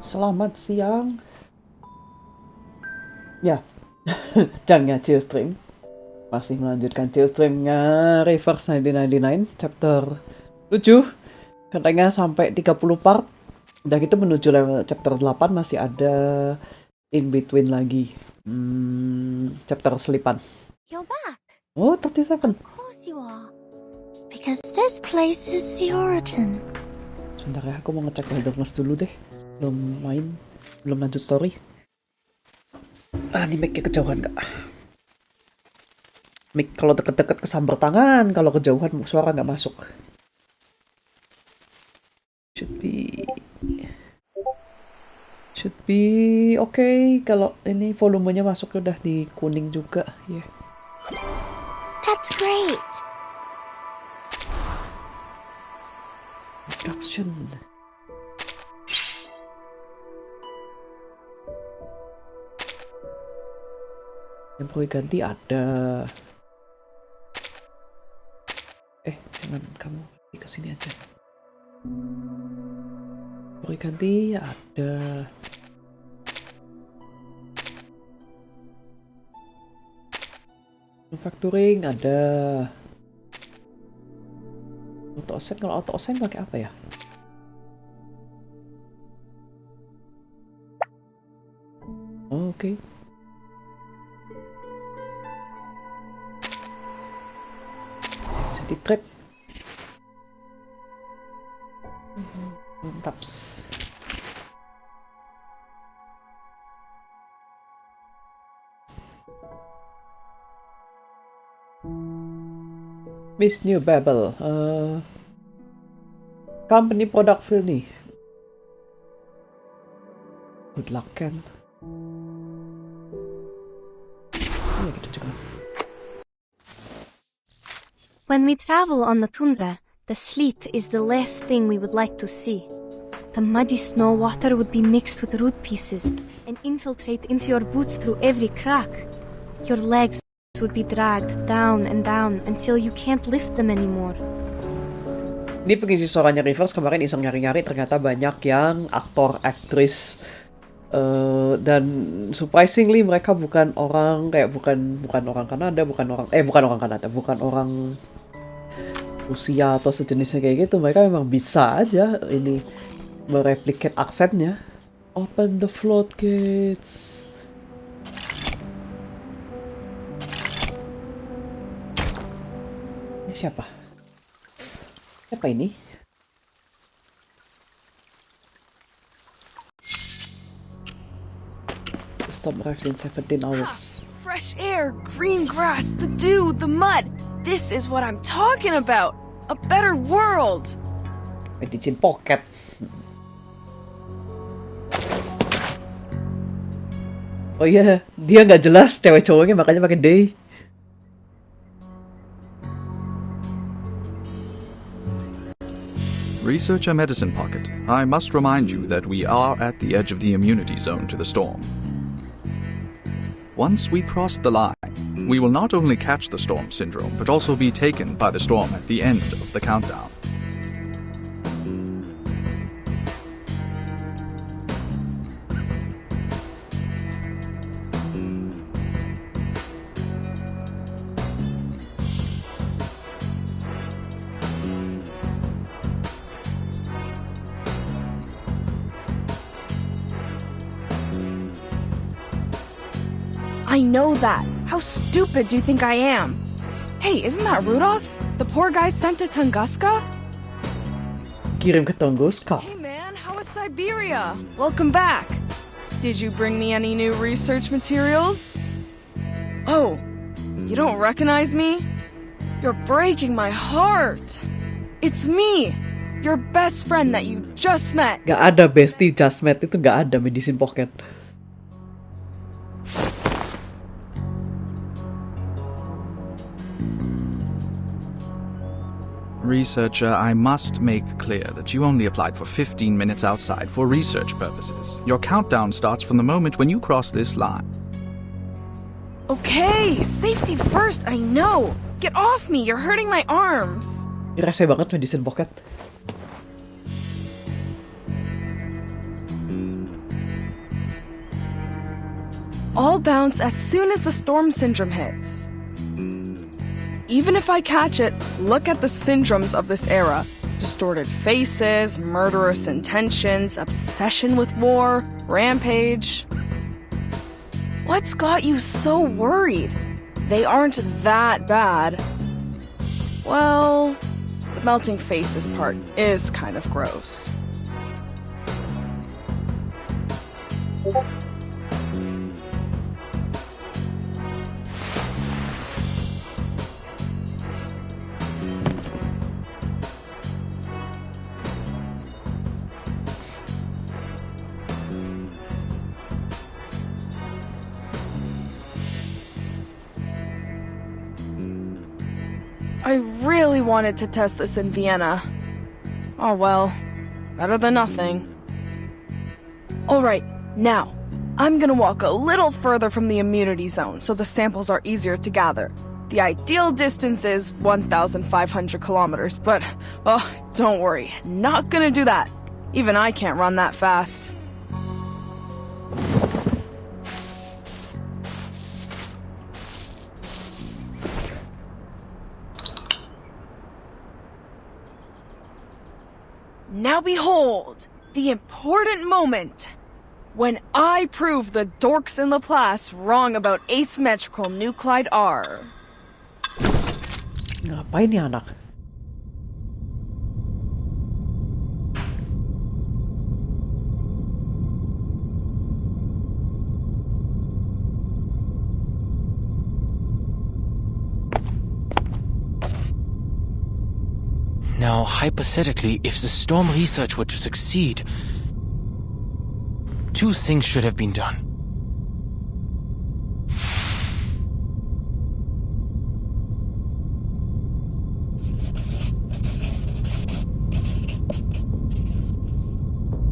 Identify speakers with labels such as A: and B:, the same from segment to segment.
A: Selamat siang. Ya, jangan chill stream. Masih melanjutkan chill streamnya Reverse 1999 chapter 7. Katanya sampai 30 part. Udah gitu menuju level chapter 8 masih ada in between lagi. Chapter selipan.
B: You're back.
A: Oh, 37.
B: Of course you are. Because this place is the origin.
A: Sebentar ya, aku mau ngecek Eldermas dulu deh. Belum main, belum lanjut story. Ini mic-nya kejauhan gak? Mic kalau deket-deket kesambar tangan, kalau kejauhan suara nggak masuk. Should be okay. Kalau ini volumenya masuk udah di kuning juga, ya. Yeah.
B: That's great.
A: Production. Yang perlu ganti ada. Jangan kamu ke sini aja. Perlu ganti ada. Manufacturing ada. Auto assign, kalau auto assign pakai apa ya? Oh, oke. Bisa di track. Mantap. Miss New Babel, company product fill nih. Good luck, Ken. Iya, kita juga.
B: When we travel on the tundra, the sleet is the last thing we would like to see. The muddy snow water would be mixed with root pieces and infiltrate into your boots through every crack. Your legs would be dragged down and down until you can't lift them anymore.
A: Ini pengisi suaranya Reverse kemarin iseng nyari-nyari, ternyata banyak yang aktor, aktris, dan surprisingly mereka bukan orang orang Kanada, bukan orang Rusia atau sejenisnya kayak gitu. Mereka memang bisa aja ini mereplikat aksennya. Open the floodgates. Ini siapa? Siapa ini? The storm arrived in 17 hours.
C: Fresh air, green grass, the dew, the mud. This is what I'm talking about. A better world.
A: Medicine pocket. Oh iya, dia nggak jelas cewek cowoknya makanya pakai day.
D: Researcher Medicine Pocket, I must remind you that we are at the edge of the immunity zone to the storm. Once we cross the line, we will not only catch the storm syndrome, but also be taken by the storm at the end of the countdown.
C: I know that. How stupid do you think I am? Hey, isn't that Rudolph? The poor guy sent to Tunguska?
A: Kirim ke Tunguska.
C: Hey man, how was Siberia? Welcome back. Did you bring me any new research materials? Oh, you don't recognize me? You're breaking my heart. It's me, your best friend that you just met.
A: Gak ada bestie just met, itu gak ada medicine pocket.
D: Researcher, I must make clear that you only applied for 15 minutes outside for research purposes. Your countdown starts from the moment when you cross this line.
C: Okay, safety first, I know. Get off me, you're hurting my arms.
A: Ini rese banget medicine pocket.
C: all bounce as soon as the storm syndrome hits. Even if I catch it, look at the syndromes of this era. Distorted faces, murderous intentions, obsession with war, rampage. What's got you so worried? They aren't that bad. Well, the melting faces part is kind of gross. I really wanted to test this in Vienna. Oh well, better than nothing. Alright, now, I'm gonna walk a little further from the immunity zone so the samples are easier to gather. The ideal distance is 1,500 kilometers, but, oh, don't worry, not gonna do that. Even I can't run that fast. Now behold, the important moment. When I prove the dorks in Laplace wrong about asymmetrical nuclide R.
A: Ngapain nih anak?
E: Now, hypothetically, if the storm research were to succeed, two things should have been done.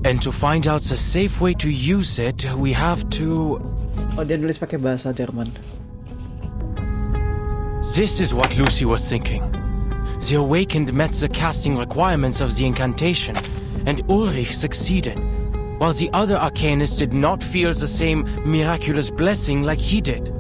E: And to find out the safe way to use it, we have to...
A: Oh, dia nulis pakai bahasa Jerman.
E: This is what Lucy was thinking. The Awakened met the casting requirements of the incantation, and Ulrich succeeded, while the other Arcanists did not feel the same miraculous blessing like he did.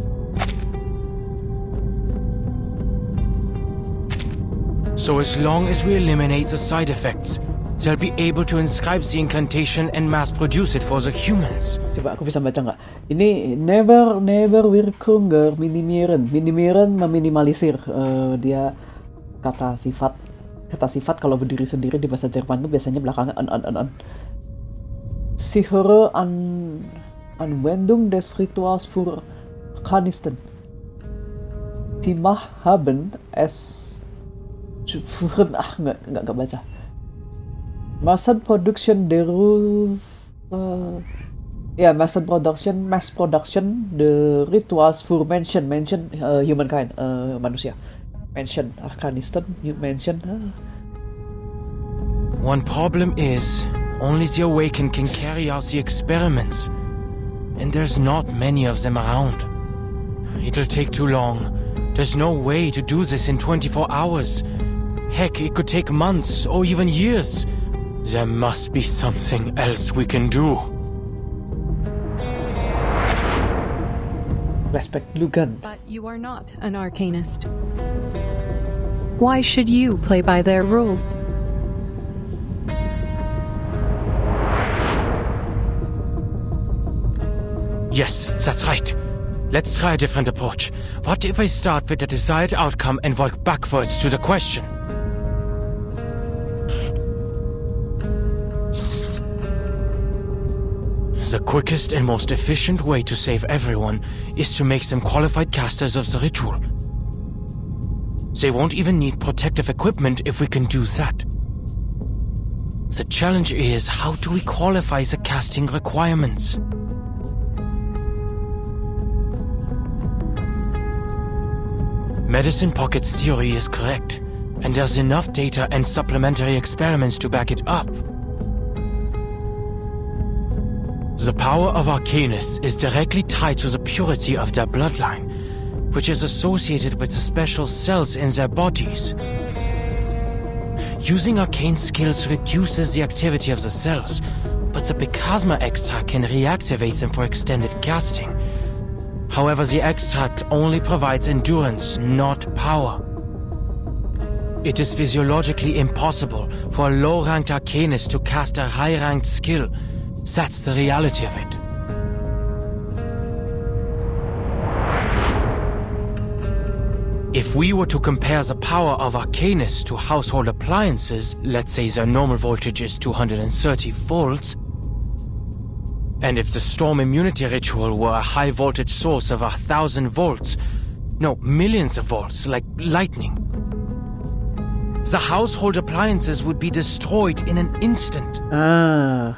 E: So as long as we eliminate the side effects, they'll be able to inscribe the incantation and mass produce it for the humans.
A: Coba aku bisa baca nggak? Ini never Wirkungen minimieren. Minimieren meminimalisir. Dia kata sifat kalau berdiri sendiri di bahasa Jerman itu biasanya belakangnya an. Sichere Anwendung des Rituals für Arcanisten. Die Macht haben es führen nggak baca. Mass production the rituals for mention humankind, manusia. Mention Arcanisten, you mentioned.
E: One problem is, only the Awakened can carry out the experiments, and there's not many of them around. It'll take too long. There's no way to do this in 24 hours. Heck, it could take months or even years. There must be something else we can do.
A: Respect Lugan.
F: But you are not an Arcanist. Why should you play by their rules?
E: Yes, that's right. Let's try a different approach. What if I start with the desired outcome and work backwards to the question? The quickest and most efficient way to save everyone is to make them qualified casters of the ritual. They won't even need protective equipment if we can do that. The challenge is, how do we qualify the casting requirements? Medicine Pocket's theory is correct, and there's enough data and supplementary experiments to back it up. The power of Arcanists is directly tied to the purity of their bloodline, which is associated with the special cells in their bodies. Using arcane skills reduces the activity of the cells, but the Picasma extract can reactivate them for extended casting. However, the extract only provides endurance, not power. It is physiologically impossible for a low-ranked arcanist to cast a high-ranked skill. That's the reality of it. If we were to compare the power of arcanists to household appliances, let's say their normal voltage is 230 volts, and if the storm immunity ritual were a high voltage source of 1,000 volts, no, millions of volts, like lightning, the household appliances would be destroyed in an instant.
A: Ah.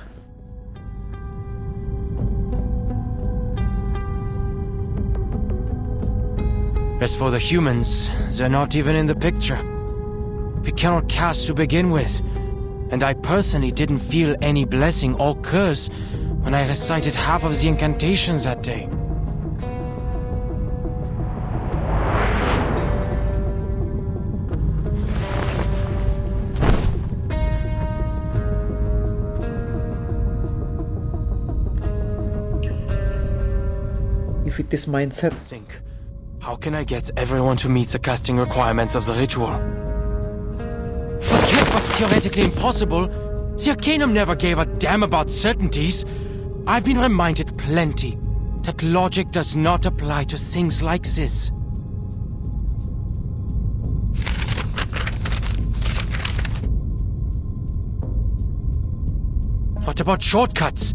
E: As for the humans, they're not even in the picture. We cannot cast to begin with, and I personally didn't feel any blessing or curse when I recited half of the incantations that day.
A: If it is mindset.
E: Think, how can I get everyone to meet the casting requirements of the ritual? Forget what's theoretically impossible. The Arcanum never gave a damn about certainties. I've been reminded plenty that logic does not apply to things like this. What about shortcuts?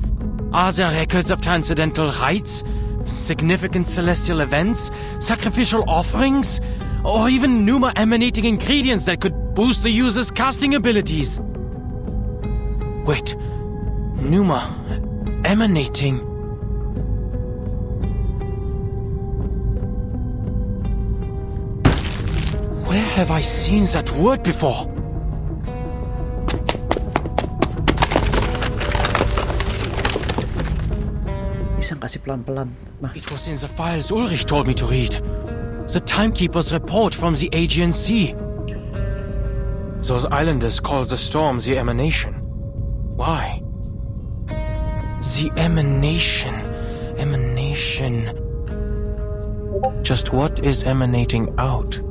E: Are there records of transcendental rites? Significant celestial events? Sacrificial offerings? Or even Numa emanating ingredients that could boost the user's casting abilities? Wait, Numa emanating? Where have I seen that word before?
A: Isang kasi pelan-pelan, Mas.
E: It was in the files Ulrich told me to read. The Timekeeper's report from the Aegean Sea. Those islanders call the storm the Emanation. Why? The Emanation. Emanation. Just what is emanating out?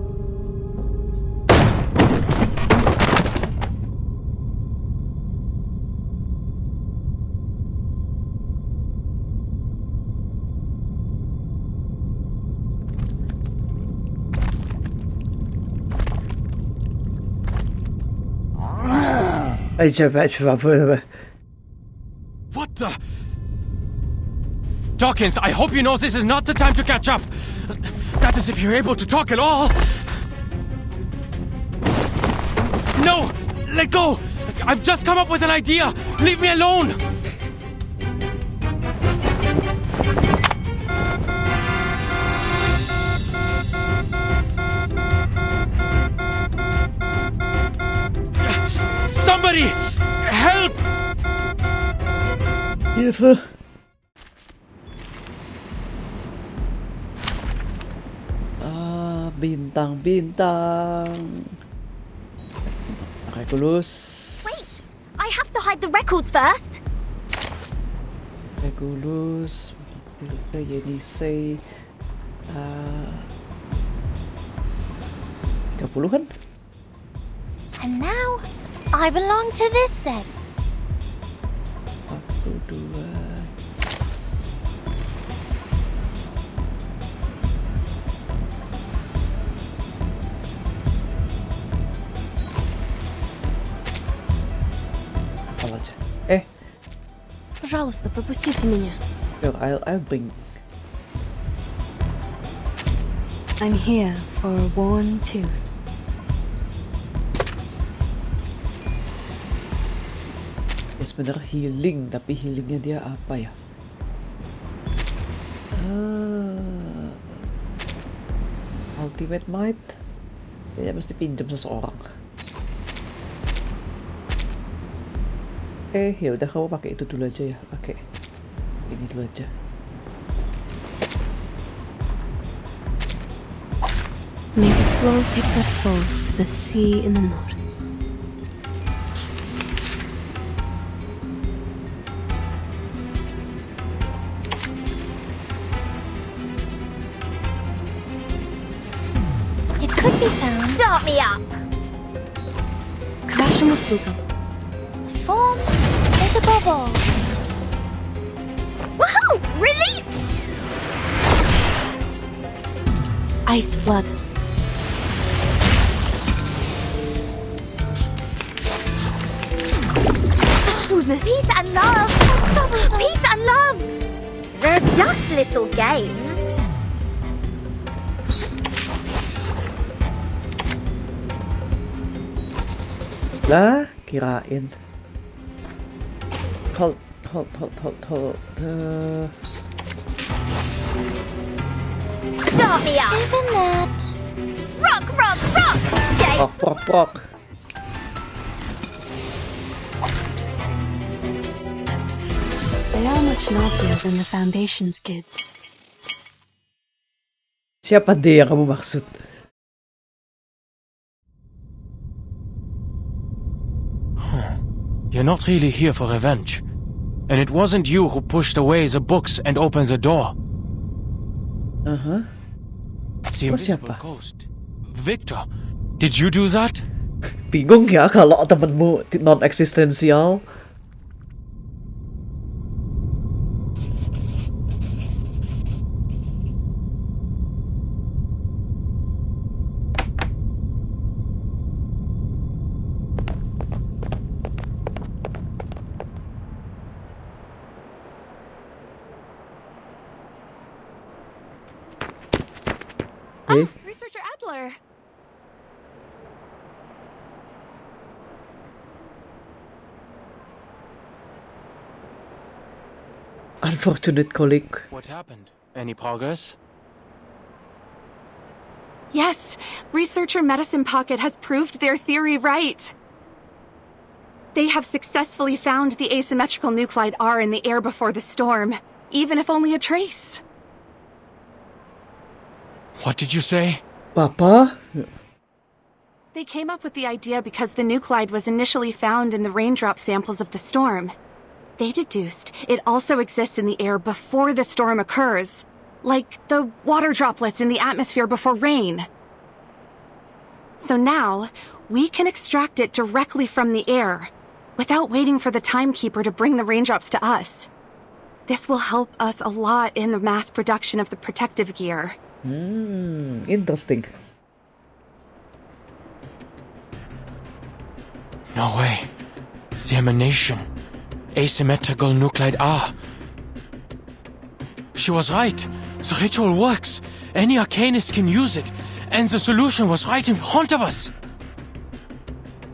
A: Ay, coba.
E: What the? Dawkins, I hope you know this is not the time to catch up. That is if you're able to talk at all. No! Let go! I've just come up with an idea! Leave me alone! Somebody! Help!
A: Hilfe! Bintang-bintang. Okay, kulus.
G: Wait! I have to hide the records first!
A: Okay, kulus. Yenisei. 30-an?
G: And now, I belong to this set.
A: 1, 2. Hafal aja.
B: Пожалуйста, пропустите меня.
A: Yo, I'll bring.
B: I'm here for a worn tooth.
A: Ya sebenarnya healing, tapi healingnya dia apa ya? Ultimate Might. Kayaknya mesti pinjam seseorang. Ya udah kamu pakai itu dulu aja ya. Pakai ini dulu aja.
B: May the flow take their souls to the sea in the north.
G: Start me up.
B: Краще муслука.
G: Form is above all. Woohoo! Release!
B: Ice flood. Such rudeness.
G: Peace and love. Peace and love. They're just little games.
A: Lah, kirain. Hold.
G: Start me up. Even that. Rock, rock, rock. Jay.
A: Prok.
F: They are much naughtier than the Foundation's kids.
A: Siapa dia yang kamu maksud?
E: You're not really here for revenge. And it wasn't you who pushed away the books and opened the door.
A: Uh-huh.
E: The
A: Terus
E: invisible
A: siapa?
E: ghost. Victor, did you do that?
A: Bingung ya kalau temenmu non-eksistensial.
C: Researcher Adler.
A: Unfortunate colleague.
E: What happened? Any progress?
H: Yes, researcher Medicine Pocket has proved their theory right. They have successfully found the asymmetrical nuclide R in the air before the storm, even if only a trace.
E: What did you say?
A: Papa?
H: They came up with the idea because the nuclide was initially found in the raindrop samples of the storm. They deduced it also exists in the air before the storm occurs, like the water droplets in the atmosphere before rain. So now, we can extract it directly from the air, without waiting for the timekeeper to bring the raindrops to us. This will help us a lot in the mass production of the protective gear.
A: Interesting.
E: No way. The emanation. Asymmetrical nuclide R. She was right. The ritual works. Any arcanist can use it. And the solution was right in front of us.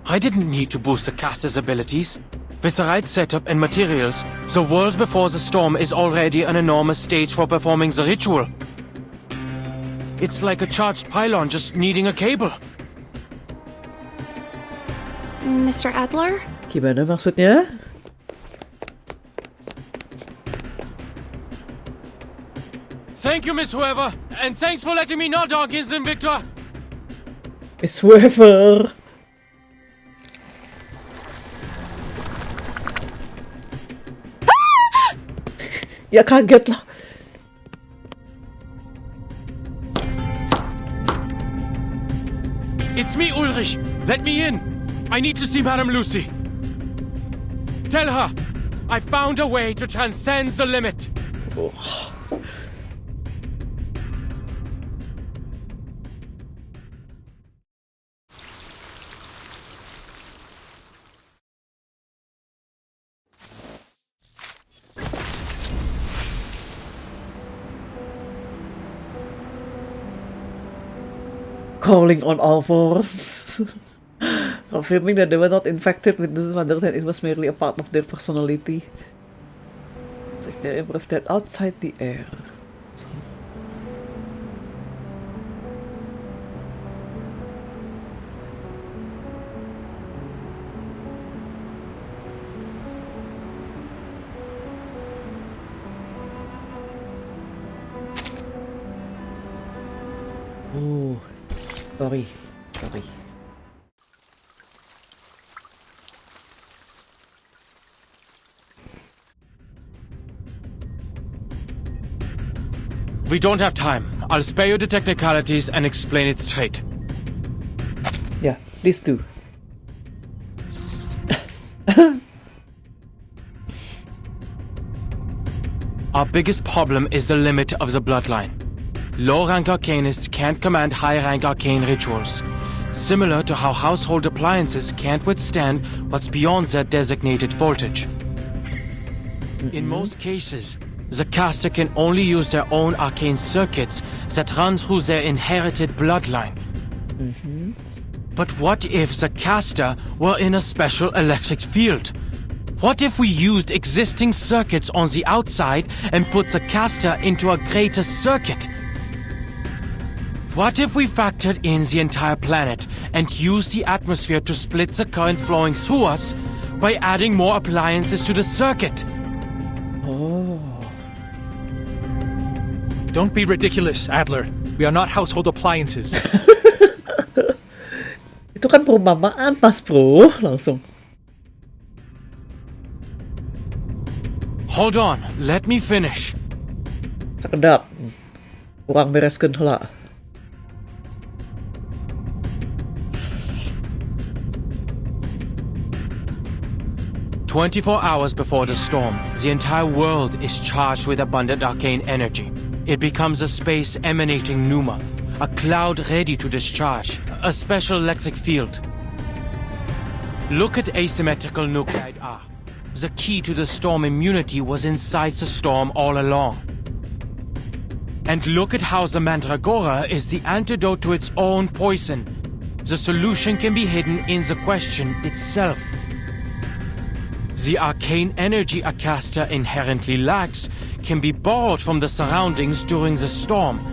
E: I didn't need to boost the caster's abilities. With the right setup and materials, the world before the storm is already an enormous stage for performing the ritual. It's like a charged pylon just needing a cable.
H: Mr. Adler?
A: Gimana maksudnya?
E: Thank you, Miss Whoever, and thanks for letting me know, Dawkins and Victor.
A: Miss Weaver. Ya kaget lah.
E: It's me, Ulrich. Let me in. I need to see Madame Lucy. Tell her I found a way to transcend the limit.
A: Calling on all fours. Confirming that they were not infected with this mother and it was merely a part of their personality. It's like they improved that outside the air. So. Oh, sorry.
E: We don't have time. I'll spare you the technicalities and explain it straight.
A: Please do.
E: Our biggest problem is the limit of the bloodline. Low-rank arcanists can't command high-rank arcane rituals, similar to how household appliances can't withstand what's beyond their designated voltage. In most cases, the caster can only use their own arcane circuits that run through their inherited bloodline. But what if the caster were in a special electric field? What if we used existing circuits on the outside and put the caster into a greater circuit? What if we factored in the entire planet and used the atmosphere to split the current flowing through us by adding more appliances to the circuit?
I: Don't be ridiculous, Adler. We are not household appliances.
A: Itu kan perumpamaan, Mas Bro. Langsung.
E: Hold on, let me finish.
A: Sekedap. Kurang bereskeun heula.
E: "24 hours before the storm, the entire world is charged with abundant arcane energy. It becomes a space emanating pneuma, a cloud ready to discharge, a special electric field. Look at asymmetrical nuclide R. The key to the storm immunity was inside the storm all along. And look at how the Mandragora is the antidote to its own poison. The solution can be hidden in the question itself. The arcane energy a caster inherently lacks can be borrowed from the surroundings during the storm.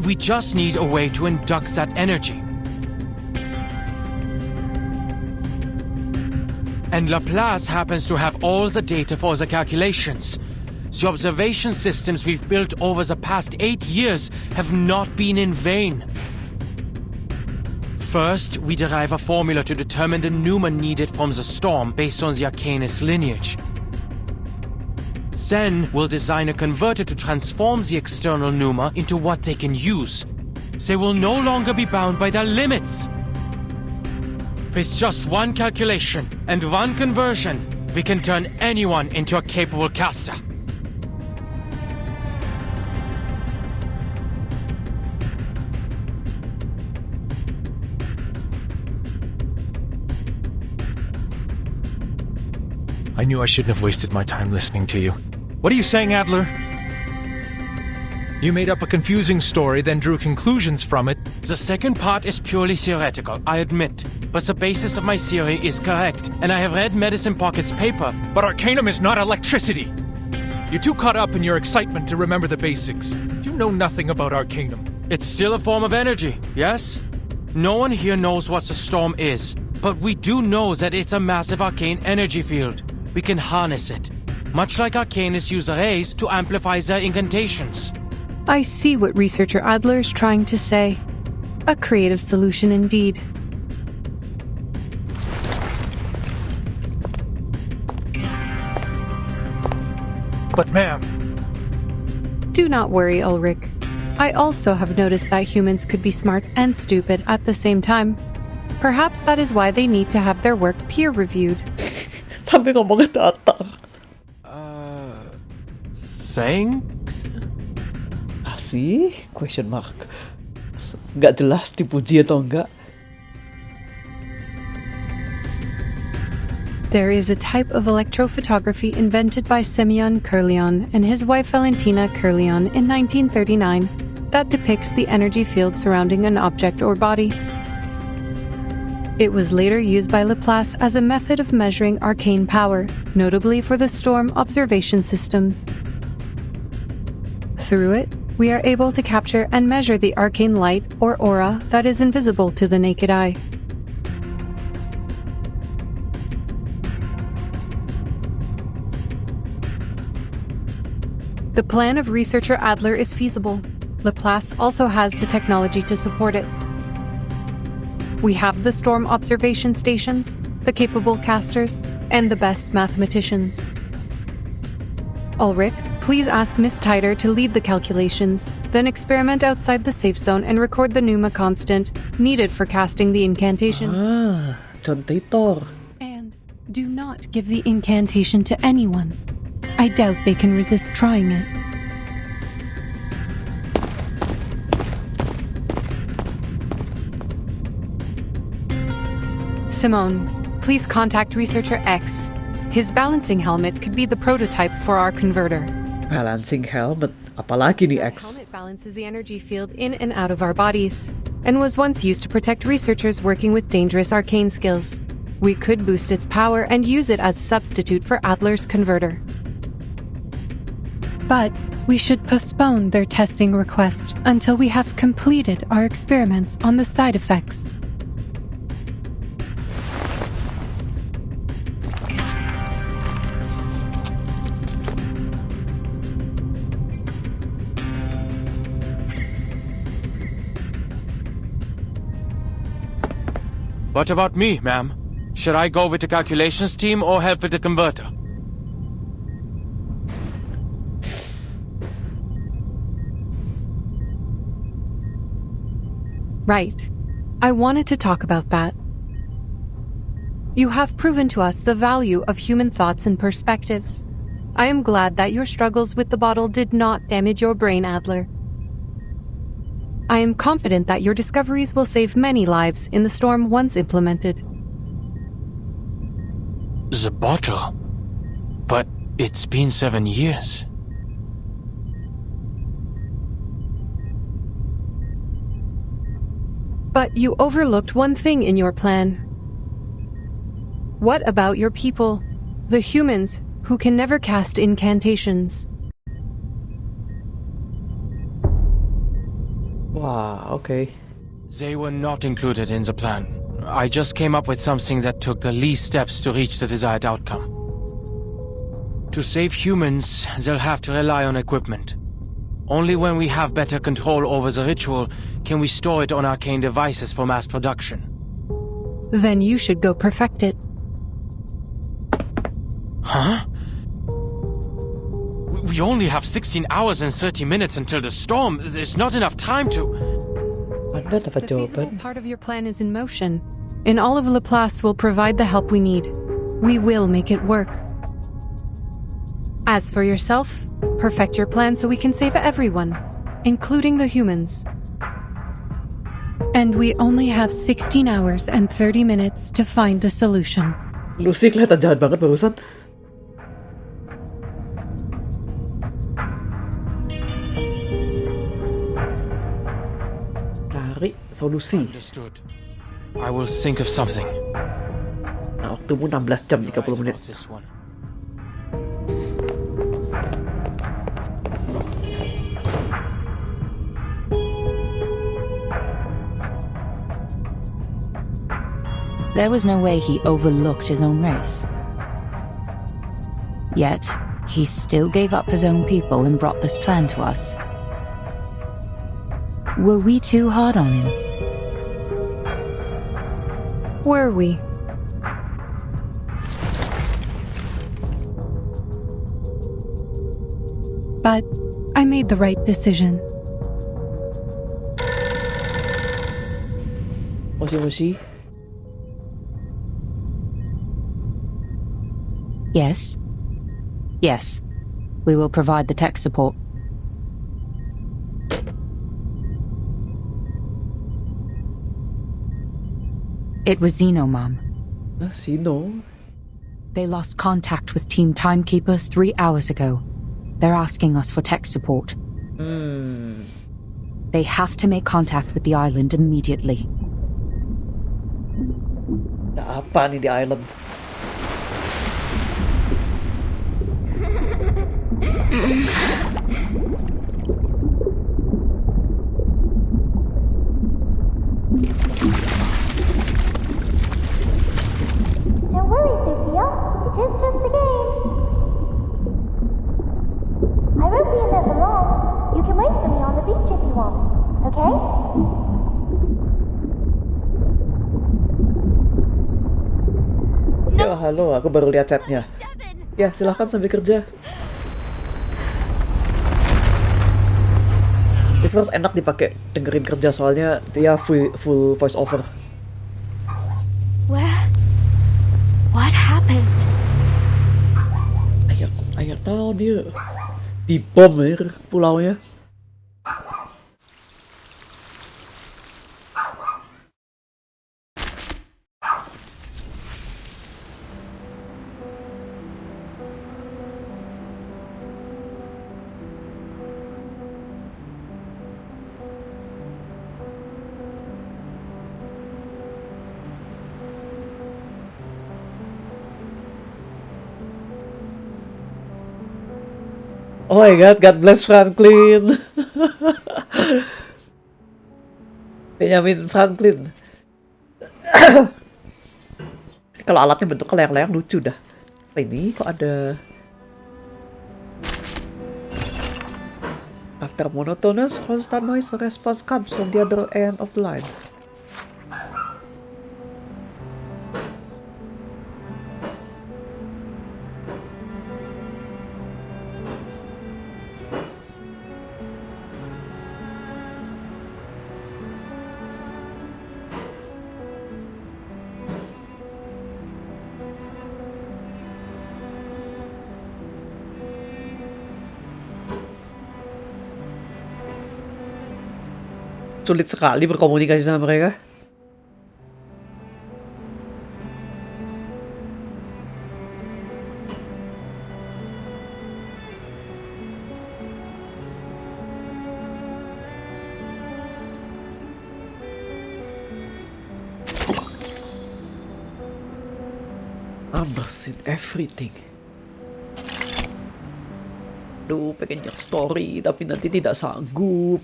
E: We just need a way to induct that energy. And Laplace happens to have all the data for the calculations. The observation systems we've built over the past 8 years have not been in vain. First, we derive a formula to determine the pneuma needed from the storm based on the Arcanist lineage. Then, we'll design a converter to transform the external pneuma into what they can use. They will no longer be bound by their limits. With just one calculation and one conversion, we can turn anyone into a capable caster.
I: I knew I shouldn't have wasted my time listening to you. What are you saying, Adler? You made up a confusing story, then drew conclusions from it.
E: The second part is purely theoretical, I admit. But the basis of my theory is correct, and I have read Medicine Pocket's paper.
I: But Arcanum is not electricity! You're too caught up in your excitement to remember the basics. You know nothing about Arcanum.
E: It's still a form of energy, yes? No one here knows what the storm is, but we do know that it's a massive arcane energy field. We can harness it, much like Arcanists use arrays to amplify their incantations.
F: I see what researcher Adler is trying to say. A creative solution indeed.
I: But ma'am...
F: Do not worry, Ulrich. I also have noticed that humans could be smart and stupid at the same time. Perhaps that is why they need to have their work peer-reviewed.
A: Sampai ngomongnya datar.
E: Thanks?
A: Sih? Question mark. Nggak jelas dipuji atau enggak.
F: There is a type of electrophotography invented by Semyon Kirlian and his wife Valentina Kirlian in 1939 that depicts the energy field surrounding an object or body. It was later used by Laplace as a method of measuring arcane power, notably for the storm observation systems. Through it, we are able to capture and measure the arcane light or aura that is invisible to the naked eye. The plan of researcher Adler is feasible. Laplace also has the technology to support it. We have the storm observation stations, the capable casters, and the best mathematicians. Ulrich, please ask Miss Titer to lead the calculations, then experiment outside the safe zone and record the Pneuma constant needed for casting the incantation.
A: John Titor.
F: And do not give the incantation to anyone. I doubt they can resist trying it. Simone, please contact Researcher X. His balancing helmet could be the prototype for our converter.
A: Balancing helmet. Apalagi ni
F: The
A: X.
F: helmet balances the energy field in and out of our bodies, and was once used to protect researchers working with dangerous arcane skills. We could boost its power and use it as a substitute for Adler's converter. But we should postpone their testing request until we have completed our experiments on the side effects.
E: What about me, ma'am? Should I go with the calculations team or help with the converter?
F: Right. I wanted to talk about that. You have proven to us the value of human thoughts and perspectives. I am glad that your struggles with the bottle did not damage your brain, Adler. I am confident that your discoveries will save many lives in the storm once implemented.
E: The bottle? But it's been 7 years.
F: But you overlooked one thing in your plan. What about your people, the humans who can never cast incantations?
A: Wow, okay.
E: They were not included in the plan. I just came up with something that took the least steps to reach the desired outcome. To save humans, they'll have to rely on equipment. Only when we have better control over the ritual can we store it on arcane devices for mass production.
F: Then you should go perfect it.
E: Huh? We only have 16 hours and 30 minutes until the storm. There's not enough time to...
A: Ano dapat
F: The feasible
A: jawaban?
F: part of your plan is in motion, and all of Laplace will provide the help we need. We will make it work. As for yourself, perfect your plan so we can save everyone, including the humans. And we only have 16 hours and 30 minutes to find a solution.
A: Lucy, kelihatan jahat banget barusan. Cari solusi.
E: Understood. I will think of something.
A: Nah, waktumu 16 jam 30 menit.
E: About this one.
J: There was no way he overlooked his own race. Yet, he still gave up his own people and brought this plan to us. Were we too hard on him?
F: Were we? But I made the right decision.
A: Moshi.
J: Yes. Yes. We will provide the tech support. It was Zeno, Mom.
A: Sino?
J: They lost contact with Team Timekeeper 3 hours ago. They're asking us for tech support. They have to make contact with the island immediately.
A: Apa nih di island?
G: Don't worry, Sophia. It is just a game. I won't be in there for long. You can wait for me on the beach if you want, okay?
A: Ya, halo, aku baru lihat chatnya. Ya, silahkan sambil kerja. Reverse enak dipakai dengerin kerja soalnya dia full voice over.
B: What happened?
A: Ayat tahu dia dibom ya pulaunya. Oh my god, God bless Franklin. Benjamin Franklin. Kalau alatnya bentuknya layang-layang lucu dah. Apa ini kok ada after monotonous constant noise, a response comes from the other end of the line. Sulit sekali berkomunikasi sama mereka. Numbers in everything. Duh, pengen nyak story tapi nanti tidak sanggup.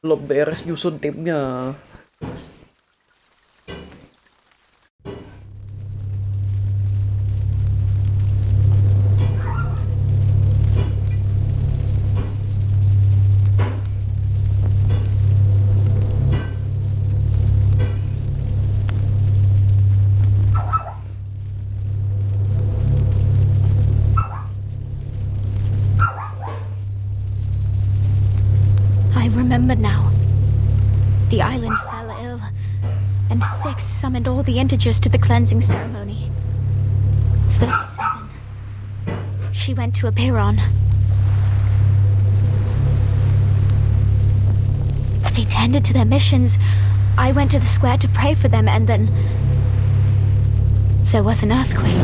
A: Belum beres nyusun timnya.
B: I remember now. The island fell ill, and Six summoned all the integers to the cleansing ceremony. 37. She went to Apiron. They tended to their missions. I went to the square to pray for them, and then there was an earthquake.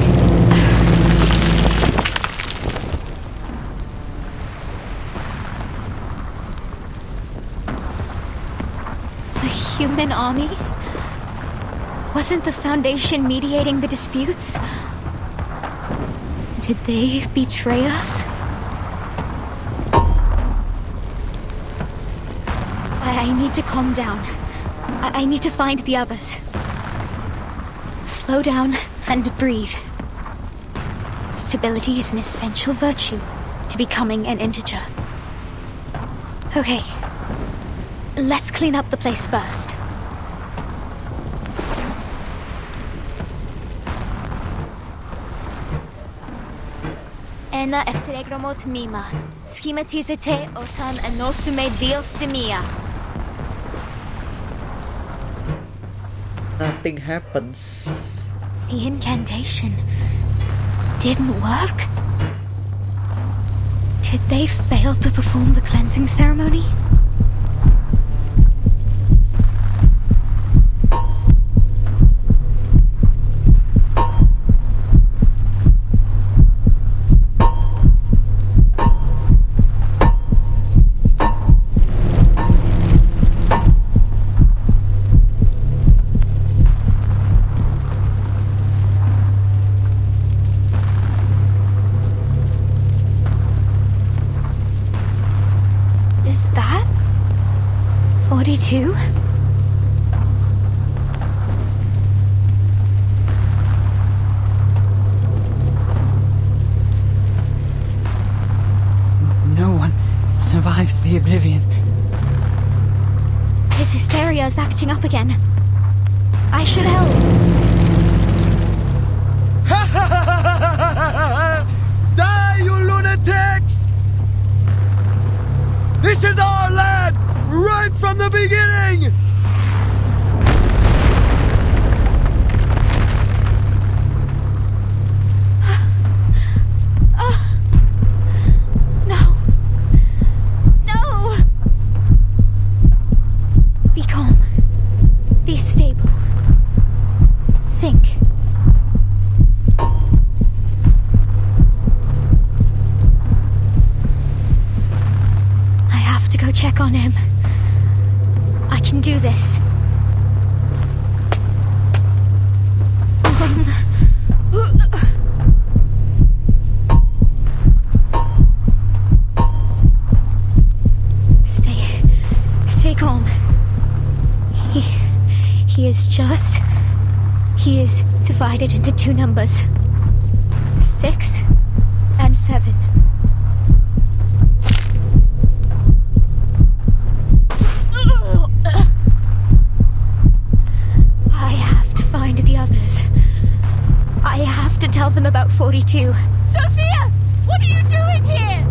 B: Human army? Wasn't the Foundation mediating the disputes? Did they betray us? I need to calm down. I need to find the others. Slow down and breathe. Stability is an essential virtue to becoming an integer. Okay. Let's clean up the place first. Ena efteregromot mima, schematizete otan anosume diosumia.
A: Nothing happens.
B: The incantation didn't work? Did they fail to perform the cleansing ceremony? Is that 42?
K: No one survives the oblivion.
B: His hysteria is acting up again. I should help.
L: Die, you lunatics! This is our land! Run! from the beginning!
B: No. No! Be calm. Be stable. Think. I have to go check on him. I can do this. Stay calm. He is divided into two numbers. 6 and 7. I have to find the others. I have to tell them about 42. Sophia! What are you doing here?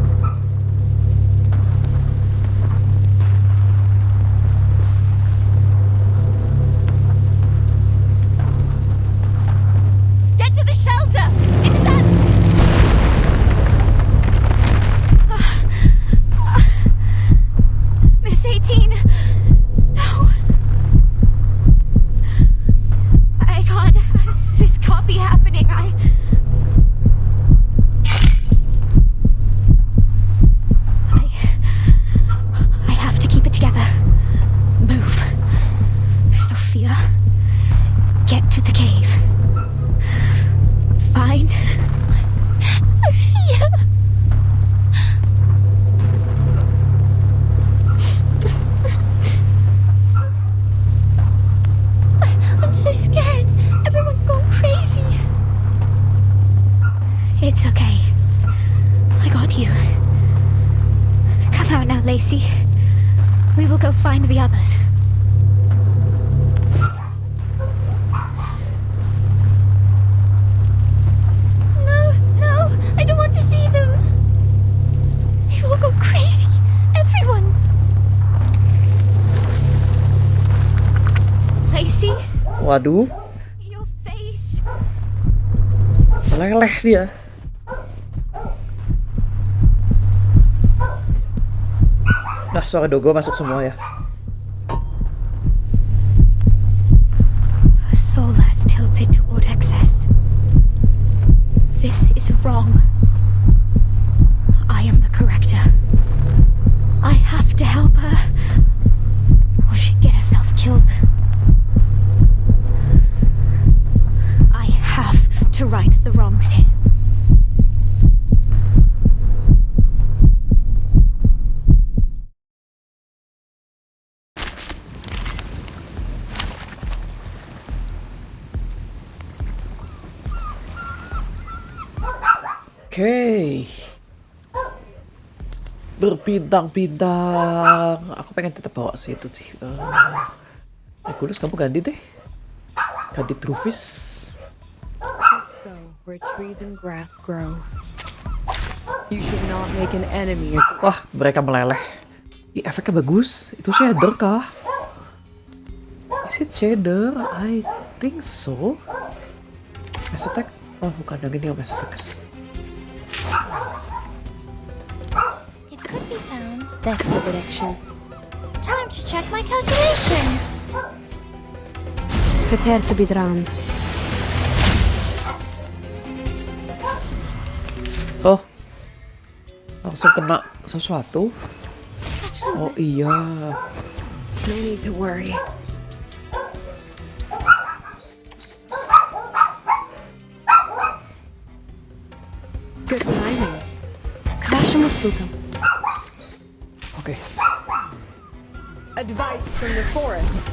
B: Get to the shelter! It is that... Miss 18... No... I can't... This can't be happening. I have to keep it together. Move. Sophia. Get to the cave. Find... Sophia! I'm so scared. Everyone's gone crazy. It's okay. I got you. Come out now, Lacey. We will go find the others. No, I don't want to see them. They will go crazy. Everyone. Lacey?
A: Waduh.
B: Your face.
A: Meleleh dia. Nah, suara Dogo masuk semua ya.
B: Her soul has tilted toward excess. This is wrong. I am the corrector. I have to help her, or she'd get herself killed. I have to right the wrongs here.
A: Oke. Berpintang-pintang. Aku pengen tetap bawa sih itu sih. Kulus, kamu ganti deh. Ganti Trufis.
M: Go where trees and grass grow. You should not make an enemy.
A: Wah, mereka meleleh. Ih, efeknya bagus. Itu shader kah? Is it shader? I think so. Mass attack? Oh, bukan. Yang ini yang mass attack.
G: It could be found.
B: That's the direction.
G: Time to check my calculation.
B: Prepare to be drowned.
A: Oh, langsung kena sesuatu. Oh iya.
M: No need to worry. Good timing.
B: Кращому слухам.
A: Oke.
M: Advice from the forest.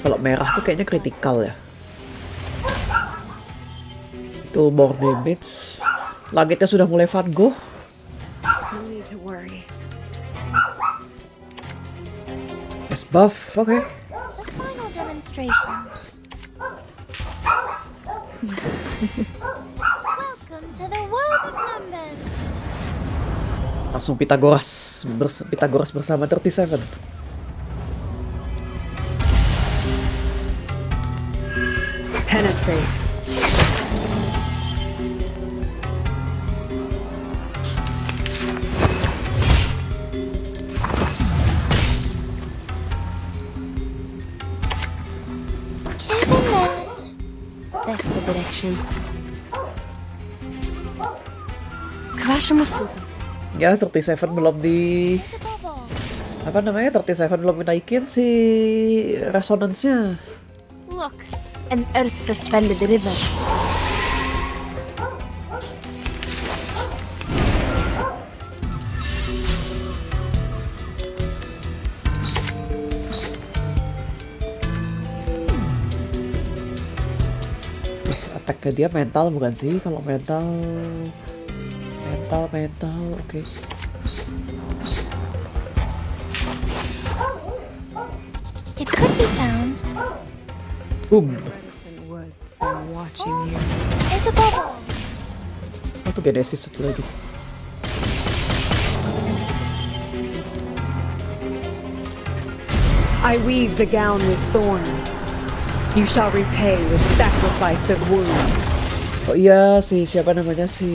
A: Kalau merah tuh kayaknya kritikal ya. Itu more damage. Langitnya sudah mulai Van Gogh.
M: No need to worry.
A: Es buff, oke.
G: The final demonstration. Welcome to the world of numbers.
A: Langsung Pythagoras bersama 37.
M: Penetrate.
G: Given that.
B: That's the direction. Kawasha Muslim.
A: Ya, 37 belum di... Apa namanya? 37 belum naikin si resonance-nya.
B: Look, an earth-suspended river.
A: Attack ke dia mental bukan sih? Kalau mental, oke.
G: It could be found.
A: Boom.
M: Innocent woods are watching you.
G: It's a bubble.
A: Oh, tuh Genesis satu lagi.
M: I weave the gown with thorns. You shall repay with sacrifice of wounds.
A: Oh iya, siapa namanya, si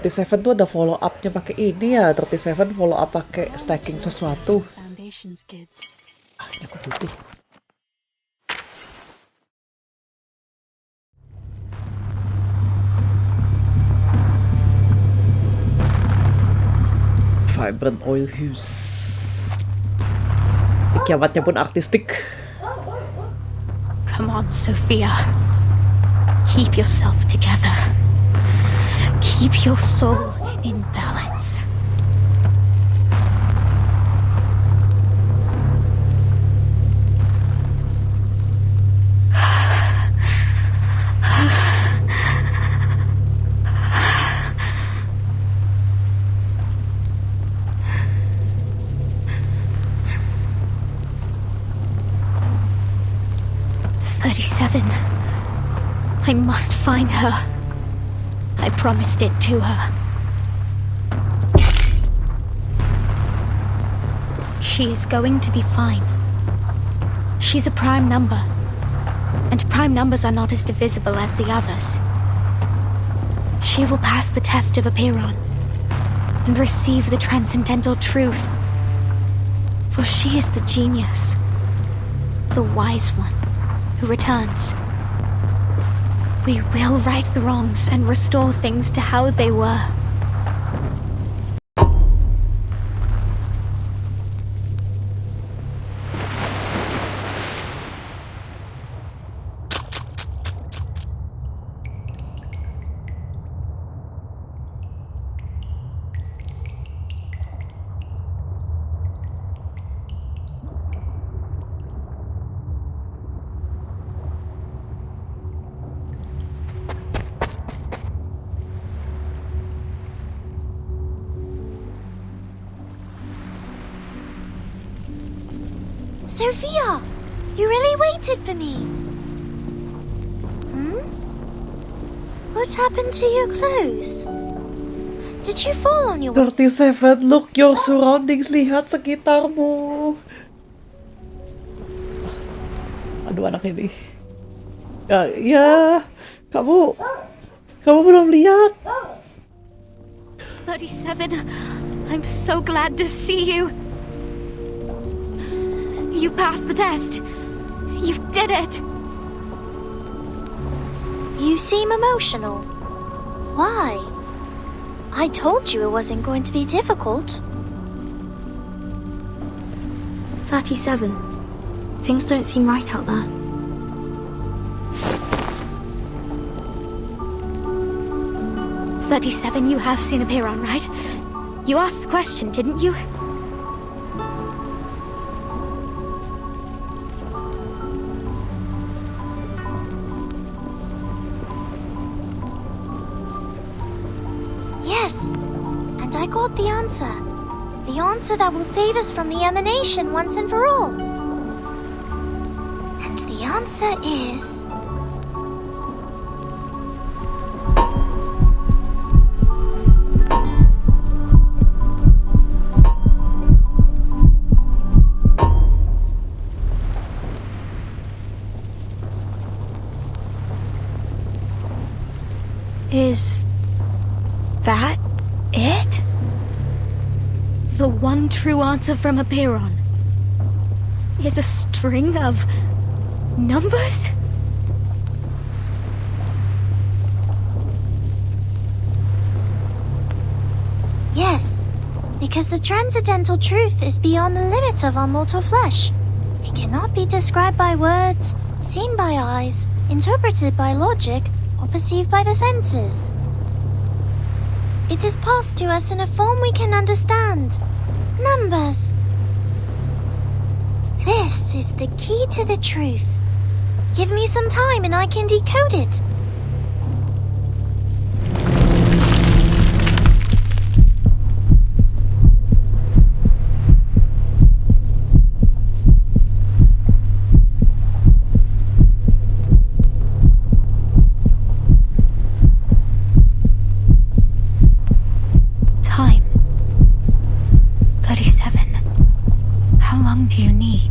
A: 37 tuh ada follow up-nya pakai ini ya. 37 follow up pakai stacking sesuatu.
B: Foundations, kids.
A: Ini aku butuh. Vibrant oil hues. Kiamatnya pun artistik.
B: Come on, Sophia. Keep yourself together. Keep your soul in balance. I must find her. I promised it to her. She is going to be fine. She's a prime number, and prime numbers are not as divisible as the others. She will pass the test of Apiron and receive the transcendental truth, for she is the genius, the wise one, who returns. We will right the wrongs and restore things to how they were.
G: Sophia! You really waited for me! What happened to your clothes? Did you fall on your...
A: 37, look your surroundings, lihat sekitarmu. Aduh, anak ini. Ya, kamu belum lihat.
B: 37, I'm so glad to see you. You passed the test. You did it.
G: You seem emotional. Why? I told you it wasn't going to be difficult.
B: 37. Things don't seem right out there. "37, you have seen Apiron, right? You asked the question, didn't you?"
G: Yes, and I got the answer. The answer that will save us from the emanation once and for all. And the answer is...
B: Is that it? The one true answer from Aperon is a string of numbers?
G: Yes, because the transcendental truth is beyond the limit of our mortal flesh. It cannot be described by words, seen by eyes, interpreted by logic, or perceived by the senses. It is passed to us in a form we can understand. Numbers. This is the key to the truth. Give me some time and I can decode it.
B: Time. 37. How long do you need?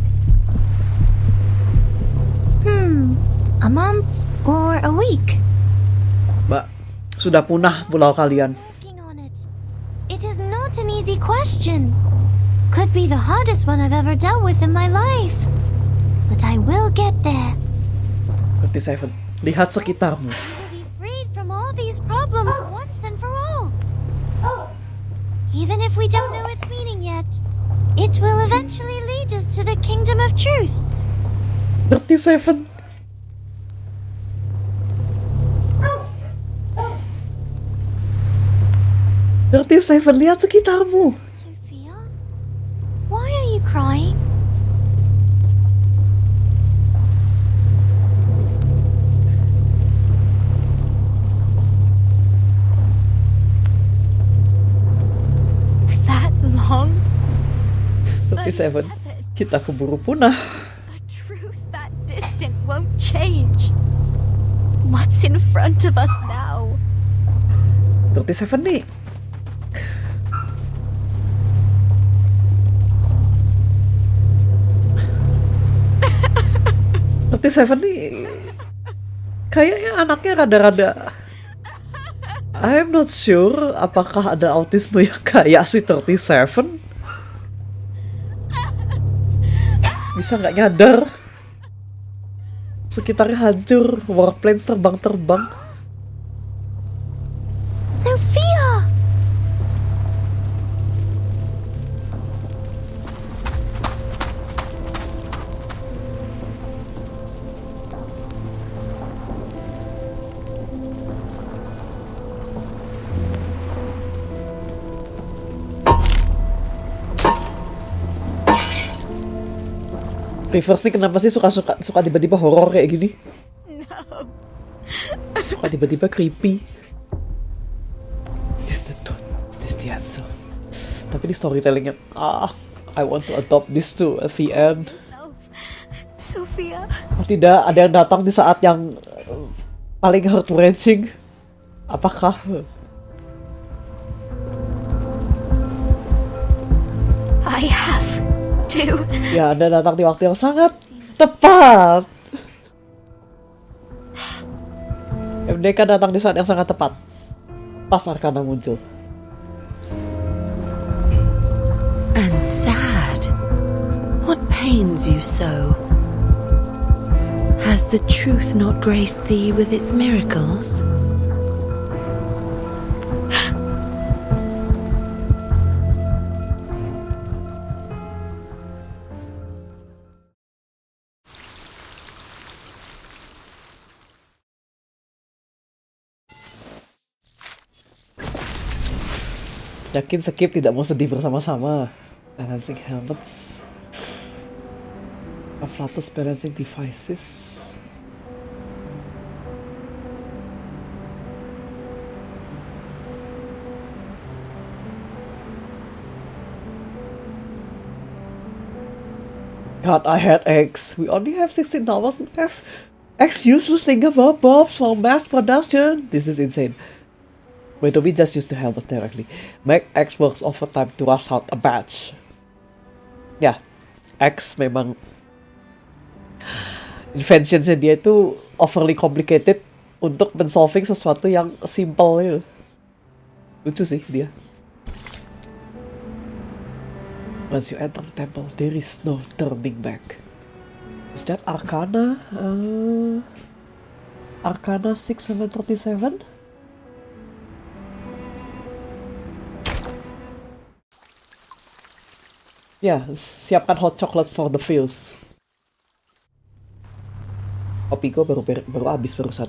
G: A month or a week?
A: Mbak, sudah punah pulau kalian.
G: Working on it. It is not an easy question. Could be the hardest one I've ever dealt with in my life. But I will get there.
A: 37. Lihat sekitarmu.
G: We will be freed from all these problems once and for all. Even if we don't know its meaning yet, it will eventually lead us to the kingdom of truth.
A: 37. Lihat sekitarmu.
G: Sophia? Why are you crying?
B: That long?
A: 37. Kita keburu punah.
B: A truth that distant won't change. What's in front of us now?
A: 37 nih. 37 nih kayaknya anaknya rada-rada, I'm not sure apakah ada autisme yang kayak si 37. Bisa nggak nyadar sekitarnya hancur, warplane terbang-terbang.
G: Sophia!
A: Reverse nih kenapa sih suka tiba-tiba horor kayak gini?
B: No.
A: Suka tiba-tiba creepy. Is this the truth? Is this the answer? Tapi di storytellingnya, I want to adopt this to at the end.
B: Sophia.
A: Tidak ada yang datang di saat yang paling heart-wrenching. Apakah?
B: I have to.
A: Ya, Anda datang di waktu yang sangat tepat. MDK datang di saat yang sangat tepat. Pas Arcana muncul.
L: And sad. What pains you so? Has the truth not graced thee with its miracles?
A: Yakin skip tidak mau sedih bersama-sama. Balancing helmets. Afflatus balancing devices. God, I had X. We only have $16 left. X useless Linger Bob for mass production. This is insane. Wait, do we just use the helmets directly? Make X works overtime to rush out a batch. Ya, X memang invention-nya dia itu overly complicated untuk men-solving sesuatu yang simple gitu. Lucu sih dia. Once you enter the temple, there is no turning back. Is that Arcana? Arcana 6737? Ya, siapkan hot chocolate for the feels. Kopi gue baru habis barusan.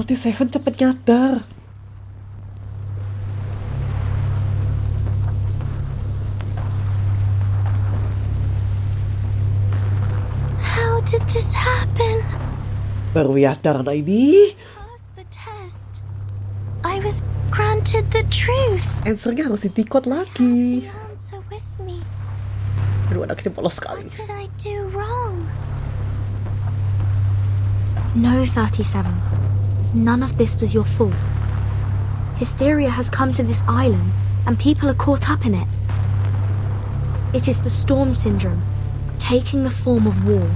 A: 37 cepet nyadar.
G: How did this happen?
A: Baru nyadar nah ini.
G: The test. I was granted the truth.
A: Answernya harus ditikot lagi.
G: The answer with me.
A: Aduh, anaknya polos sekali.
G: What did I do wrong?
B: No, 37. None of this was your fault. Hysteria has come to this island, and people are caught up in it. It is the storm syndrome, taking the form of war.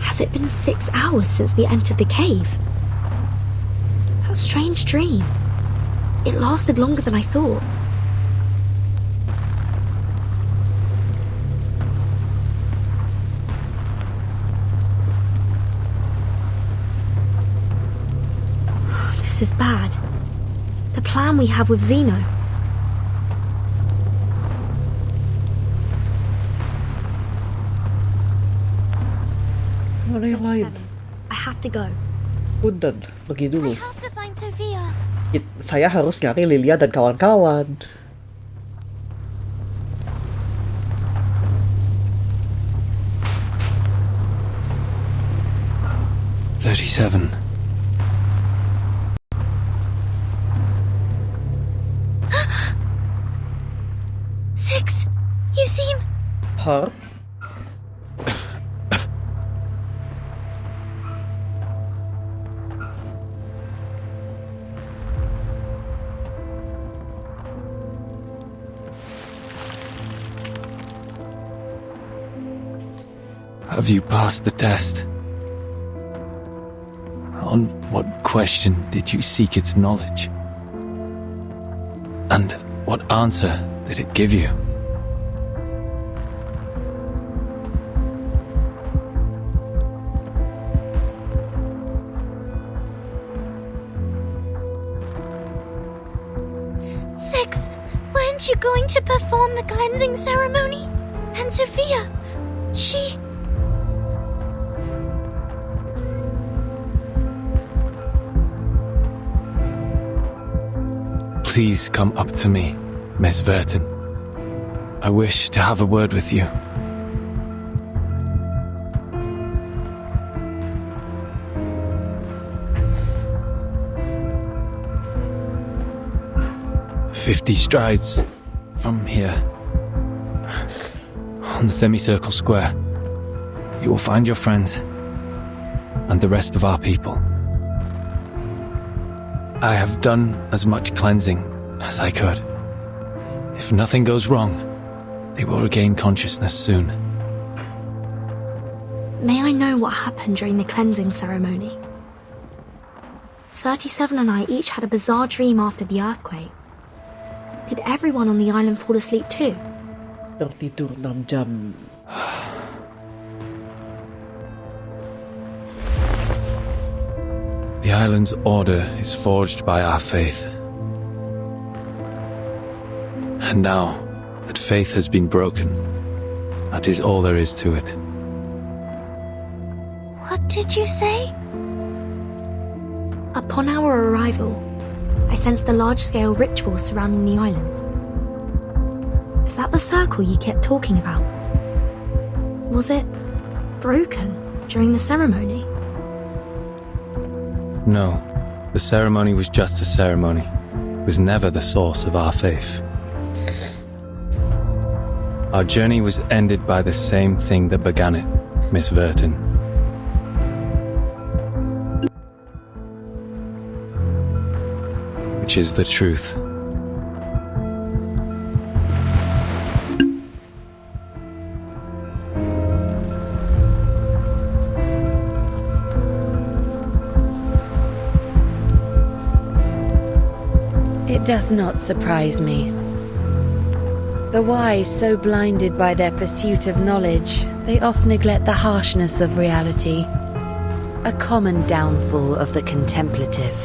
B: Has it been 6 hours since we entered the cave? What a strange dream. It lasted longer than I thought. This is bad. The plan we have with Zeno.
A: Mana yang lain?
B: I have to go.
A: Punten, pergi dulu.
G: I have to find Sophia.
A: Saya harus nyari Lilia dan kawan-kawan.
E: "37.
G: Six, you seem...
A: Huh?
E: Have you passed the test? On what question did you seek its knowledge? And what answer did it give you?
G: Six, weren't you going to perform the cleansing ceremony? And Sophia, she...
E: Please come up to me, Miss Verton. I wish to have a word with you. "50 strides from here, on the semicircle square, you will find your friends and the rest of our people. I have done as much cleansing as I could. If nothing goes wrong, they will regain consciousness soon."
B: May I know what happened during the cleansing ceremony? 37 and I each had a bizarre dream after the earthquake. Did everyone on the island fall asleep too?
A: Tertidur 6 jam.
E: The island's order is forged by our faith. And now that faith has been broken, that is all there is to it.
G: What did you say?
B: Upon our arrival, I sensed a large-scale ritual surrounding the island. Is that the circle you kept talking about? Was it broken during the ceremony?
E: No, the ceremony was just a ceremony. It was never the source of our faith. Our journey was ended by the same thing that began it, Miss Verton. which is the truth.
L: It doth not surprise me. The wise, so blinded by their pursuit of knowledge, they oft neglect the harshness of reality, a common downfall of the contemplative.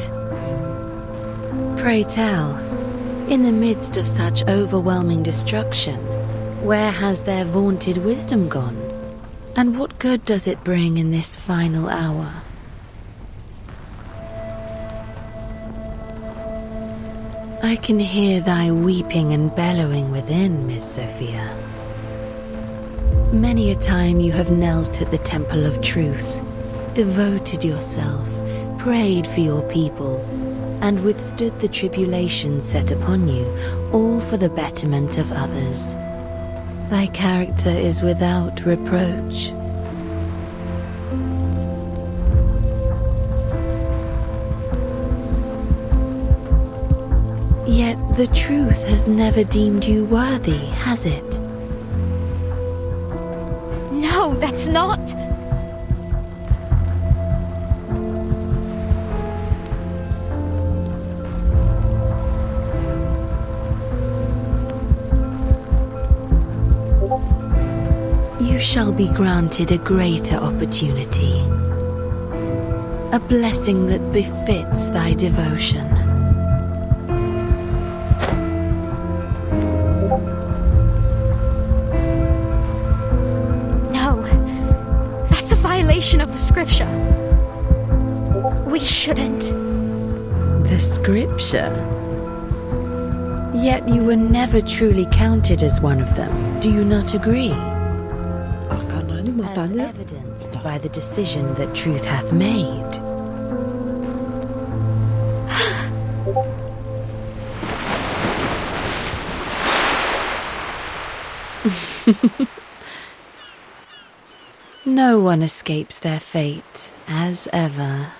L: Pray tell, in the midst of such overwhelming destruction, where has their vaunted wisdom gone? And what good does it bring in this final hour? I can hear thy weeping and bellowing within, Miss Sophia. Many a time you have knelt at the temple of truth, devoted yourself, prayed for your people, and withstood the tribulations set upon you, all for the betterment of others. Thy character is without reproach. Yet the truth has never deemed you worthy, has it?
B: No, that's not!
L: You shall be granted a greater opportunity. A blessing that befits thy devotion.
B: Of the scripture. We shouldn't.
L: The scripture? Yet you were never truly counted as one of them. Do you not agree? As evidenced by the decision that truth hath made. No one escapes their fate, as ever.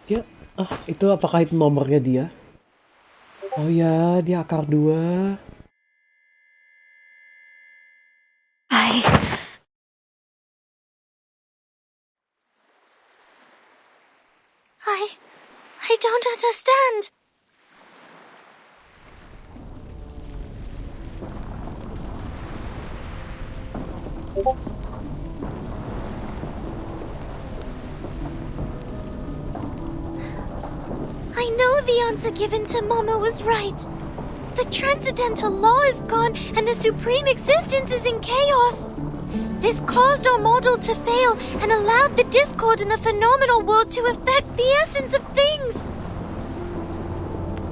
A: Dia, itu apakah itu nomornya dia? Oh ya, dia akar 2.
G: I don't understand. I know the answer given to Mama was right. The transcendental law is gone and the supreme existence is in chaos. This caused our model to fail and allowed the discord in the phenomenal world to affect the essence of things.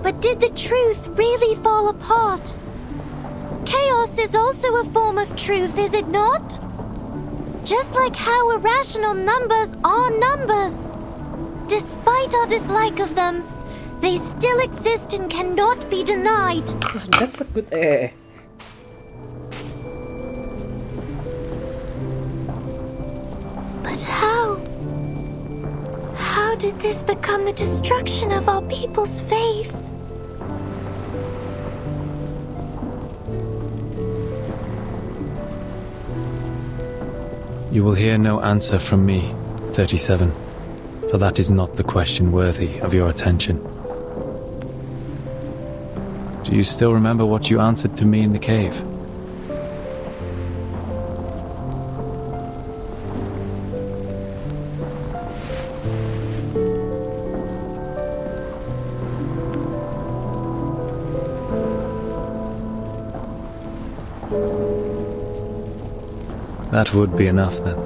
G: But did the truth really fall apart? Chaos is also a form of truth, is it not? Just like how irrational numbers are numbers. Despite our dislike of them, they still exist and cannot be denied.
A: That's a good
G: But how? How did this become the destruction of our people's faith?
E: You will hear no answer from me, 37, for that is not the question worthy of your attention. Do you still remember what you answered to me in the cave? That would be enough then.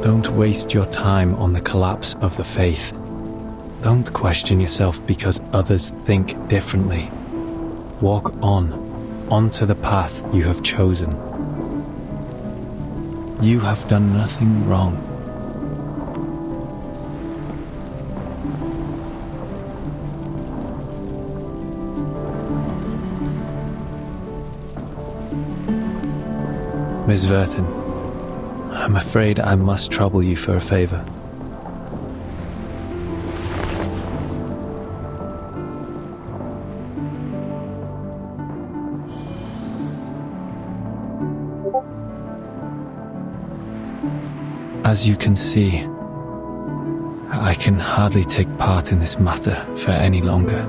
E: Don't waste your time on the collapse of the faith. Don't question yourself because others think differently. Walk onto the path you have chosen. You have done nothing wrong.
N: Miss Vertin, I'm afraid I must trouble you for a favor. As you can see, I can hardly take part in this matter for any longer.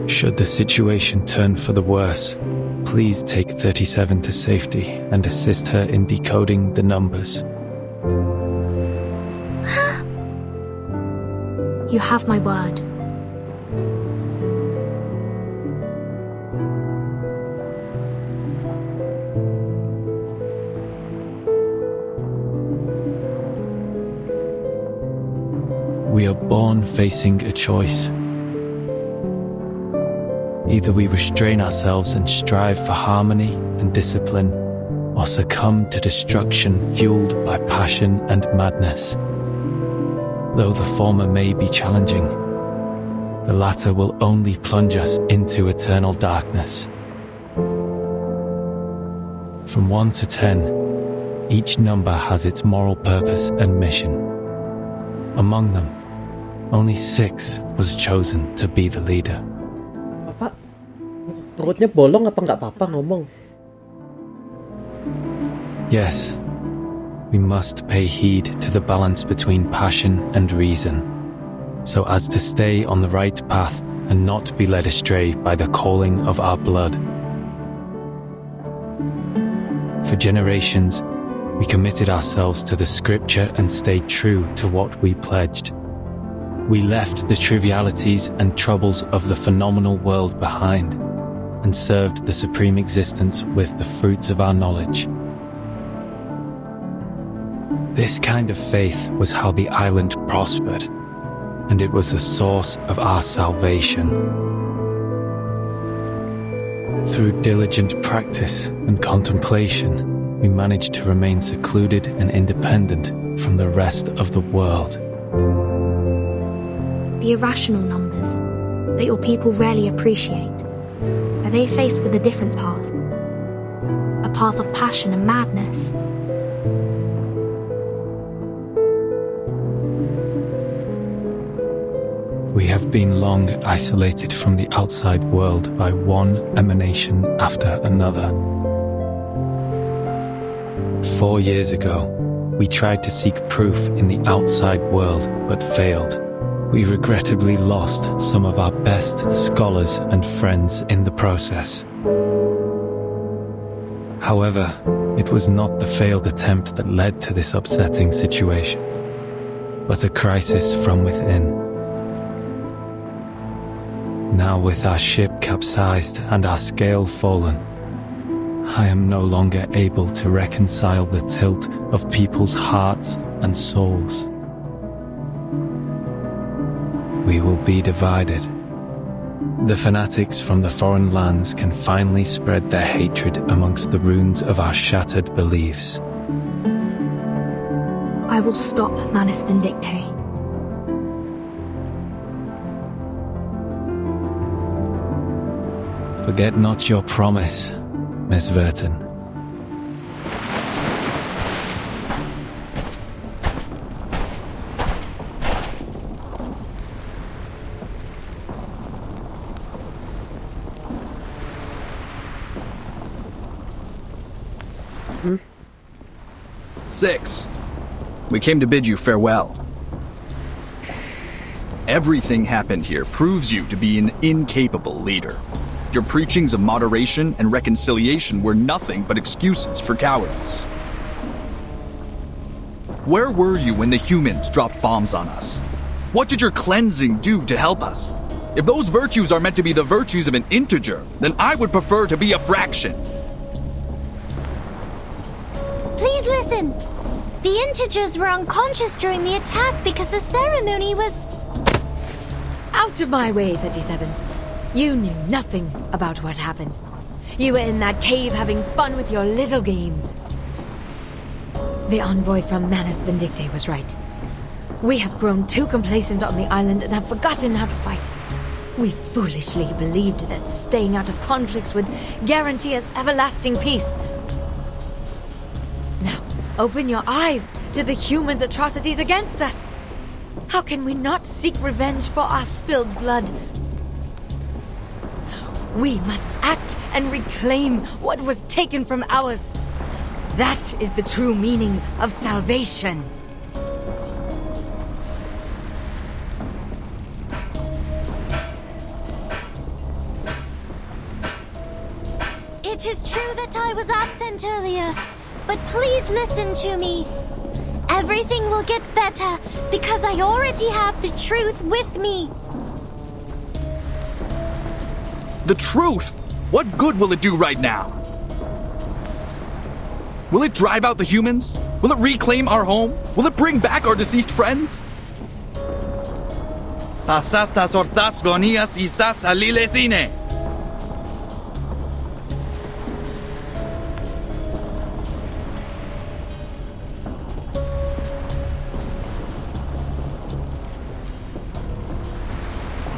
N: Should the situation turn for the worse, please take 37 to safety and assist her in decoding the numbers.
B: You have my word.
N: We are born facing a choice. Either we restrain ourselves and strive for harmony and discipline, or succumb to destruction fueled by passion and madness. Though the former may be challenging, the latter will only plunge us into eternal darkness. From 1 to 10, each number has its moral purpose and mission. Among them, only 6 was chosen to be the leader.
A: Bapak, perutnya bolong apa nggak apa-apa ngomong?
N: Yes, we must pay heed to the balance between passion and reason, so as to stay on the right path and not be led astray by the calling of our blood. For generations, we committed ourselves to the scripture and stayed true to what we pledged. We left the trivialities and troubles of the phenomenal world behind and served the supreme existence with the fruits of our knowledge. This kind of faith was how the island prospered, and it was the source of our salvation. Through diligent practice and contemplation, we managed to remain secluded and independent from the rest of the world.
B: The irrational numbers that your people rarely appreciate, are they faced with a different path? A path of passion and madness?
N: We have been long isolated from the outside world by one emanation after another. 4 years ago, we tried to seek proof in the outside world, but failed. We regrettably lost some of our best scholars and friends in the process. However, it was not the failed attempt that led to this upsetting situation, but a crisis from within. Now with our ship capsized and our scale fallen, I am no longer able to reconcile the tilt of people's hearts and souls. We will be divided. The fanatics from the foreign lands can finally spread their hatred amongst the ruins of our shattered beliefs.
B: I will stop Manus Vindicte.
N: Forget not your promise, Miss Vertin.
D: Hmm? 6. We came to bid you farewell. Everything happened here proves you to be an incapable leader. Your preachings of moderation and reconciliation were nothing but excuses for cowardice. Where were you when the humans dropped bombs on us? What did your cleansing do to help us? If those virtues are meant to be the virtues of an integer, then I would prefer to be a fraction.
G: Please listen. The integers were unconscious during the attack because the ceremony was...
O: Out of my way, 37. You knew nothing about what happened. You were in that cave having fun with your little games. The envoy from Manus Vindicte was right. We have grown too complacent on the island and have forgotten how to fight. We foolishly believed that staying out of conflicts would guarantee us everlasting peace. Now, open your eyes to the humans' atrocities against us. How can we not seek revenge for our spilled blood? We must act and reclaim what was taken from ours. That is the true meaning of salvation.
G: It is true that I was absent earlier, but please listen to me. Everything will get better because I already have the truth with me.
D: The truth? What good will it do right now? Will it drive out the humans? Will it reclaim our home? Will it bring back our deceased friends? Tasas ortas gonias isas alilesine.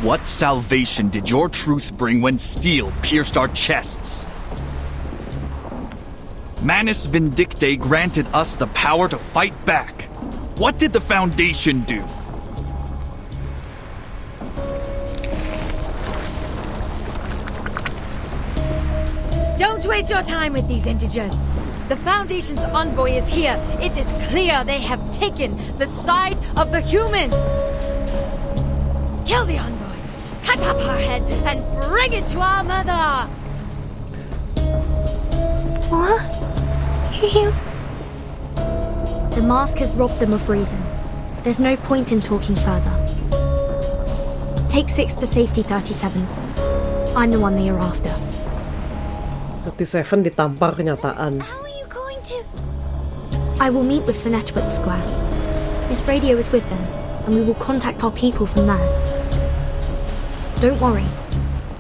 D: What salvation did your truth bring when steel pierced our chests? Manus Vindicte granted us the power to fight back. What did the Foundation do?
O: Don't waste your time with these integers. The Foundation's envoy is here. It is clear they have taken the side of the humans. Kill the envoy, cut off her head, and bring it to our mother!
G: What? You...
B: The mask has robbed them of reason. There's no point in talking further. Take 6 to safety 37. I'm the one they are after.
A: 37 ditampar kenyataan.
G: How are you going to...
B: I will meet with Sinetto at the square. This radio is with them, and we will contact our people from there. Don't worry.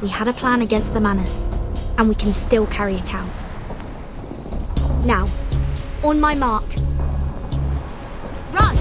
B: We had a plan against the Manus, and we can still carry it out. Now, on my mark. Run!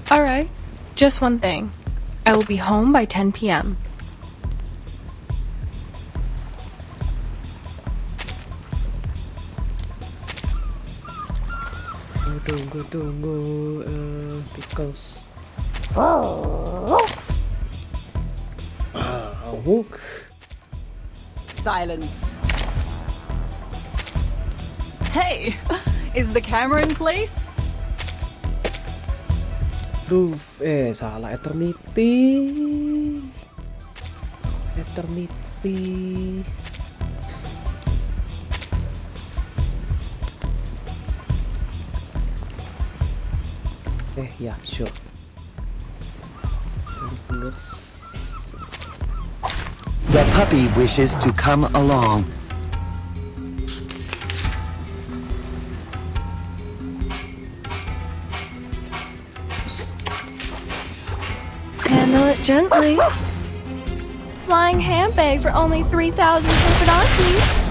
P: Alright, just one thing. I will be home by 10 p.m.
A: Tunggu, pickles. Hook.
K: Silence.
C: Hey, is the camera in place?
A: Duh, salah Eternity. Yeah, sure.
Q: The puppy wishes to come along.
P: Handle it gently. Flying ham bag for only 3,000 Corporantes.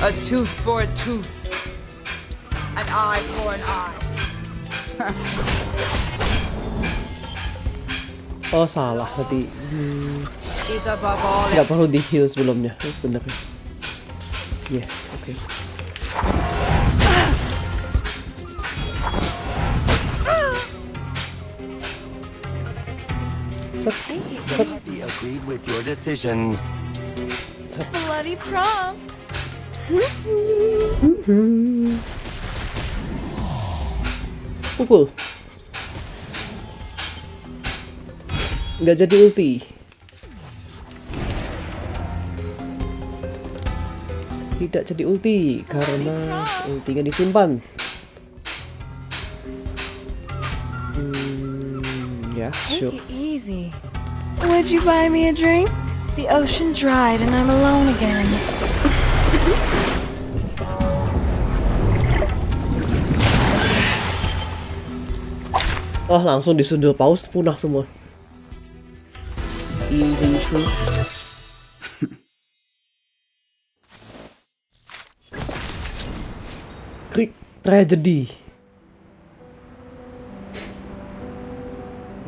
K: A tooth for a tooth. An eye for an eye.
A: Oh, salah tadi.
K: Is above all.
A: Nggak perlu di heal sebelumnya sebenarnya. Yeah, okay.
Q: He agreed with your decision.
P: Bloody prom.
A: Pukul. Nggak jadi ulti. Tidak jadi ulti karena ultinya disimpan. Yeah, sure.
P: Take it easy. Would you buy me a drink? The ocean dried and I'm alone again.
A: Oh, langsung disundul paus, punah semua. Easy truth. Greek tragedy.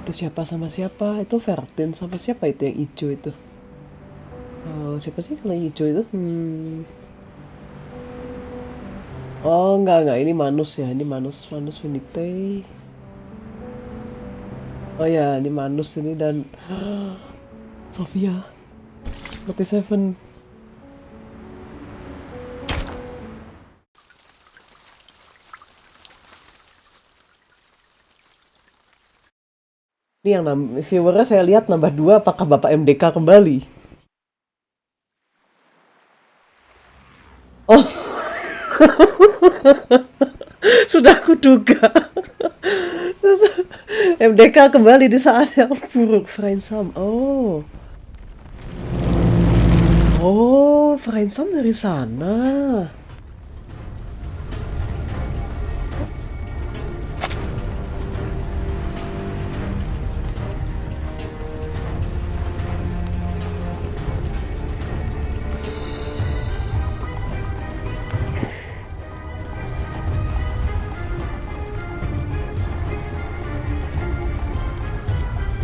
A: Itu siapa sama siapa? Itu Vertin sama siapa itu yang hijau itu? Siapa sih kalau yang hijau itu? Oh, enggak. Ini Manus ya. Ini Manus Venite. Oh ya, ini Manus ini dan Sofia 47. Ini yang viewernya saya lihat nambah 2, apakah Bapak MDK kembali? Oh. Sudah aku duga. MDK kembali di saat yang buruk. Vereinsamt. Oh, Vereinsamt dari sana.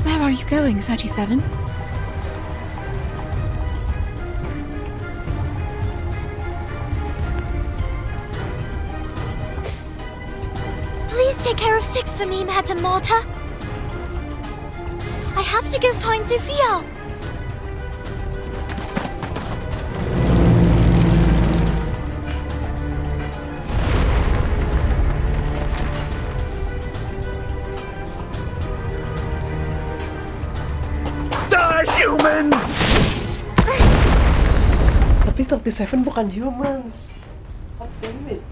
P: Where are you going, 37?
G: Please take care of 6 for me, Madam Marta. I have to go find Sophia.
D: Humans!
A: Tapi 37 bukan humans. God damn it.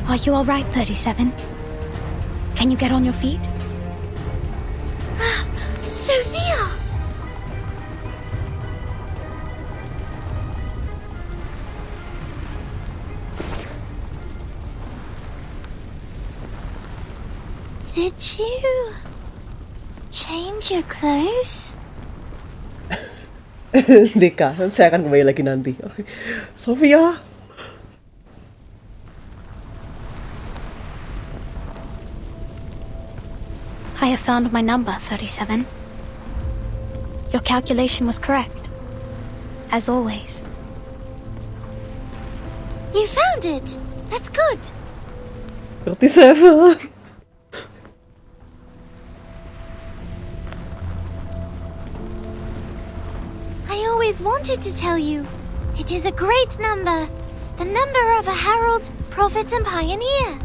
B: Are you alright, 37? Can you get on your feet?
G: Sophia! Did you change your clothes?
A: Deka, saya akan kembali lagi nanti. Oke. Sofia.
B: I have found my number, 37. Your calculation was correct. As always.
G: You found it! That's good!
A: 37.
G: I always wanted to tell you. It is a great number. The number of a herald, prophet, and pioneer.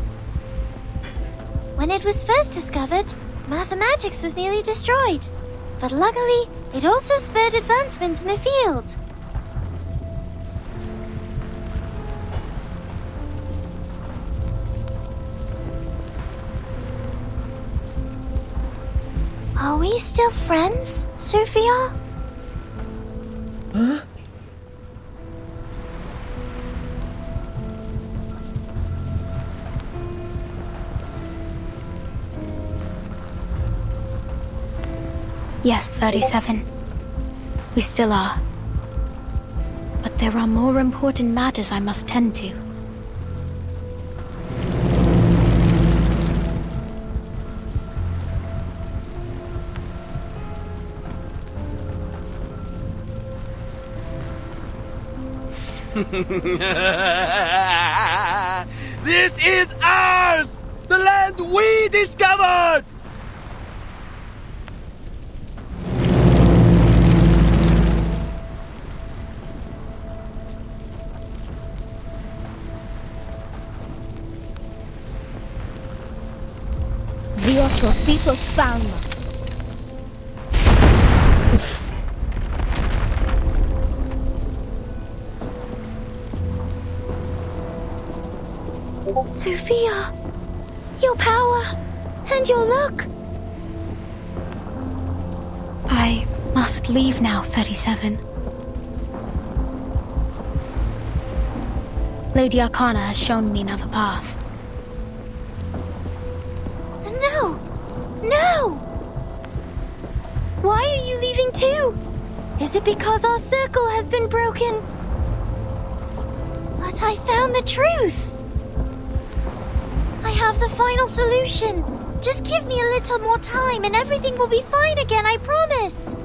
G: When it was first discovered, mathematics was nearly destroyed. But luckily, it also spurred advancements in the field. Are we still friends, Sophia?
A: Huh?
B: Yes, 37. We still are. But there are more important matters I must tend to.
D: This is ours! The land we discovered!
R: Vi otro fitos fauna.
G: Sophia, your power and your luck.
B: I must leave now, 37. Lady Arcana has shown me another path.
G: No! No! Why are you leaving too? Is it because our circle has been broken? But I found the truth. I have the final solution. Just give me a little more time and everything will be fine again, I promise.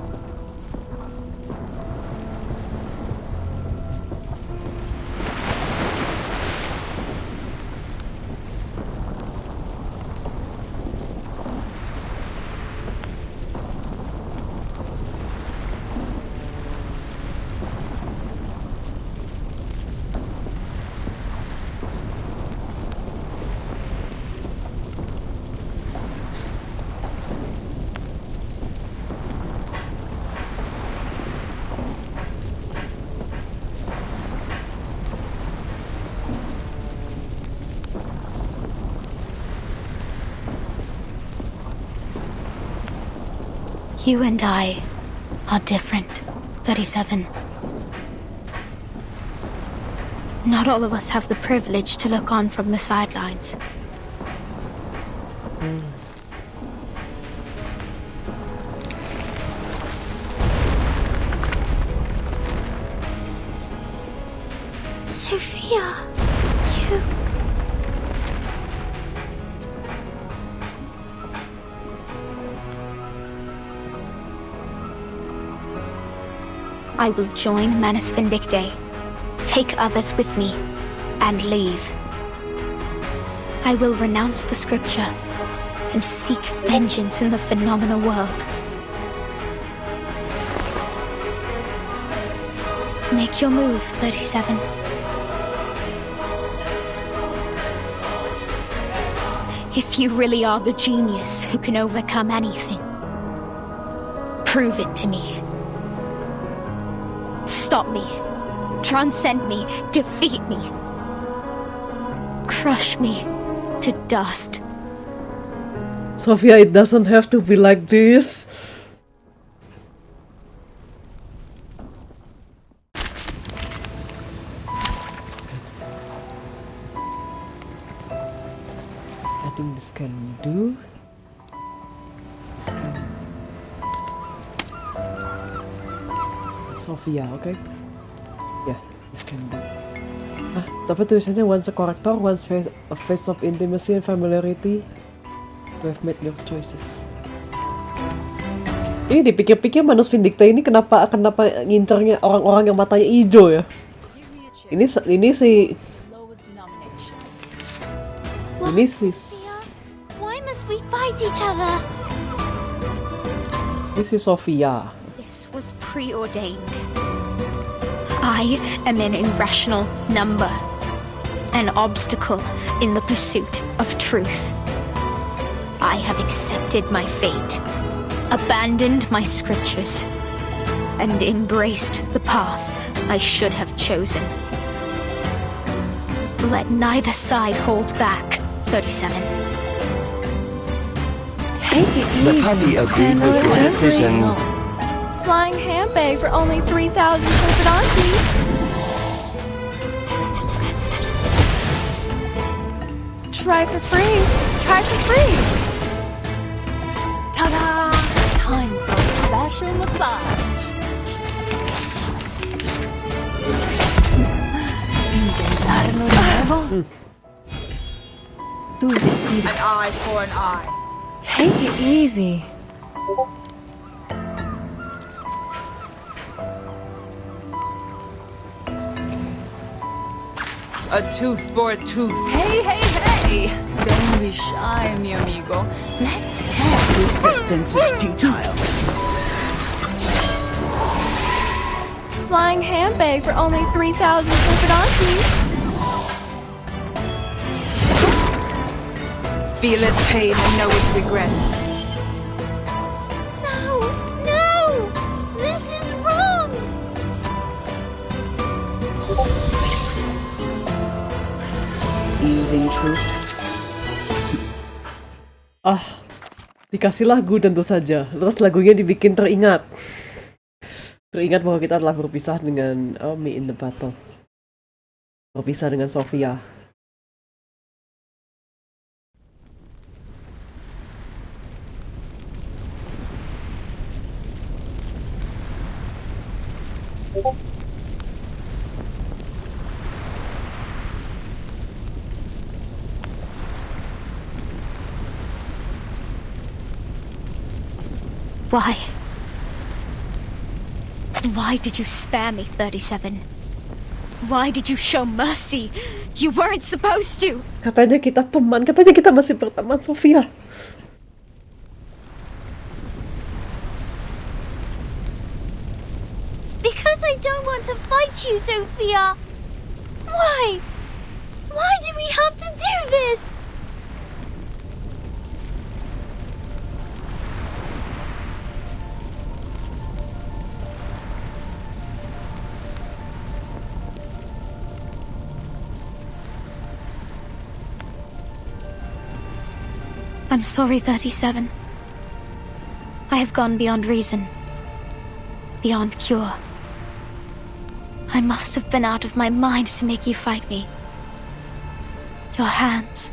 B: You and I are different, 37. Not all of us have the privilege to look on from the sidelines.
G: Sophia, you...
B: I will join Manus Vindicte, take others with me, and leave. I will renounce the scripture and seek vengeance in the phenomenal world. Make your move, 37. If you really are the genius who can overcome anything, prove it to me. Stop me, transcend me, defeat me, crush me to dust.
A: Sophia, it doesn't have to be like this. I think this can do. This can. Sophia, okay? Yeah, this can do. Ah, tapi tulisannya once a character, once a face of intimacy and familiarity. You have made your choices. Ini dipikir-pikir Manus Vindicte ini kenapa ngincernya orang-orang yang matanya hijau ya? Ini si
G: Why must we fight each other?
A: This is Sophia.
B: This was preordained. I am an irrational number, an obstacle in the pursuit of truth. I have accepted my fate, abandoned my scriptures, and embraced the path I should have chosen. Let neither side hold back, 37.
P: Take it easy.
Q: The puppy agreed with your decision.
P: Flying handbag for only 3,000 perfect aunties. Try for free. Try for free. Ta-da! Time for a special massage. Intentarlo de nuevo. Tú decides.
K: An eye for an eye.
P: Take it easy.
K: A tooth for a tooth.
P: Hey, hey, hey! Don't be shy, mi amigo. Let's head.
K: Resistance is futile.
P: Flying handbag for only 3,000 perfect aunties.
K: Feel its pain and know its regret.
G: No! No! This is wrong!
K: Using troops.
A: Dikasih lagu tentu saja. Terus lagunya dibikin teringat. Teringat bahwa kita telah berpisah dengan Me in the Battle. Berpisah dengan Sofia.
B: Why? Why did you spare me, 37? Why did you show mercy? You weren't supposed to!
A: Katanya kita teman, katanya kita masih berteman, Sofia.
G: Because I don't want to fight you, Sophia! Why? Why do we have to do this?
B: I'm sorry, 37. I have gone beyond reason. Beyond cure. I must have been out of my mind to make you fight me. Your hands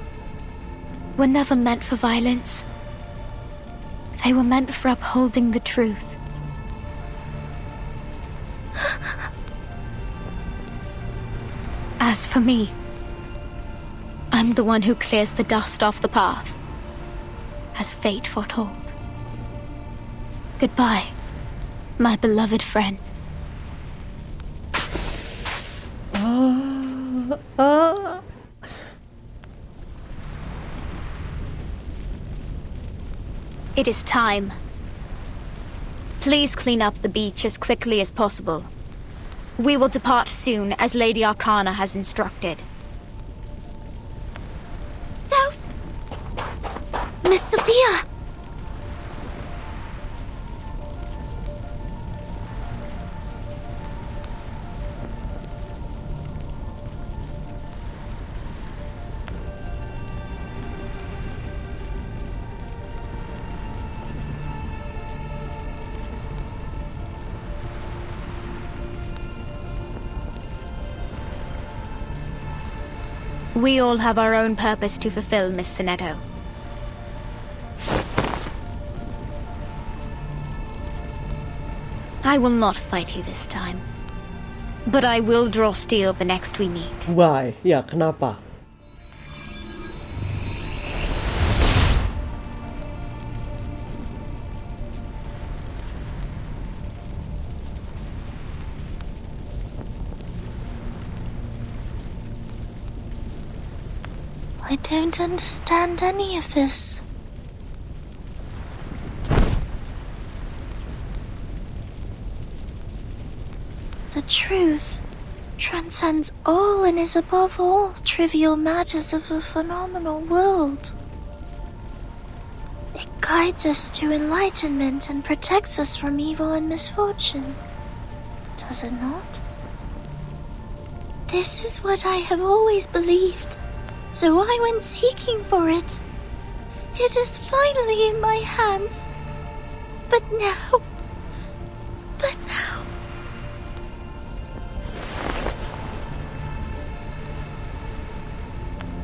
B: were never meant for violence. They were meant for upholding the truth. As for me, I'm the one who clears the dust off the path, as fate foretold. Goodbye, my beloved friend. It is time. Please clean up the beach as quickly as possible. We will depart soon, as Lady Arcana has instructed.
G: Miss Sophia!
B: We all have our own purpose to fulfill, Miss Sonetto. I will not fight you this time. But I will draw steel the next we meet.
A: Why? Ya, kenapa?
G: I don't understand any of this. The truth transcends all and is above all trivial matters of a phenomenal world. It guides us to enlightenment and protects us from evil and misfortune. Does it not? This is what I have always believed, so I went seeking for it. It is finally in my hands. But now...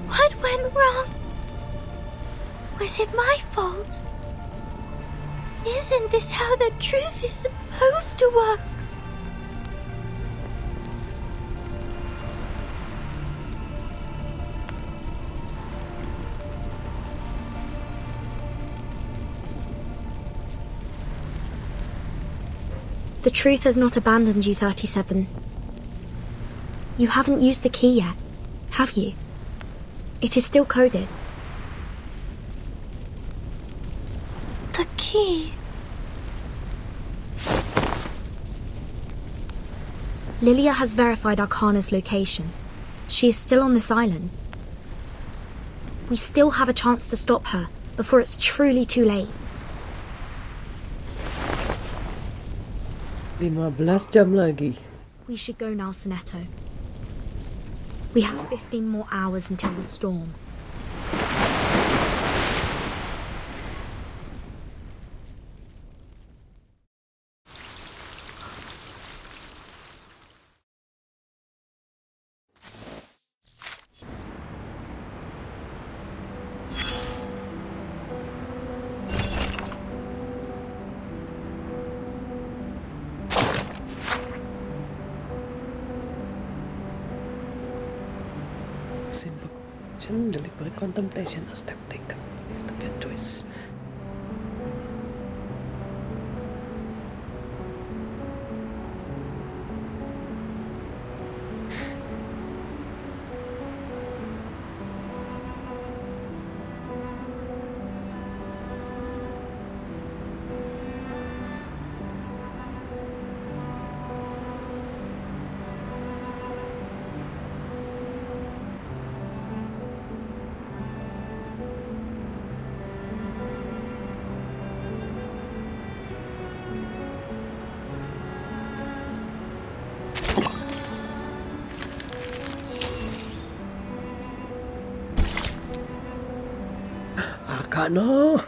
G: What went wrong? Was it my fault? Isn't this how the truth is supposed to work?
B: The truth has not abandoned you, 37. You haven't used the key yet, have you? It is still coded.
G: The key.
B: Lilia has verified Arcana's location. She is still on this island. We still have a chance to stop her before it's truly too late.
A: 15 jam lagi.
B: We should go now, Sonetto. We have 15 more hours until the storm.
A: simple contemplation, deliberate contemplation, a step taken, believe to be a choice. Arcana.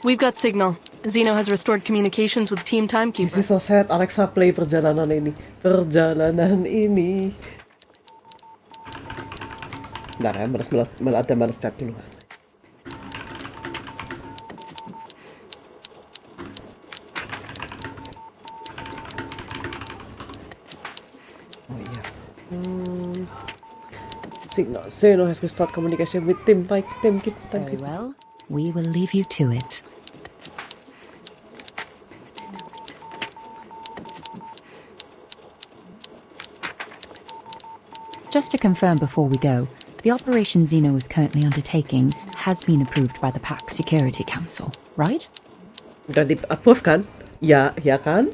R: We've got signal. Zeno has restored communications with Team Timekeeper.
A: This is so sad. Alexa, play perjalanan ini. Perjalanan ini. Bentar ya, balas chat dulu. Oh iya. Signal. Zeno has restored communication with Team Timekeeper.
J: Very well. We will leave you to it. Just to confirm before we go, the operation Zeno is currently undertaking has been approved by the PAC Security Council, right?
A: Udah di-approve kan? Ya kan?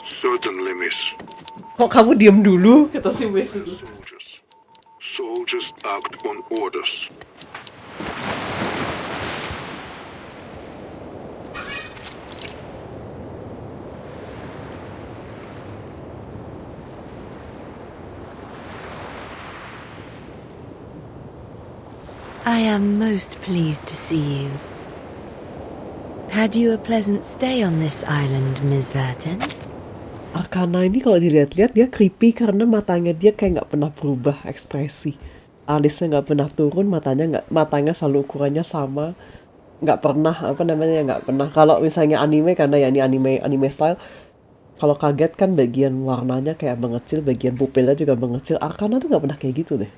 S: Certainly, miss.
A: Kok kamu diem dulu? Kata si Miss.
S: Soldiers act on orders.
L: I am most pleased to see you. Had you a pleasant stay on this island, Miss Vertin?
A: Arcana ini kalau dilihat-lihat dia creepy karena matanya dia kayak nggak pernah berubah ekspresi. Alisnya nggak pernah turun, matanya selalu ukurannya sama. Nggak pernah nggak pernah. Kalau misalnya anime karena ya ini anime style. Kalau kaget kan bagian warnanya kayak mengecil, bagian pupilnya juga mengecil. Arcana tuh nggak pernah kayak gitu deh.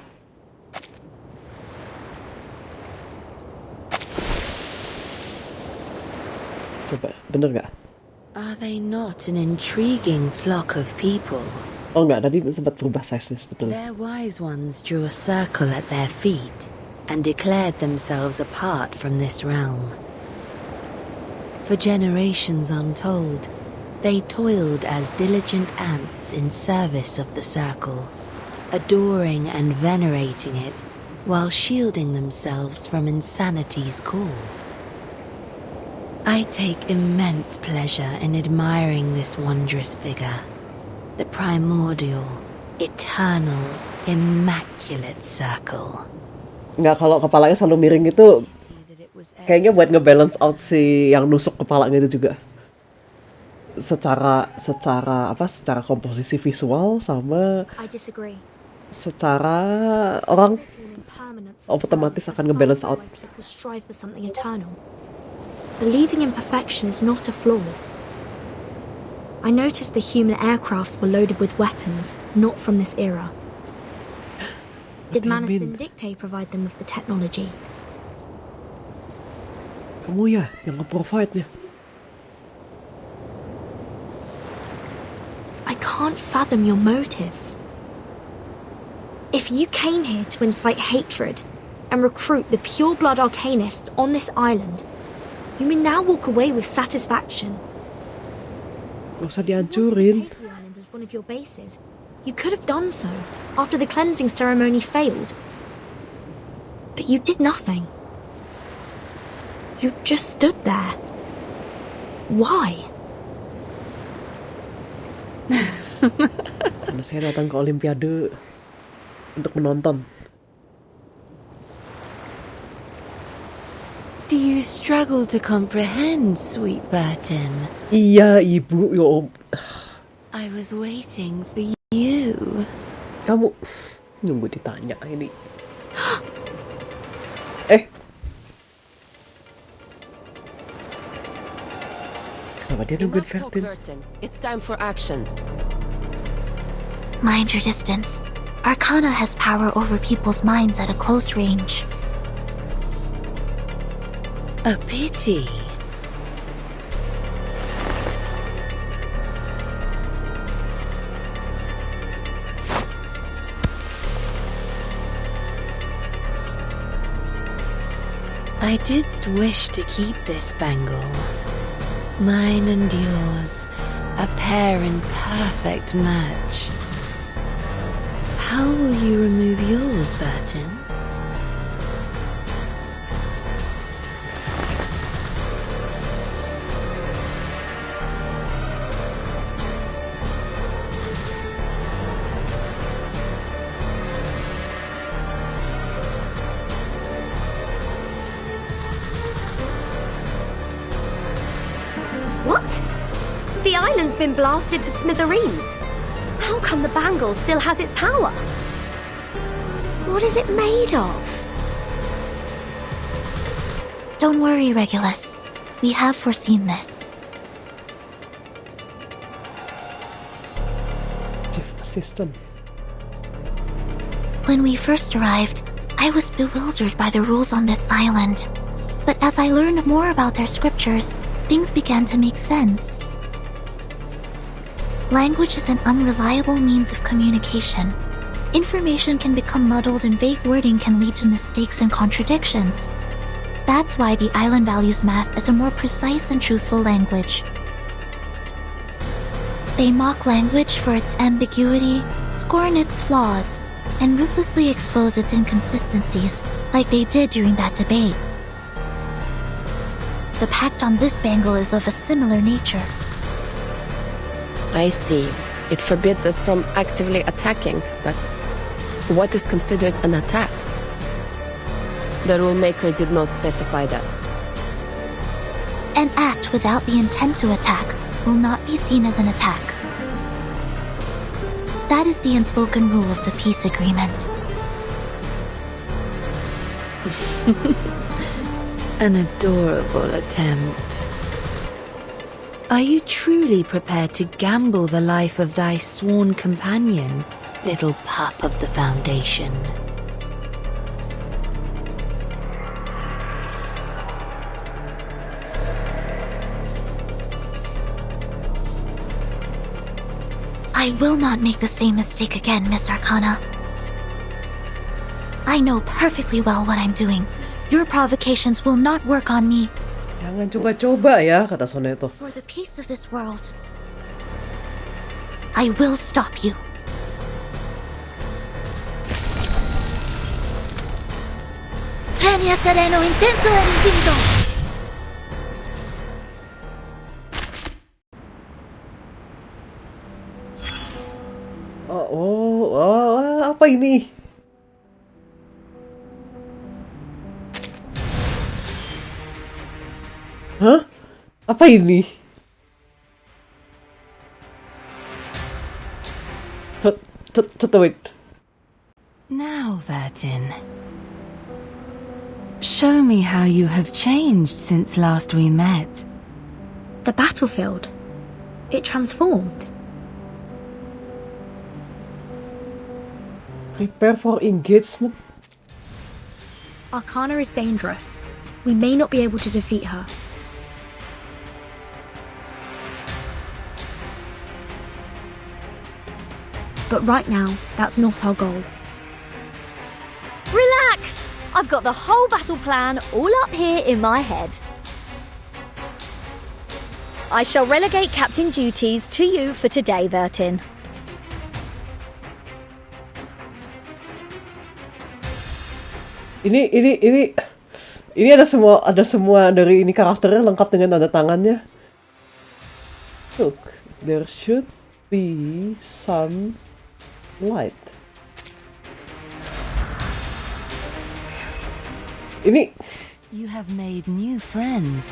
A: Coba, bener nggak?
L: Are they not an intriguing flock of people?
A: Oh nggak, tadi sempat berubah size-nya sebetulnya.
L: Their wise ones drew a circle at their feet and declared themselves apart from this realm. For generations untold, they toiled as diligent ants in service of the circle, adoring and venerating it while shielding themselves from insanity's call. I take immense pleasure in admiring this wondrous figure, the primordial, eternal, immaculate circle.
A: Nggak, kalau kepalanya selalu miring itu kayaknya buat ngebalance out si yang nusuk kepalanya itu juga. Secara komposisi visual sama secara orang otomatis akan ngebalance out.
B: Believing in perfection is not a flaw. I noticed the human aircrafts were loaded with weapons, not from this era. Did Manus Vindicte provide them with the technology?
A: Kamu ya yang nge-provide-nya.
B: I can't fathom your motives. If you came here to incite hatred and recruit the pure-blood arcanists on this island, you may now walk away with satisfaction.
A: Gak usah dihancurin.
B: Take the island as one of your bases. You could have done so after the cleansing ceremony failed. But you did nothing. You just stood there. Why?
A: Karena saya datang ke Olimpiade untuk menonton.
L: Do you struggle to comprehend, sweet Vertin?
A: Iya, Ibu. Yo.
L: I was waiting for you.
A: Kamu nunggu ditanya ini. Kenapa dia nungguin
T: Enough talk,
A: Vertin?
T: Vertin. It's time for action.
G: Mind your distance. Arcana has power over people's minds at a close range.
L: A pity. I did wish to keep this bangle. Mine and yours, a pair in perfect match. How will you remove yours, Vertin?
U: What? The island's been blasted to smithereens. How come the bangle still has its power? What is it made of?
G: Don't worry, Regulus. We have foreseen this.
A: Chief Assistant.
G: When we first arrived, I was bewildered by the rules on this island. But as I learned more about their scriptures, things began to make sense. Language is an unreliable means of communication. Information can become muddled and vague wording can lead to mistakes and contradictions. That's why the island values math as a more precise and truthful language. They mock language for its ambiguity, scorn its flaws, and ruthlessly expose its inconsistencies, like they did during that debate. The pact on this bangle is of a similar nature.
T: I see. It forbids us from actively attacking, but what is considered an attack? The rulemaker did not specify that.
G: An act without the intent to attack will not be seen as an attack. That is the unspoken rule of the peace agreement.
L: An adorable attempt. Are you truly prepared to gamble the life of thy sworn companion, little pup of the Foundation?
G: I will not make the same mistake again, Miss Arcana. I know perfectly well what I'm doing. Your provocations will not work on me.
A: Jangan coba-coba ya, kata Soneto.
G: For the peace of this world, I will stop you. Premia sereno intenso e infinito.
A: Apa ini? Hah? Apa ini? Wait.
L: Now, Vertin. Show me how you have changed since last we met.
U: The battlefield. It transformed.
A: Prepare for engagement.
U: Arcana is dangerous. We may not be able to defeat her. But right now, that's not our goal. Relax! I've got the whole battle plan all up here in my head. I shall relegate captain duties to you for today, Vertin.
A: Ini ada semua dari ini karakternya lengkap dengan tanda tangannya. Look, there should be some light. Ini
L: You have made new friends,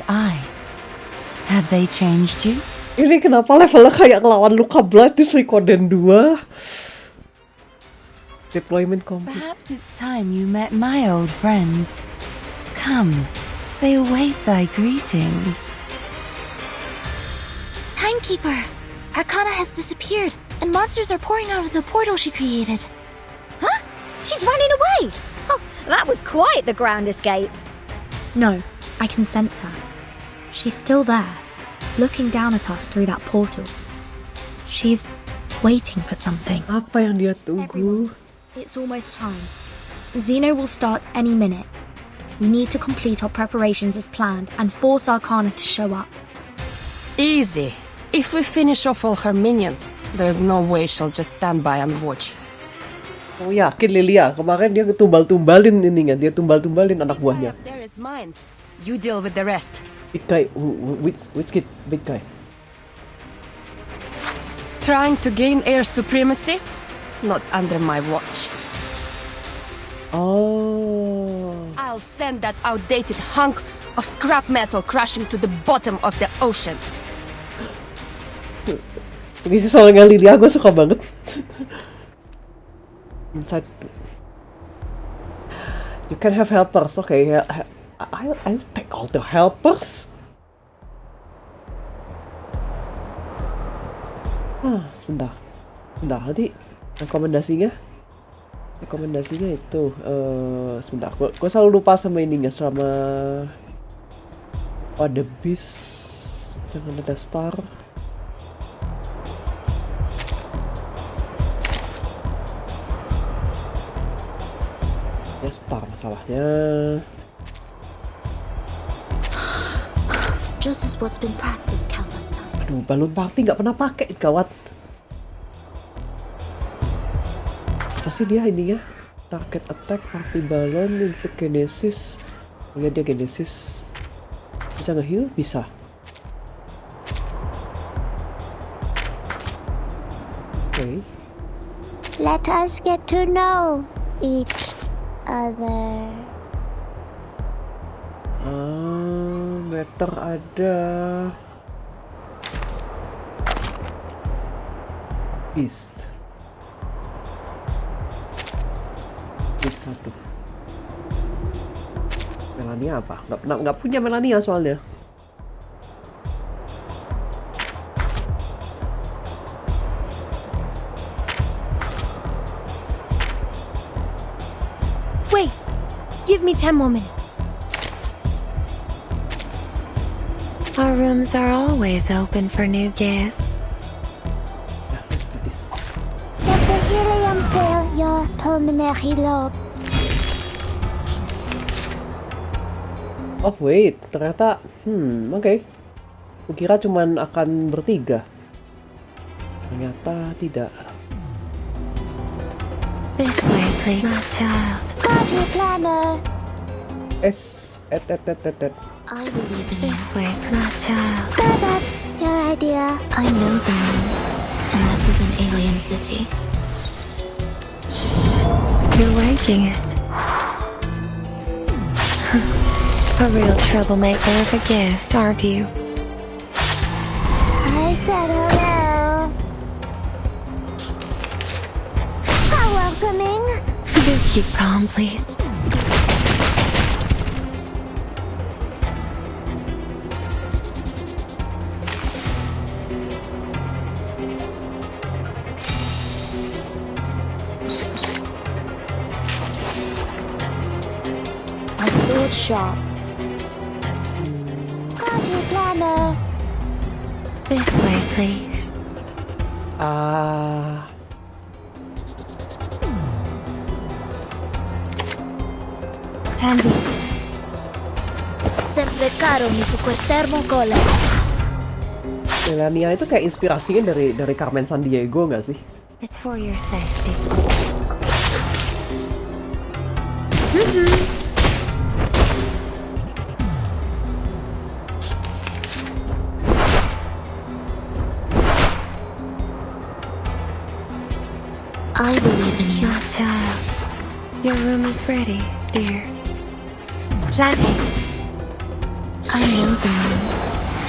L: Have they changed you?
A: Ini kenapa levelnya kayak ngelawan Luka Blood di Suikoden 2? Deployment complete.
L: Perhaps it's time you met my old friends. Come, they await thy greetings.
G: timekeeper! Arcana has disappeared, and monsters are pouring out of the portal she created.
U: Huh? She's running away! Oh, that was quite the grand escape.
B: No, I can sense her. She's still there, looking down at us through that portal. She's waiting for something.
A: Apa yang dia tunggu?
B: It's almost time. Xeno will start any minute. We need to complete our preparations as planned and force Arcana to show up.
T: Easy. If we finish off all her minions, there's no way she'll just stand by and watch.
A: Oh yakin Lilia, kemarin dia tumbal-tumbalin ini kan, dia tumbal-tumbalin anak buahnya.
T: There is mine. You deal with the rest.
A: Big guy, which kid? Big guy.
T: Trying to gain air supremacy? Not under my watch.
A: Oh.
T: I'll send that outdated hunk of scrap metal crashing to the bottom of the ocean.
A: Pengisi soalnya Lilia, gue suka banget. Inside. You can have helpers, okay. I'll take all the helpers. Sebentar. Tadi rekomendasinya itu sebentar. Gue selalu lupa sama ininya, sama ada beast, jangan ada star. Ya star masalahnya.
G: Just as what's been practiced countless times.
A: Aduh, balon party nggak pernah pakai, gawat. Pasti dia ininya target attack, party balon, inflict genesis. Iya dia genesis. Bisa nge-heal? Bisa. Okay.
G: Let us get to know each other.
A: Better ada beast. Beast satu. Melania apa? Nggak punya Melania soalnya.
B: Wait! Give me 10 more minutes.
M: Our rooms are always open for new guests.
A: Yeah, let's do this.
G: Let the helium fill your pulmonary lobe.
A: Oh wait, ternyata oke. Kukira cuman akan bertiga. Ternyata tidak.
M: This way, please, my child.
G: Party planner. I believe in
M: This way, my child.
G: So that's your idea. I know the moon, and this is an alien city.
M: You're waking it. A real troublemaker of a guest, aren't you?
G: I said hello. How welcoming.
M: Do keep calm, please.
G: My sword sharp. Party planner.
M: This way, please.
B: Pansy.
G: Sempre caro mi fu quest'ermo cole.
A: Melania itu kayak inspirasinya dari Carmen Sandiego nggak sih?
M: It's for your safety.
G: I believe in you.
M: My child, your room is ready, dear. Planning.
G: I know the moon,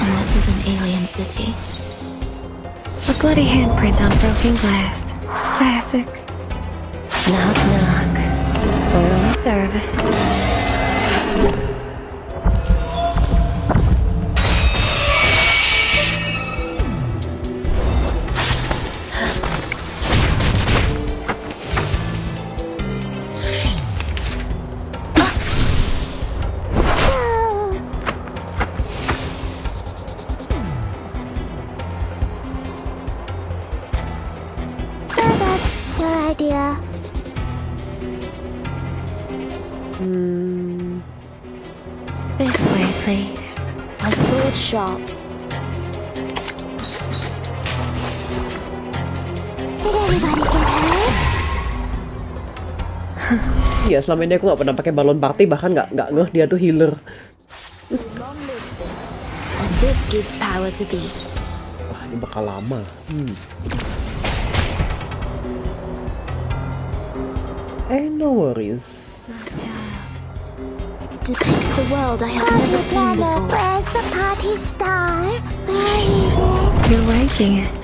G: and this is an alien city.
M: A bloody handprint on broken glass. Classic. Knock, knock. Room service.
G: idea.
B: This way, please.
G: A sword shop. Did anybody get hurt?
A: Iya, selama ini aku nggak pernah pakai balon party, bahkan nggak ngeh dia tuh healer.
G: So long lives this, and this gives power to thee.
A: Wah, ini bakal lama. No worries.
G: Depict the world I have never seen before. Where's the party star? Where is it?
B: You're liking it.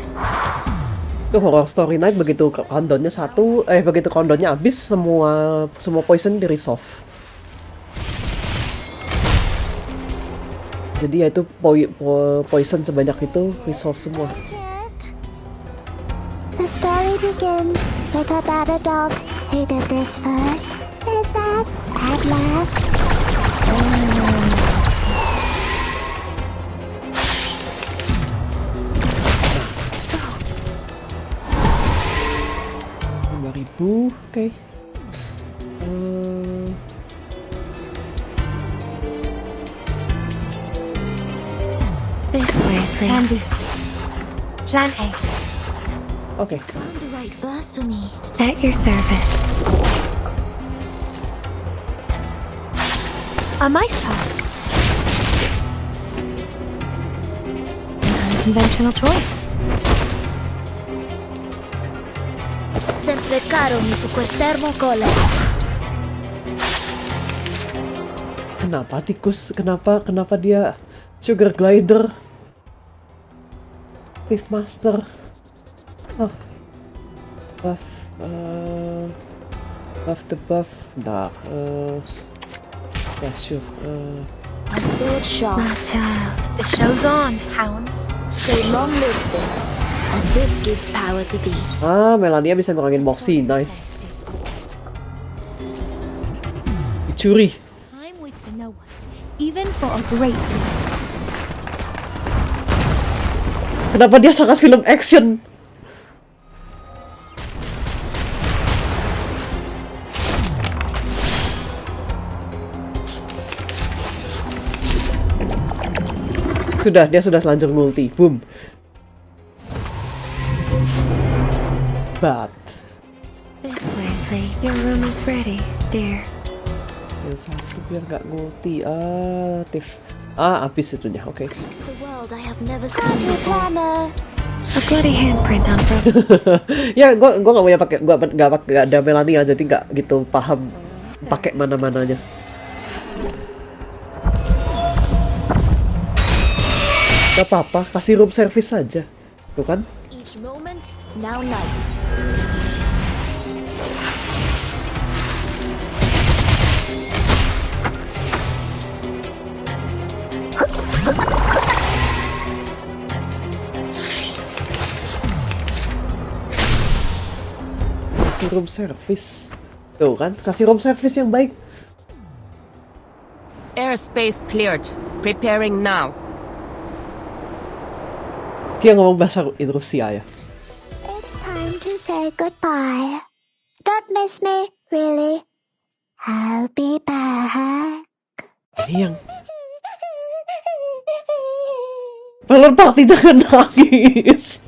A: Itu horror story night, begitu begitu countdownnya habis, semua poison di resolve. Jadi ya itu poison sebanyak itu resolve semua.
G: The story begins with a bad adult who did this first, and that at last.
A: Oke.
B: This way, please. Plan A.
A: Okay.
G: Found the right verse for me.
B: At your service. A mice paw. An unconventional choice.
G: Sempre caro mi fu quest'ermo cole.
A: Kenapa tikus? Kenapa dia sugar glider? Thief master. Oh. Buff. Buff the buff. Nah. Yeah, sure.
G: A sword shop.
B: My child, the show's on, hounds.
G: So long lives this, and this gives power to thee.
A: Melania bisa ngurangin Moxie, nice. Dicuri.
B: Time waits for no one, even for a great leader.
A: Kenapa dia sangat film action? Dia sudah lanjut multi, boom. But
B: This way, please. Your room is ready, dear.
A: yang satu biar nggak multi. Thief. Habis itunya, oke.
G: The world I have never seen before.
B: A bloody handprint on Brooke.
A: Ya, gua nggak punya pakai, nggak ada Melania, jadi nggak gitu paham pakai mana-mananya. Gak apa-apa, kasih room service saja, tuh kan?
G: Each moment, now night.
A: Kasih room service, tuh kan? Kasih room service yang baik.
K: Airspace cleared. Preparing now.
A: Dia ngomong bahasa Rusia ya.
G: It's time to say goodbye. Don't miss me, really. I'll be back.
A: Ini yang Balon party, jangan nangis.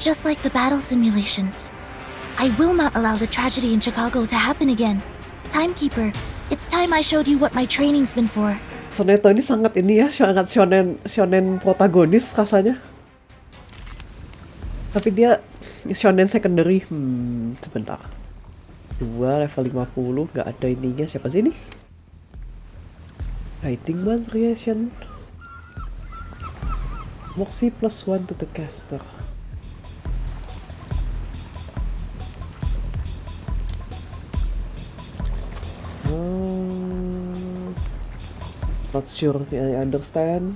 G: Just like the battle simulations, I will not allow the tragedy in Chicago to happen again. Timekeeper, it's time I showed you what my training's been for.
A: Soneto ini sangat sangat shonen protagonis rasanya. Tapi dia shonen secondary. Sebentar. 2 level 50, nggak ada ininya. Siapa sih ini? Fighting Man's Reaction. Moxie +1 to the caster. Not sure, I understand.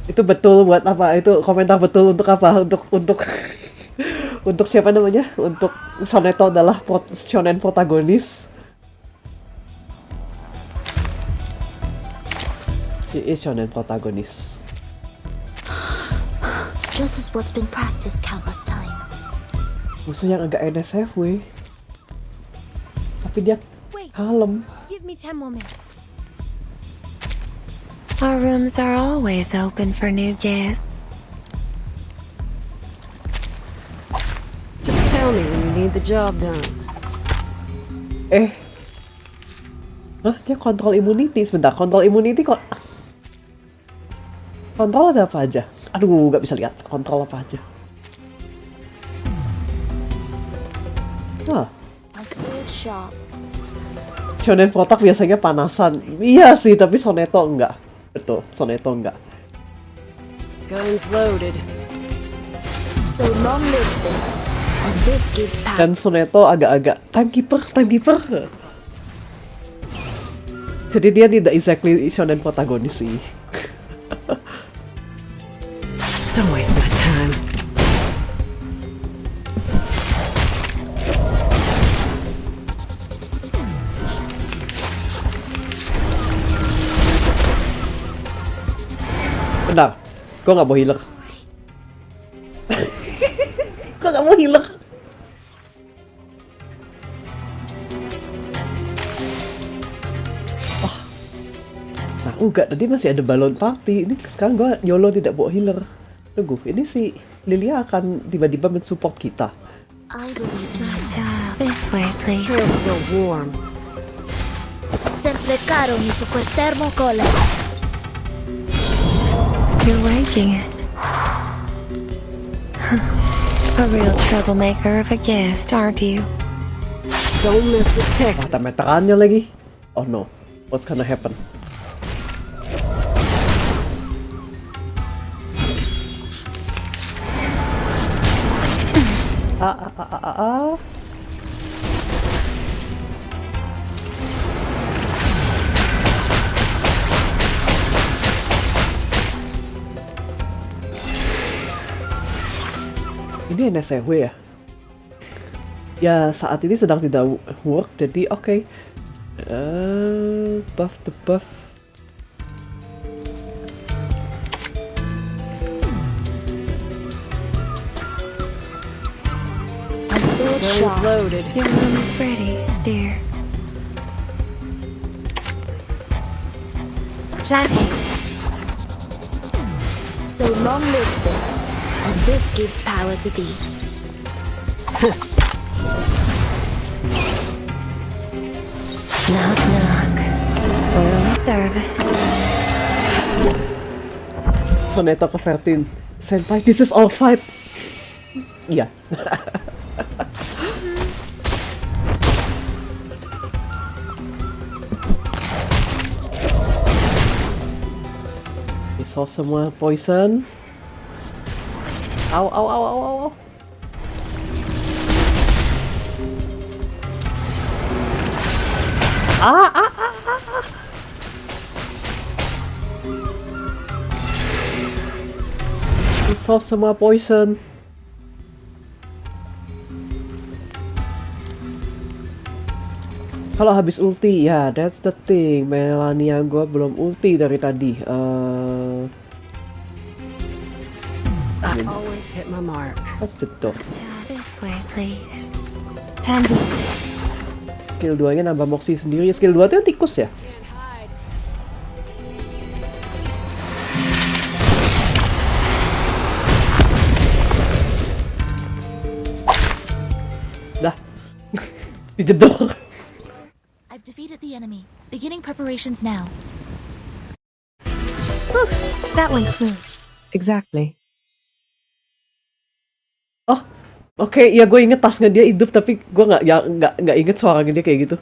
A: Itu betul buat apa? Itu komentar betul untuk apa? Untuk untuk siapa namanya? Untuk Soneto adalah shonen protagonis. She is shonen protagonist.
H: Just as what's been practiced countless times.
A: Musuh yang agak NSFW. Tapi dia kalem.
B: Give me 10 more minutes.
F: Our rooms are always open for new guests.
T: Just tell me when you need the job done.
A: Hah? Dia kontrol immunity. Sebentar, kontrol immunity kok. Kontrol ada apa aja? Aduh, gak bisa lihat. Kontrol apa aja?
H: My sword sharp.
A: Shonen protak biasanya panasan. Iya sih, tapi Soneto enggak. Betul, Soneto enggak.
T: Guns loaded.
H: So long lives this, and this gives power.
A: Dan Soneto agak-agak timekeeper. Jadi dia tidak exactly shonen protagonis sih.
T: Don't waste my time.
A: Bentar, gue gak mau healer. Gue gak mau healer. Nah, enggak, tadi masih ada balon party. Ini sekarang gue YOLO tidak bawa healer. Tunggu, ini si Lilia akan tiba-tiba mensupport kita.
H: I believe in you.
F: This way, please.
T: Trail's still warm.
H: Sempre caro mi su quest'ermo cole.
F: You're waking it. A real troublemaker of a guest, aren't you?
T: Don't mess with text.
A: Mata meterannya lagi. Oh no, what's gonna happen? Ini NSW ya? Ya saat ini sedang tidak work, jadi oke. Buff the buff.
H: My sword sharp.
T: Loaded.
F: Your room is ready, dear. Planning.
H: So long lives this, and this gives power to thee.
F: Knock, knock. Room service.
A: Soneto ke Vertin. Senpai, this is all fight. Iya. Dissolve semua poison. Au. Dissolve semua poison. Kalau habis ulti, ya that's the thing. Melania gue belum ulti dari tadi.
T: I always hit my mark.
A: What's the door?
F: This way, please. Handy.
A: Skill 2-nya nambah moxie sendiri. Skill 2 itu yang tikus ya? Dah. Dijedor.
H: I've defeated the enemy. Beginning preparations now.
F: That went smooth.
T: Exactly.
A: Oh, oke, ya gue inget tasnya dia hidup, tapi gue nggak inget suaranya dia kayak gitu.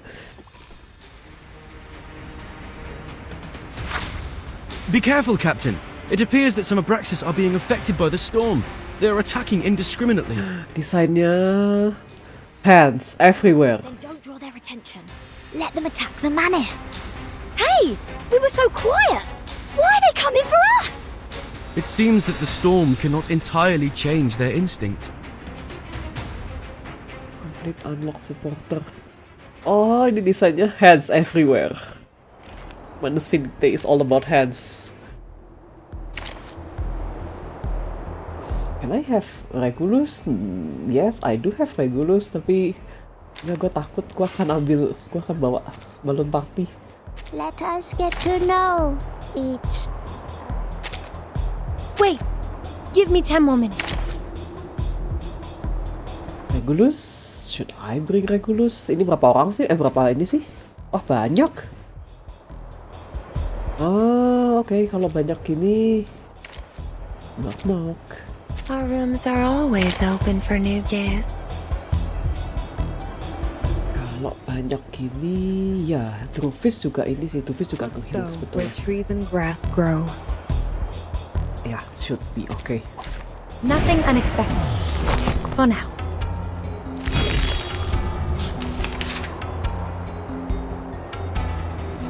V: Be careful, Captain. It appears that some Abraxas are being affected by the storm. They are attacking indiscriminately.
A: Desainnya hands everywhere.
U: Then don't draw their attention. Let them attack the Manis. Hey, we were so quiet. Why are they coming for us?
V: It seems that the storm cannot entirely change their instinct.
A: Complete unlock supporter. Oh, ini desainnya hands everywhere. Manus Vitae is all about hands. Can I have Regulus? Yes, I do have Regulus, tapi ya gue takut gue akan bawa balon party.
G: Let us get to know each.
B: Wait! Give me 10 more minutes.
A: Regulus? Should I bring Regulus? Ini berapa orang sih? Berapa ini sih? Oh, banyak. Oke. Kalau banyak ini... Knock.
M: Our rooms are always open for new guests.
A: Kalau banyak ini, ya, Trufis juga ini sih. Trufis juga nge-heal sebetulnya.
M: Where trees and grass grow.
A: Ya, should be okay.
B: Nothing unexpected. For now.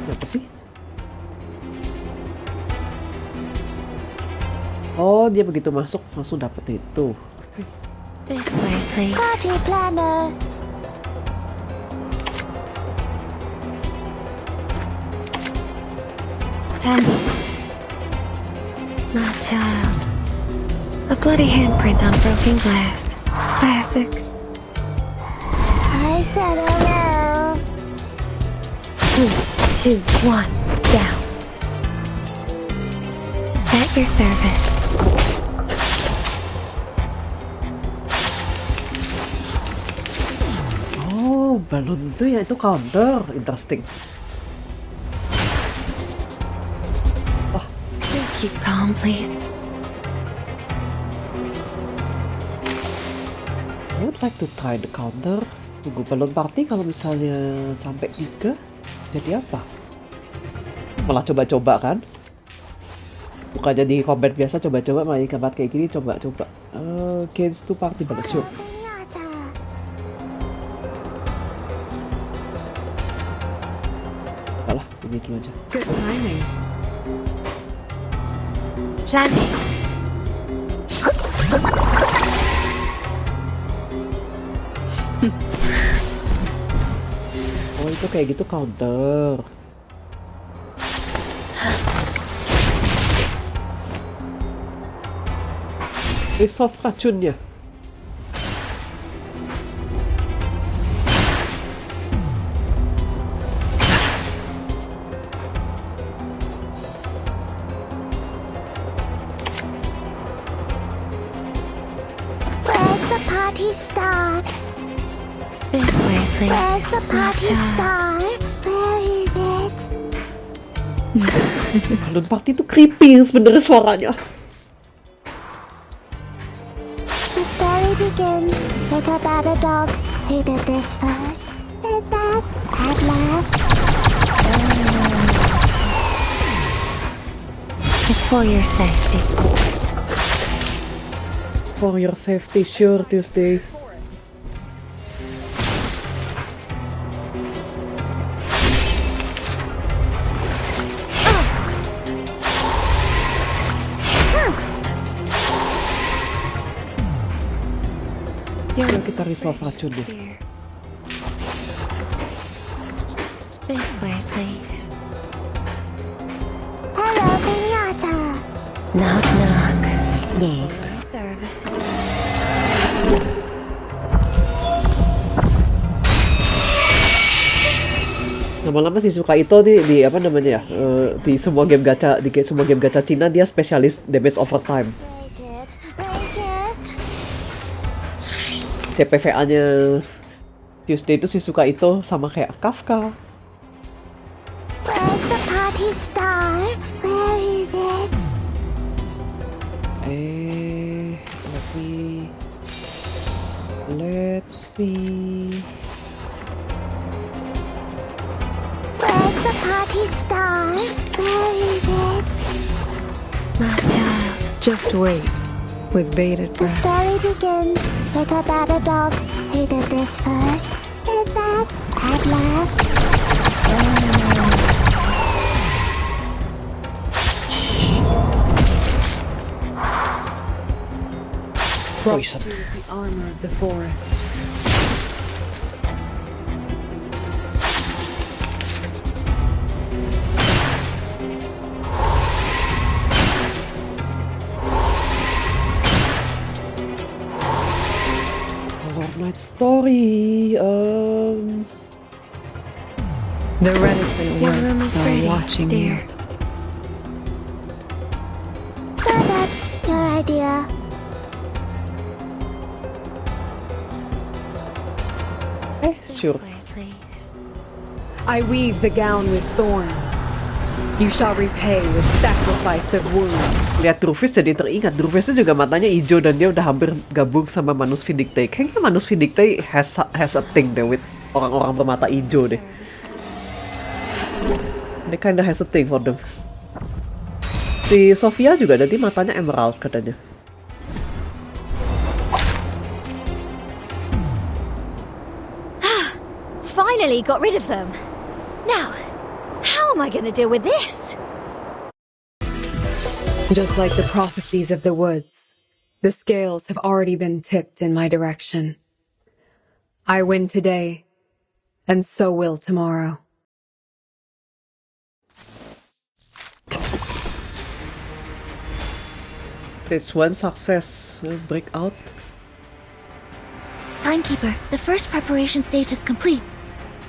A: Apa sih? Oh, dia begitu masuk langsung dapet itu.
M: This way, please.
G: Party planner.
B: Pansy.
M: My child. A bloody handprint on broken glass. Classic.
G: I said hello.
B: 3, 2, 1, down.
M: At your service.
A: Oh, balon itu ya, itu counter. Interesting.
M: Keep calm, please.
A: I would like to try the counter. Tunggu balon party kalau misalnya sampai 3, jadi apa? Malah coba-coba kan? Bukannya di combat biasa coba-coba, malah di combat kayak gini coba-coba. Gains to party balon show. Alah, ini dulu aja.
M: Good timing.
B: Planning.
A: Oh, itu kayak gitu counter. Resolve racunnya.
G: Where's the party start?
M: This way, please.
G: Where's the party start? Where is it?
A: Balon party itu creepy sebenarnya suaranya.
G: The story begins with a bad adult who did this first, and that at last.
M: It's for your safety.
A: For your safety, sure, Tuesday. Ayo kita resolve racunnya.
M: This way, please.
G: Hello, Pinata.
M: Knock, knock.
A: Knock.
M: Service.
A: Lama-lama si Suka itu di apa namanya ya, di semua game gacha Cina dia spesialis damage overtime. CPVA-nya Tuesday itu si Suka itu sama kayak Kafka.
G: Where's the party star? Where is it?
A: Let me.
G: Where's the party star? Where is it?
M: My child. Just wait. With bated
G: The
M: breath.
G: story begins with a bad adult who did this first, and that at last.
A: Poison.
M: The armor of the forest.
A: story.
M: The reticent
G: Your room
M: words
G: is
M: are
G: pretty,
M: watching you.
G: dear. So that's your idea.
A: Sure.
M: I weave the gown with thorns. You shall repay with sacrifice of wounds.
A: Lihat Rufus jadi teringat. Rufusnya juga matanya hijau dan dia udah hampir gabung sama Manus Vindictae. Kayaknya Manus Vindictae has a thing deh with orang-orang bermata hijau deh. They kinda has a thing for them. Si Sofia juga nanti matanya emerald katanya.
U: Finally got rid of them. Now, how am I gonna deal with this?
M: Just like the prophecies of the woods, the scales have already been tipped in my direction. I win today, and so will tomorrow.
A: It's one success. Break out.
U: Timekeeper, the first preparation stage is complete.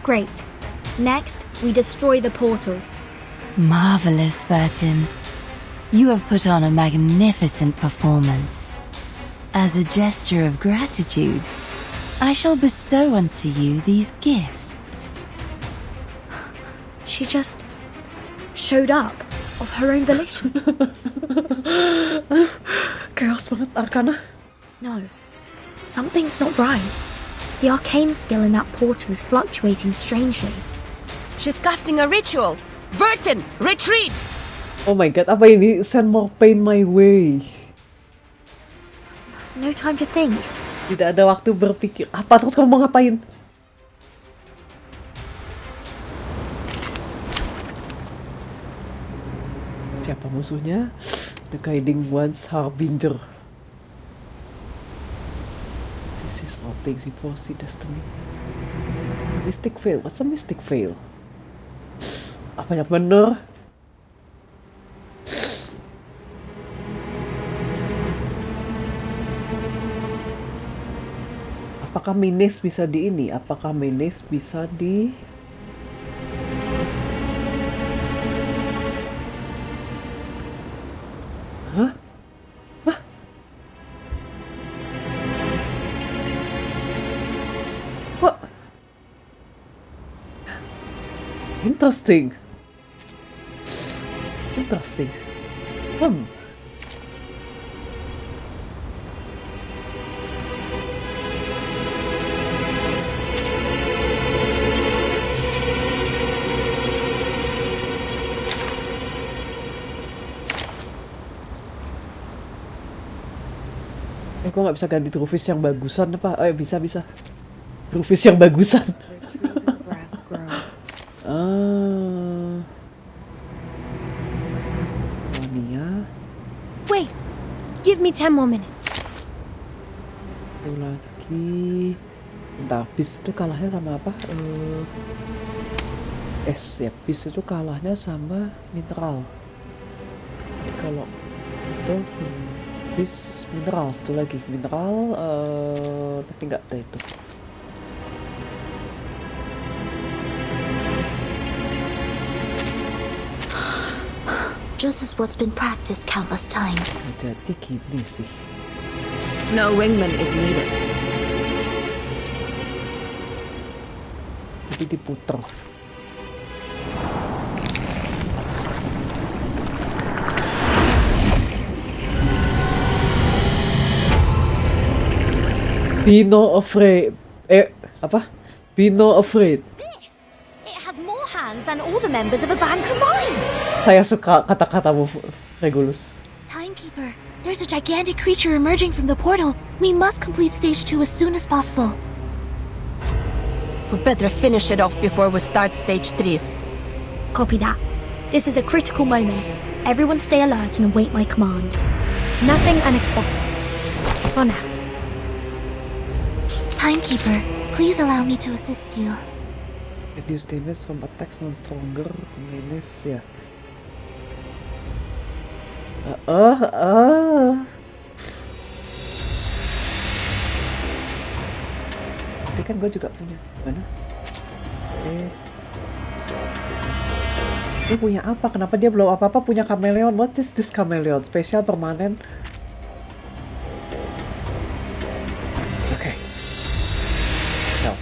U: Great. Next, we destroy the portal.
J: Marvelous, Burton. You have put on a magnificent performance. As a gesture of gratitude, I shall bestow unto you these gifts.
U: She just showed up of her own volition.
A: Chaos banget Arcana.
U: No, something's not right. The arcane skill in that portal is fluctuating strangely.
H: She's casting a ritual. Verton, retreat!
A: Oh my god, apa ini? Send more pain my way.
U: No time to think.
A: Tidak ada waktu berpikir. Apa terus kamu mau ngapain? Siapa musuhnya? The Guiding One's Harbinger. This is all things you foresee destiny. Mystic Veil. What's a Mystic Veil? Apa yang bener? Apakah Minis bisa di ini? Apakah Minis bisa di... Hah? Hah? What? Interesting. Interesting. Gue nggak bisa ganti Rufus yang bagusan apa? Bisa. Rufus yang bagusan. Nia.
U: Wait, give me 10 more minutes.
A: Itu lagi. Bentar, Beast itu kalahnya sama apa? Ya, Beast itu kalahnya sama Mineral. Jadi kalau itu Beast Mineral, satu lagi Mineral, tapi nggak ada itu.
U: Just as what's been practiced countless times.
A: Jadi gini sih.
O: No wingman is needed.
A: Jadi diputer. Be no afraid. Apa? Be no afraid.
U: It has more hands than all the members of a band combined.
A: Saya suka kata-katamu, Regulus.
U: Timekeeper, there's a gigantic creature emerging from the portal. We must complete stage 2 as soon as possible.
H: We better finish it off before we start stage 3.
U: Copy that. This is a critical moment. Everyone stay alert and await my command. Nothing unexpected. For now. Timekeeper, please allow me to assist you.
A: Reduce damage from attacks non stronger. Menace, ya. kan gue juga punya. Mana? Dia punya apa? Kenapa dia belum apa-apa punya chameleon? What's this chameleon? Spesial permanen. Oke. No.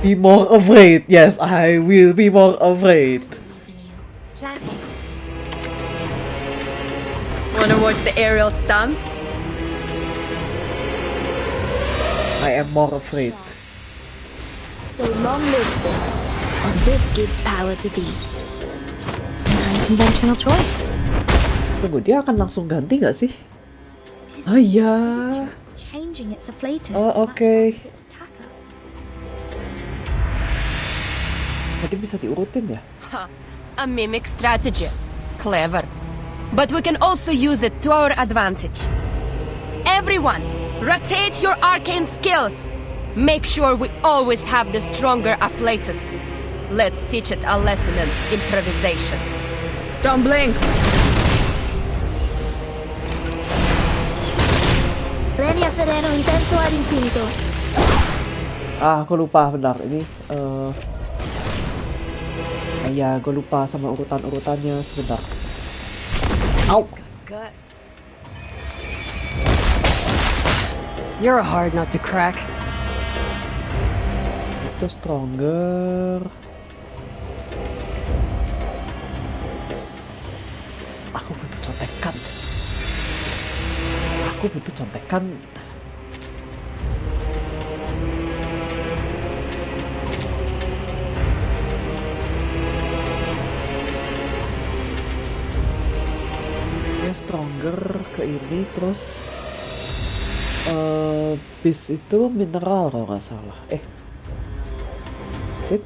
A: Be more afraid. Yes, I will be more afraid.
T: Wanna watch the aerial stunts?
A: I am more afraid.
H: So long lives this, and this gives power to thee.
B: Unconventional choice.
A: Tunggu, dia akan langsung ganti gak sih? Oh iya.
G: Changing its afflatus
A: Oh, oke. Jadi bisa diurutin ya?
T: A mimic strategy. Clever. But we can also use it to our advantage. Everyone, rotate your arcane skills. Make sure we always have the stronger afflatus. Let's teach it a lesson in improvisation. Don't blink.
H: Regna sereno intenso ad infinito.
A: Aku lupa, bentar. Ini, ya, gue lupa sama urutan-urutannya. Sebentar. Ow.
P: Guts. You're a hard nut to crack.
A: Itu stronger. Aku butuh contekan. Stronger ke ini, terus bis itu mineral kalau nggak salah. Sit.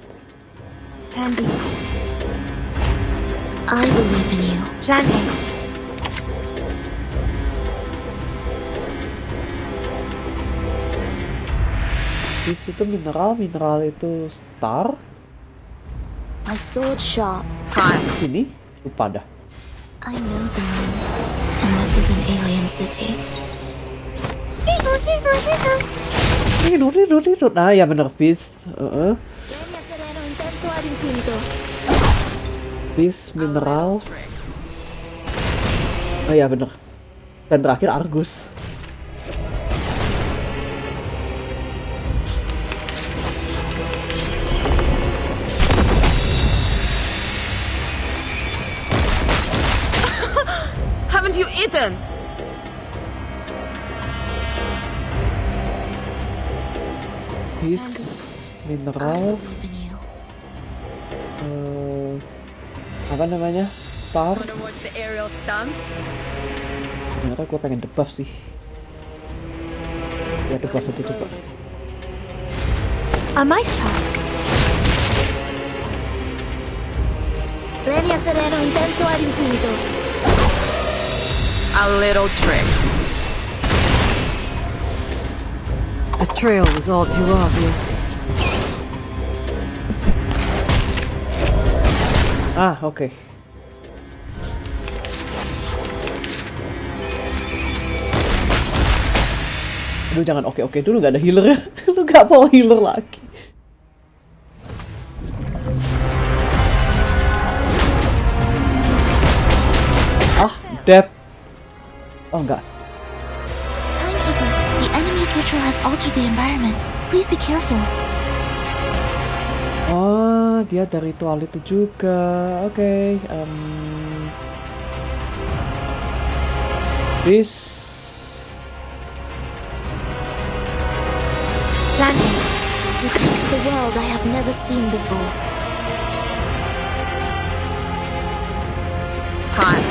G: Candy.
H: I believe in you.
G: Plan A.
A: Bis itu mineral itu star.
H: My sword sharp.
A: Ini lupa dah.
H: I know the moon, and this is an alien city.
A: Tidur. Nah, ya bener, bis.
H: Regna sereno intenso ad infinito.
A: Bis mineral. Oh ya bener. Dan terakhir Argus.
T: Haven't you eaten?
A: Bis mineral. Apa namanya? Star.
T: Wanna watch the aerial stunts?
A: Sebenarnya gue pengen debuff sih. Ya debuff itu coba.
G: A mice pack.
H: Regna sereno intenso ad infinito.
T: A little trick.
P: The trail was all too obvious.
A: Oke. Aduh, jangan oke dulu, gak ada healer ya. Lu gak bawa healer lagi. Dead. Oh enggak.
H: Timekeeper, the enemy's ritual has altered the environment. Please be careful.
A: Oh, dia dari ritual itu juga. Oke. This.
H: Planet. Depict the world I have never seen before.
T: Fine.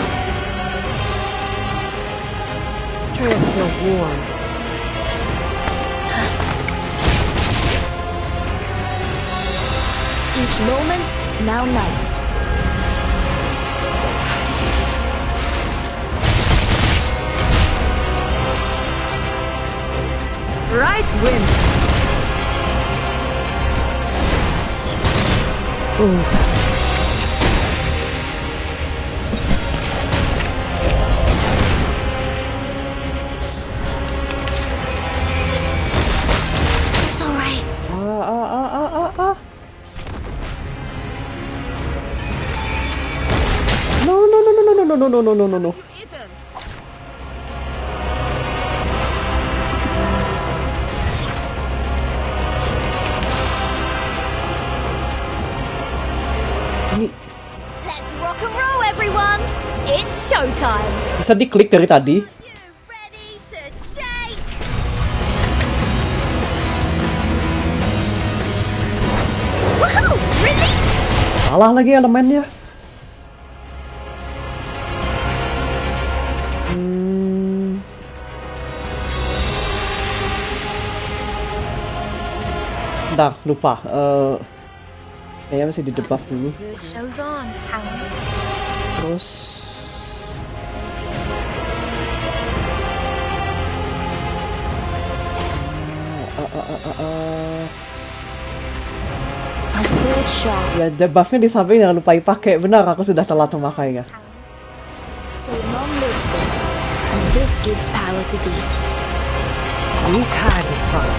P: Trail's still warm.
H: Each moment, now night.
P: Right wind. Bullseye.
A: no. Ini
U: Let's rock and roll, everyone! It's showtime!
A: bisa diklik dari tadi.
U: Woohoo! Release!
A: Salah lagi elemennya. Bentar, lupa. Kayaknya masih di debuff dulu.
U: Show's on, hounds.
A: Terus ya debuffnya di samping, jangan lupa dipakai. Benar, aku sudah telat memakainya.
H: So mom lives this, and this gives power to thee.
P: You card is hard.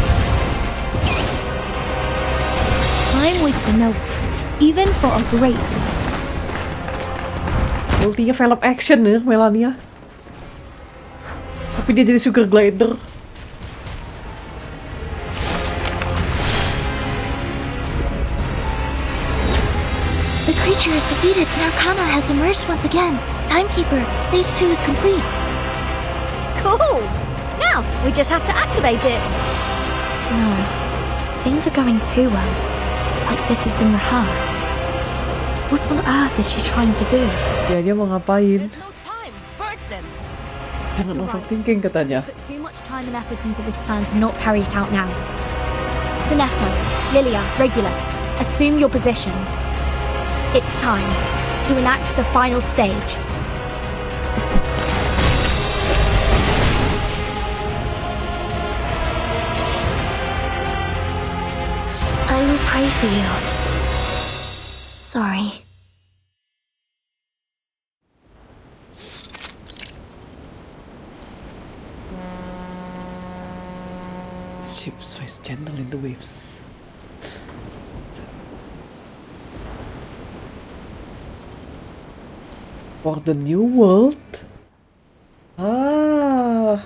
B: I'm with you, no. Even for a great.
A: Ultinya film action ya, Melania. Tapi dia jadi sugar glider.
H: The creature is defeated and Arcana has emerged once again. Timekeeper, stage 2 is complete.
U: Cool! Now, we just have to activate it.
B: No. Things are going too well. Like this has been rehearsed. What on earth is she trying to do?
A: Ya, dia mau ngapain? Jangan overthinking katanya.
B: Put too much time and effort into this plan to not carry it out now. Sonetto, Lilia, Regulus, assume your positions. It's time to enact the final stage.
H: I will pray for you. Sorry.
A: Ships face gentle in the waves. For the new world? Ah.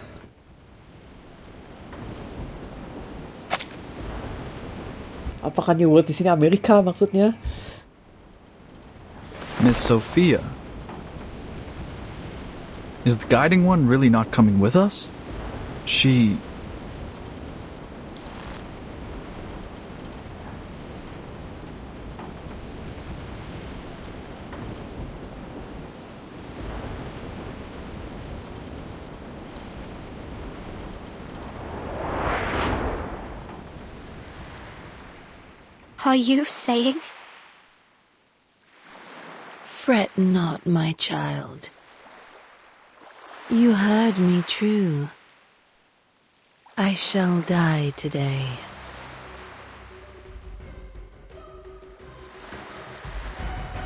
A: Apakah new world di sini Amerika maksudnya?
D: Miss Sophia. Is the guiding one really not coming with us? She...
B: Are you saying?
L: Fret not, my child. You heard me true. I shall die today.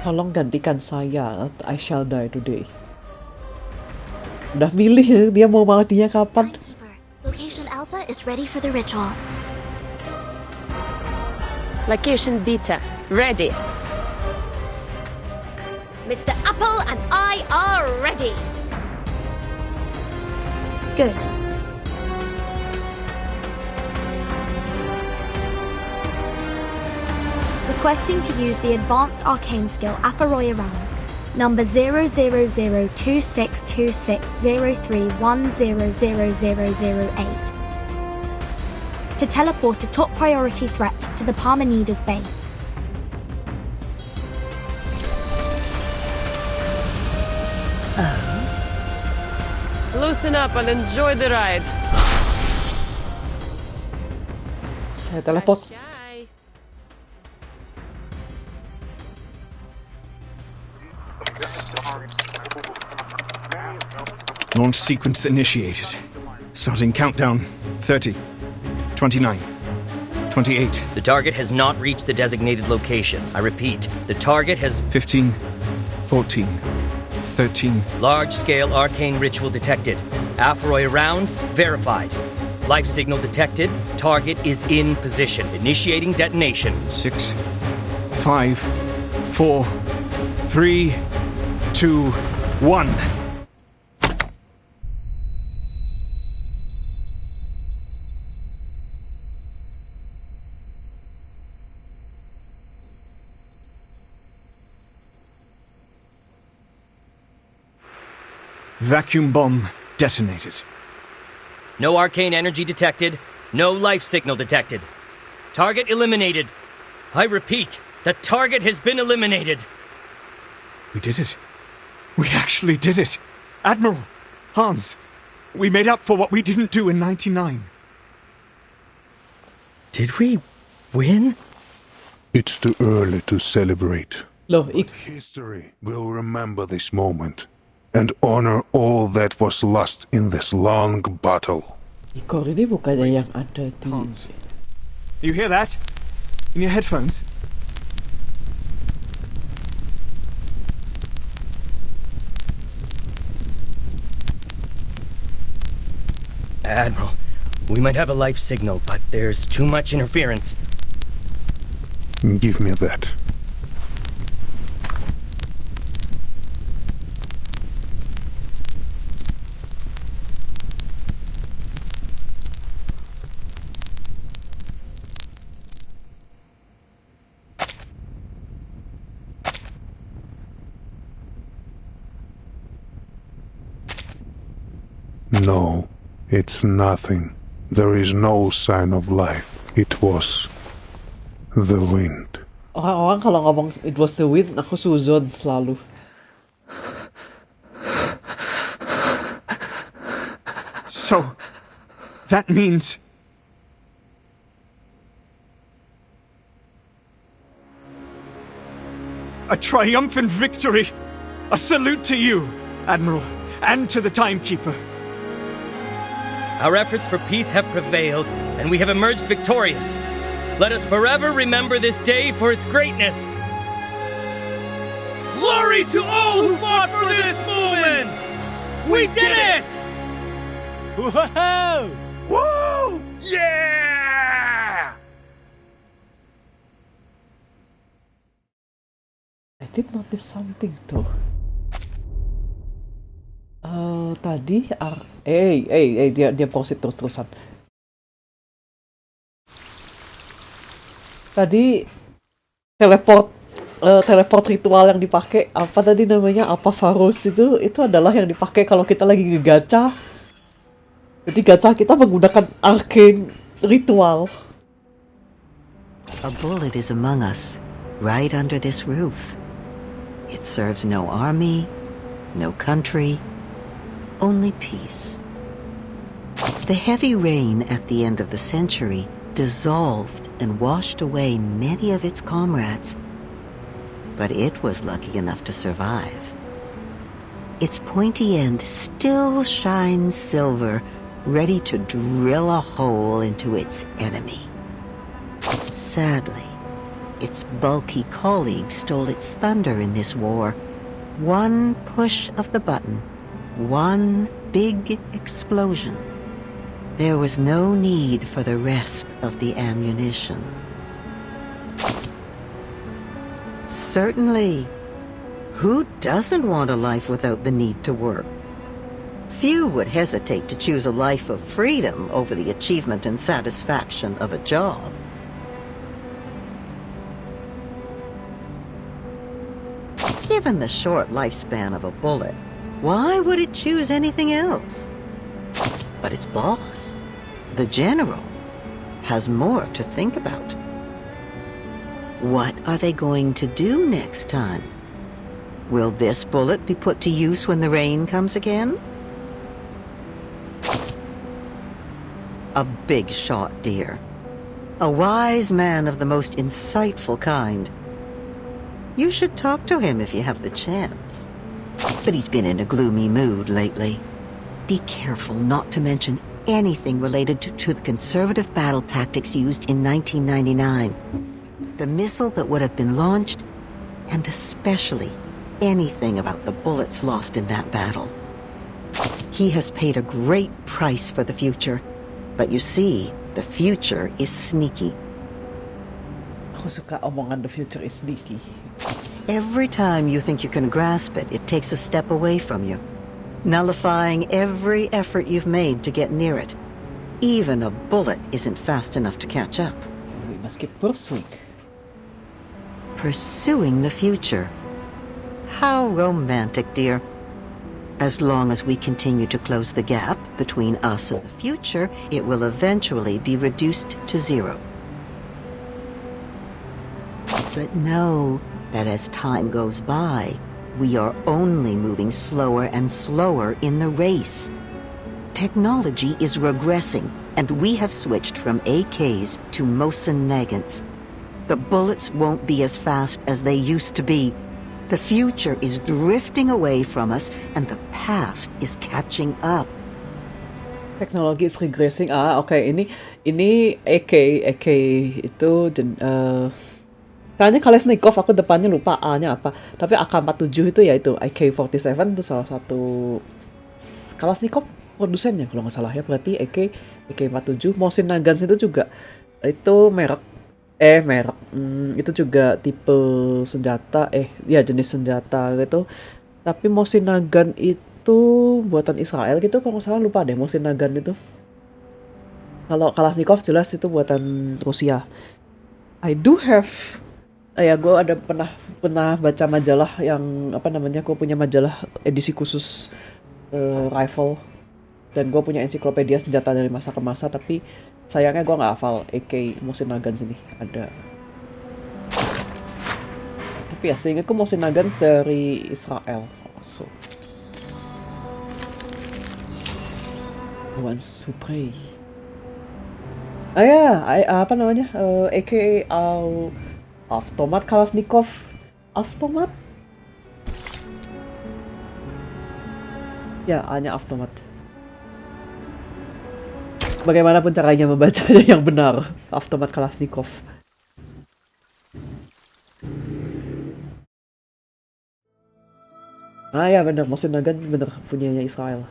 A: Tolong gantikan saya. I shall die today. Udah milih ya, dia mau matinya kapan?
H: Location Alpha is ready for the ritual.
T: Location Beta, ready.
U: Mr. Apple and I are ready.
B: Good. Requesting to use the advanced arcane skill Afaroya Round, number 000262603100008. To teleport a top priority threat to the Parmenides base.
R: Loosen up and enjoy the ride.
A: Saya teleport.
V: Launch sequence initiated. Starting countdown. 30. 29. 28.
E: The target has not reached the designated location. I repeat, the target has...
V: 15. 14. 13.
E: Large-scale arcane ritual detected. Afaroy round verified. Life signal detected. Target is in position. Initiating detonation.
V: 6. 5. 4. 3. 2. 1. Vacuum bomb detonated.
E: No arcane energy detected. No life signal detected. Target eliminated. I repeat, the target has been eliminated.
V: We did it. We actually did it. Admiral, Hans, we made up for what we didn't do in 99.
E: Did we win?
S: It's too early to celebrate.
A: Loh,
S: History will remember this moment and honor all that was lost in this long battle.
A: Igor ini bukannya yang ada di...
V: Hans, you hear that? In your headphones?
E: Admiral, we might have a life signal, but there's too much interference.
S: Give me that. No, it's nothing. There is no sign of life. It was the wind.
A: Orang-orang kalau ngomong it was the wind, aku suzon selalu.
V: So, that means... a triumphant victory! A salute to you, Admiral, and to the Timekeeper.
E: Our efforts for peace have prevailed, and we have emerged victorious. Let us forever remember this day for its greatness.
I: Glory to all who fought for this moment! We did it!
V: Whoa!
I: Woo! Yeah!
A: I did notice something though. Tadi dia proceed terus-terusan. Tadi teleport ritual yang dipakai apa tadi namanya, apa Faros itu adalah yang dipakai kalau kita lagi ngegacha. Jadi gacha kita menggunakan arcane ritual.
L: A bullet is among us, right under this roof. It serves no army, no country, only peace. The heavy rain at the end of the century dissolved and washed away many of its comrades, but it was lucky enough to survive. Its pointy end still shines silver, ready to drill a hole into its enemy. Sadly, its bulky colleague stole its thunder in this war. One push of the button, one big explosion. There was no need for the rest of the ammunition. Certainly. Who doesn't want a life without the need to work? Few would hesitate to choose a life of freedom over the achievement and satisfaction of a job. Given the short lifespan of a bullet, why would it choose anything else? But its boss, the general, has more to think about. What are they going to do next time? Will this bullet be put to use when the rain comes again? A big shot, dear. A wise man of the most insightful kind. You should talk to him if you have the chance. But he's been in a gloomy mood lately. Be careful not to mention anything related to the conservative battle tactics used in 1999. The missile that would have been launched, and especially anything about the bullets lost in that battle. He has paid a great price for the future, but you see, the future is sneaky.
A: Aku suka omongan the future is sneaky.
C: Every time you think you can grasp it, it takes a step away from you, nullifying every effort you've made to get near it. Even a bullet isn't fast enough to catch up.
A: We must keep pursuing.
C: Pursuing the future. How romantic, dear. As long as we continue to close the gap between us and the future, it will eventually be reduced to zero. But know that as time goes by, we are only moving slower and slower in the race. Technology is regressing, and we have switched from AKs to Mosin Nagants. The bullets won't be as fast as they used to be. The future is drifting away from us, and the past is catching up.
A: Teknologi is regressing. Oke. Ini AK itu tanya Kalashnikov, aku depannya lupa A-nya apa. Tapi AK-47 itu ya itu AK-47 itu salah satu Kalashnikov produsennya kalau nggak salah ya. Berarti AK-47. Mosin Nagants itu juga itu merek itu juga tipe senjata jenis senjata gitu. Tapi Mosin Nagant itu buatan Israel gitu kalau nggak salah, lupa deh Mosin Nagant itu. Kalau Kalashnikov jelas itu buatan Rusia. I do have gue ada pernah baca majalah yang gue punya majalah edisi khusus rifle, dan gue punya ensiklopedia senjata dari masa ke masa, tapi sayangnya gue nggak hafal AK Mosin Nagants ini ada. Tapi ya seingatku Mosin Nagants dari Israel also. The ones who pray. AK Automat Kalashnikov. Automat? Ya, A-nya Automat. Bagaimanapun caranya membacanya yang benar. Automat Kalashnikov. Ya benar, Mosin Nagant bener punyanya Israel.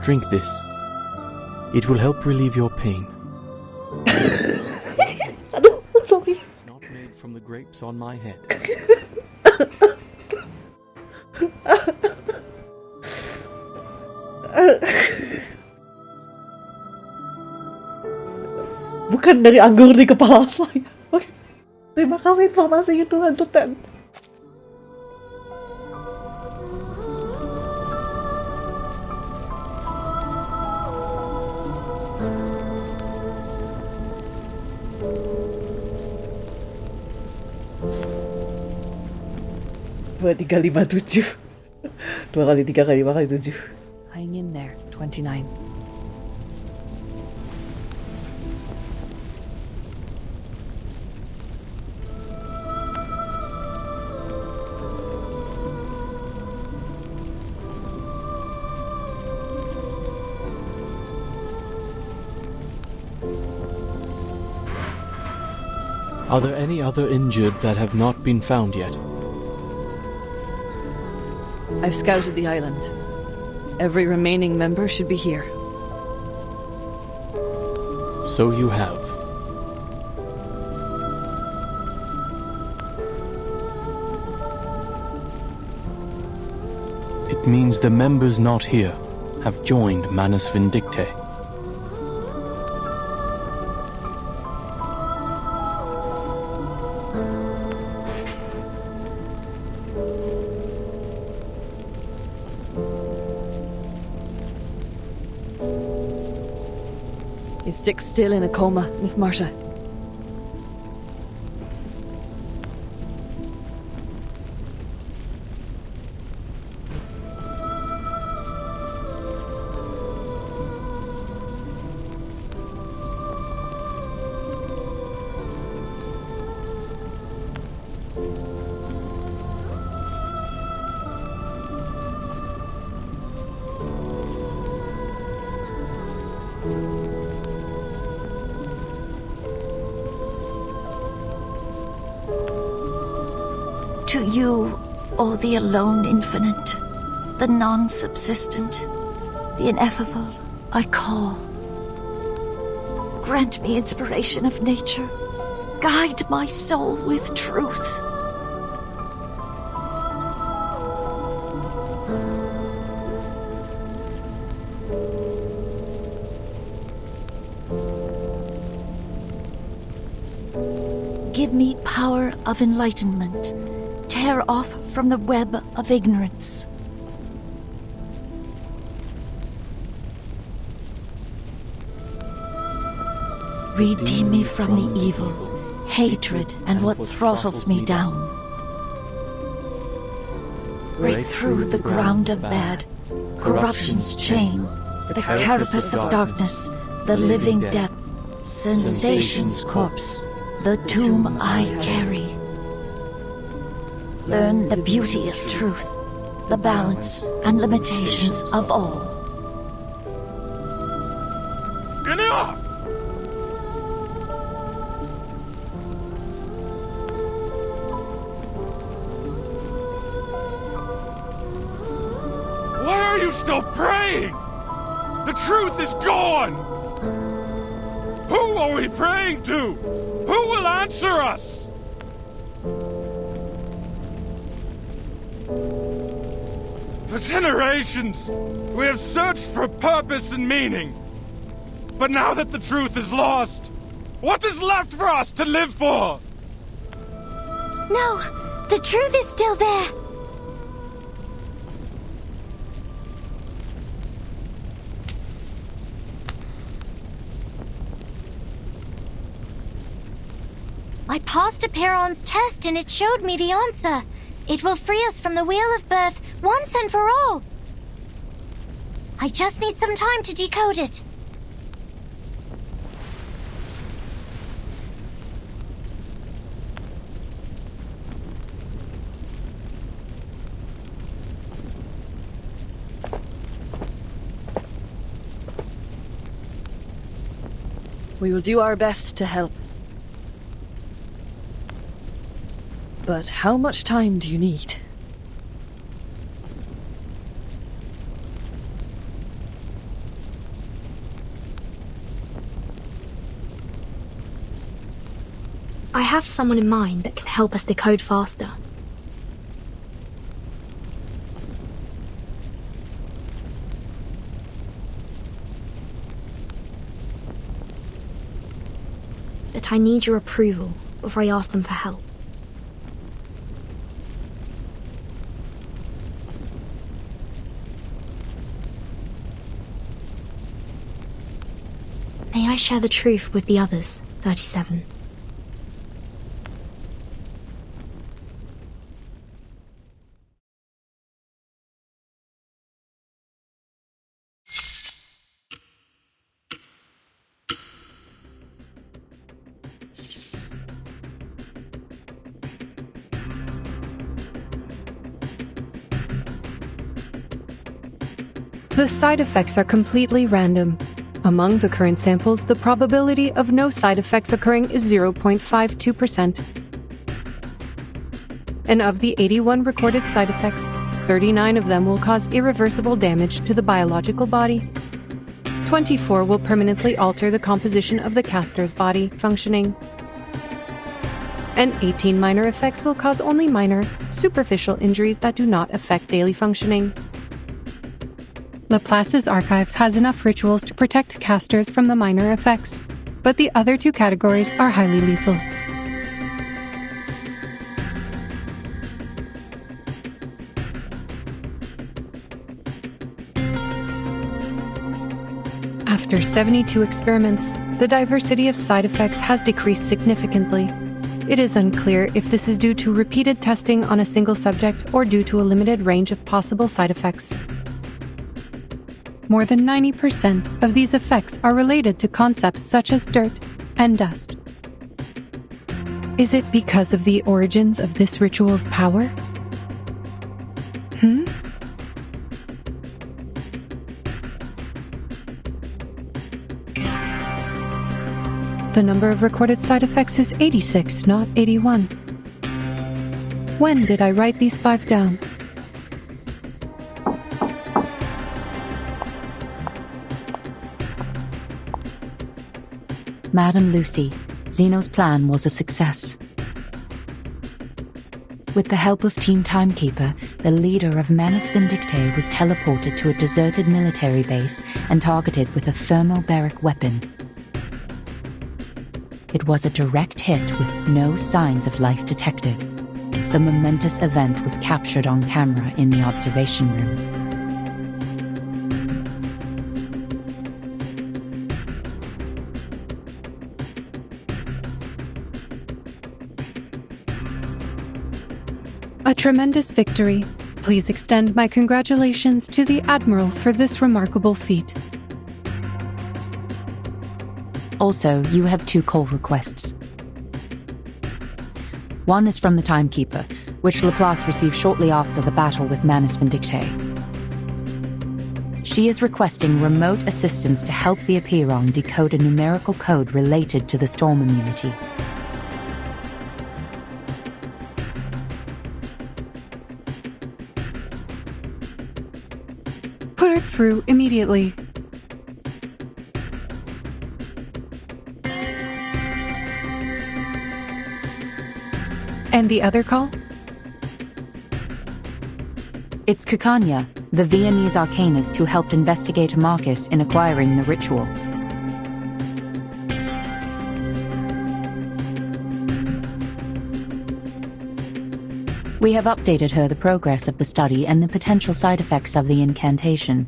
N: Drink this. It will help relieve your pain.
A: Aduh, sorry.
N: It's not made from the grapes on my head.
A: Bukan dari anggur di kepala saya. Oke. Terima kasih informasi itu, Lanjutan. Dua 357. 2 kali 3 kali 5 kali 7.
R: Hang in there, 29.
N: Are there any other injured that have not been found yet?
R: I've scouted the island. Every remaining member should be here.
N: So you have. It means the members not here have joined Manus Vindicte.
R: Is Six still in a coma, Miss Marta?
H: To you, O the alone infinite, the non-subsistent, the ineffable,
K: I call. Grant me inspiration of nature. Guide my soul with truth. Give me power of enlightenment. Tear off from the web of ignorance. Redeem me from the evil, hatred, and what throttles me down. Break through the ground of bad, corruption's chain, the carapace of darkness, the living death, sensation's corpse, the tomb I carry. Learn the beauty of truth, the balance and limitations of all.
I: Enough! Why are you still praying? The truth is gone! Who are we praying to? Who will answer us? For generations, we have searched for purpose and meaning. But now that the truth is lost, what is left for us to live for?
G: No, the truth is still there. I passed a Perron's test and it showed me the answer. It will free us from the Wheel of Birth once and for all. I just need some time to decode it.
R: We will do our best to help. But how much time do you need?
B: I have someone in mind that can help us decode faster. But I need your approval before I ask them for help. May I share the truth with the others, 37?
F: The side effects are completely random. Among the current samples, the probability of no side effects occurring is 0.52%. And of the 81 recorded side effects, 39 of them will cause irreversible damage to the biological body. 24 will permanently alter the composition of the caster's body functioning. And 18 minor effects will cause only minor, superficial injuries that do not affect daily functioning. Laplace's archives has enough rituals to protect casters from the minor effects, but the other two categories are highly lethal. After 72 experiments, the diversity of side effects has decreased significantly. It is unclear if this is due to repeated testing on a single subject or due to a limited range of possible side effects. More than 90% of these effects are related to concepts such as dirt and dust. Is it because of the origins of this ritual's power? The number of recorded side effects is 86, not 81. When did I write these 5 down?
M: Madam Lucy, Zeno's plan was a success. With the help of Team Timekeeper, the leader of Manus Vindictae was teleported to a deserted military base and targeted with a thermobaric weapon. It was a direct hit with no signs of life detected. The momentous event was captured on camera in the observation room.
F: A tremendous victory. Please extend my congratulations to the Admiral for this remarkable feat.
M: Also, you have 2 call requests. One is from the Timekeeper, which Laplace received shortly after the battle with Manus Vindictae. She is requesting remote assistance to help the Apiron decode a numerical code related to the storm immunity.
F: Put her through immediately. And the other call?
M: It's Kukanya, the Viennese arcanist who helped investigate Marcus in acquiring the ritual. We have updated her the progress of the study and the potential side effects of the incantation.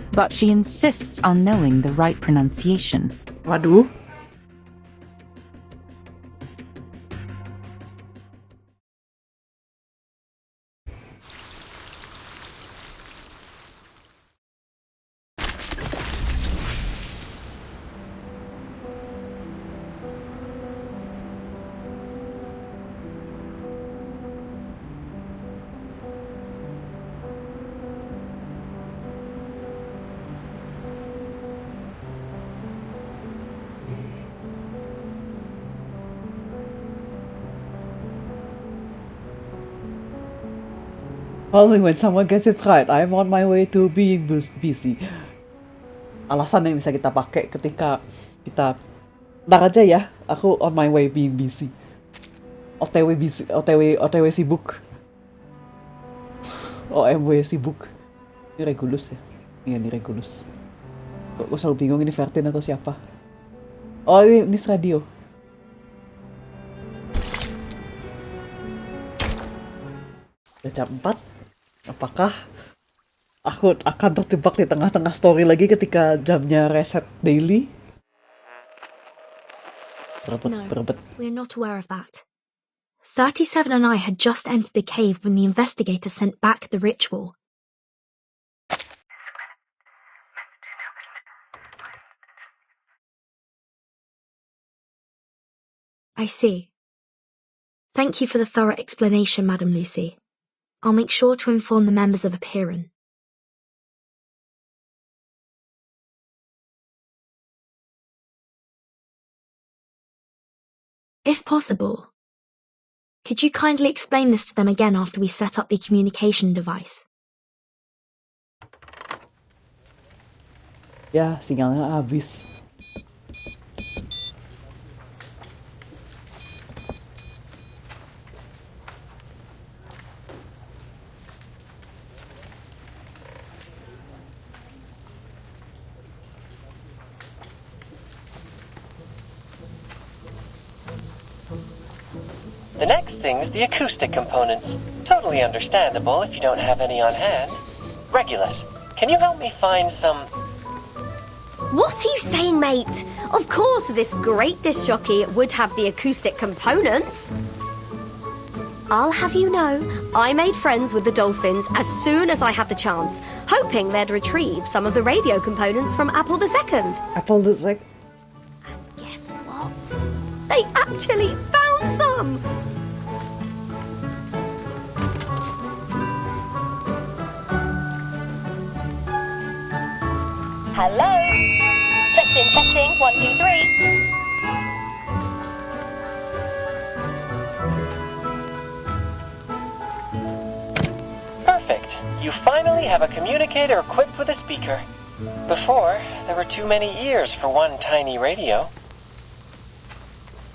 M: But she insists on knowing the right pronunciation.
A: Waduh. Following when someone gets it right, I'm on my way to being busy. Alasan yang bisa kita pakai ketika kita ntar aja ya, aku on my way being busy. OTW busy, OTW sibuk. OMW sibuk. Ini Regulus ya? Iya, ini Regulus. Kok gue selalu bingung ini Vertin atau siapa? Oh, ini Miss Radio. Udah jam 4. Apakah aku akan terjebak di tengah-tengah story lagi ketika jamnya reset daily? Berebet.
B: We're not aware of that. 37 and I had just entered the cave when the investigator sent back the ritual. I see. Thank you for the thorough explanation, Madam Lucy. I'll make sure to inform the members of Apiron. If possible, could you kindly explain this to them again after we set up the communication device?
A: Ya, sinyalnya habis.
Q: The next thing's the acoustic components. Totally understandable if you don't have any on hand. Regulus, can you help me find some...
U: What are you saying, mate? Of course, this great disc jockey would have the acoustic components. I'll have you know, I made friends with the dolphins as soon as I had the chance, hoping they'd retrieve some of the radio components from Apple II.
A: Apple II?
U: And guess what? They actually found some!
W: Hello? Testing, 1, 2, 3.
Q: Perfect. You finally have a communicator equipped with a speaker. Before, there were too many ears for one tiny radio.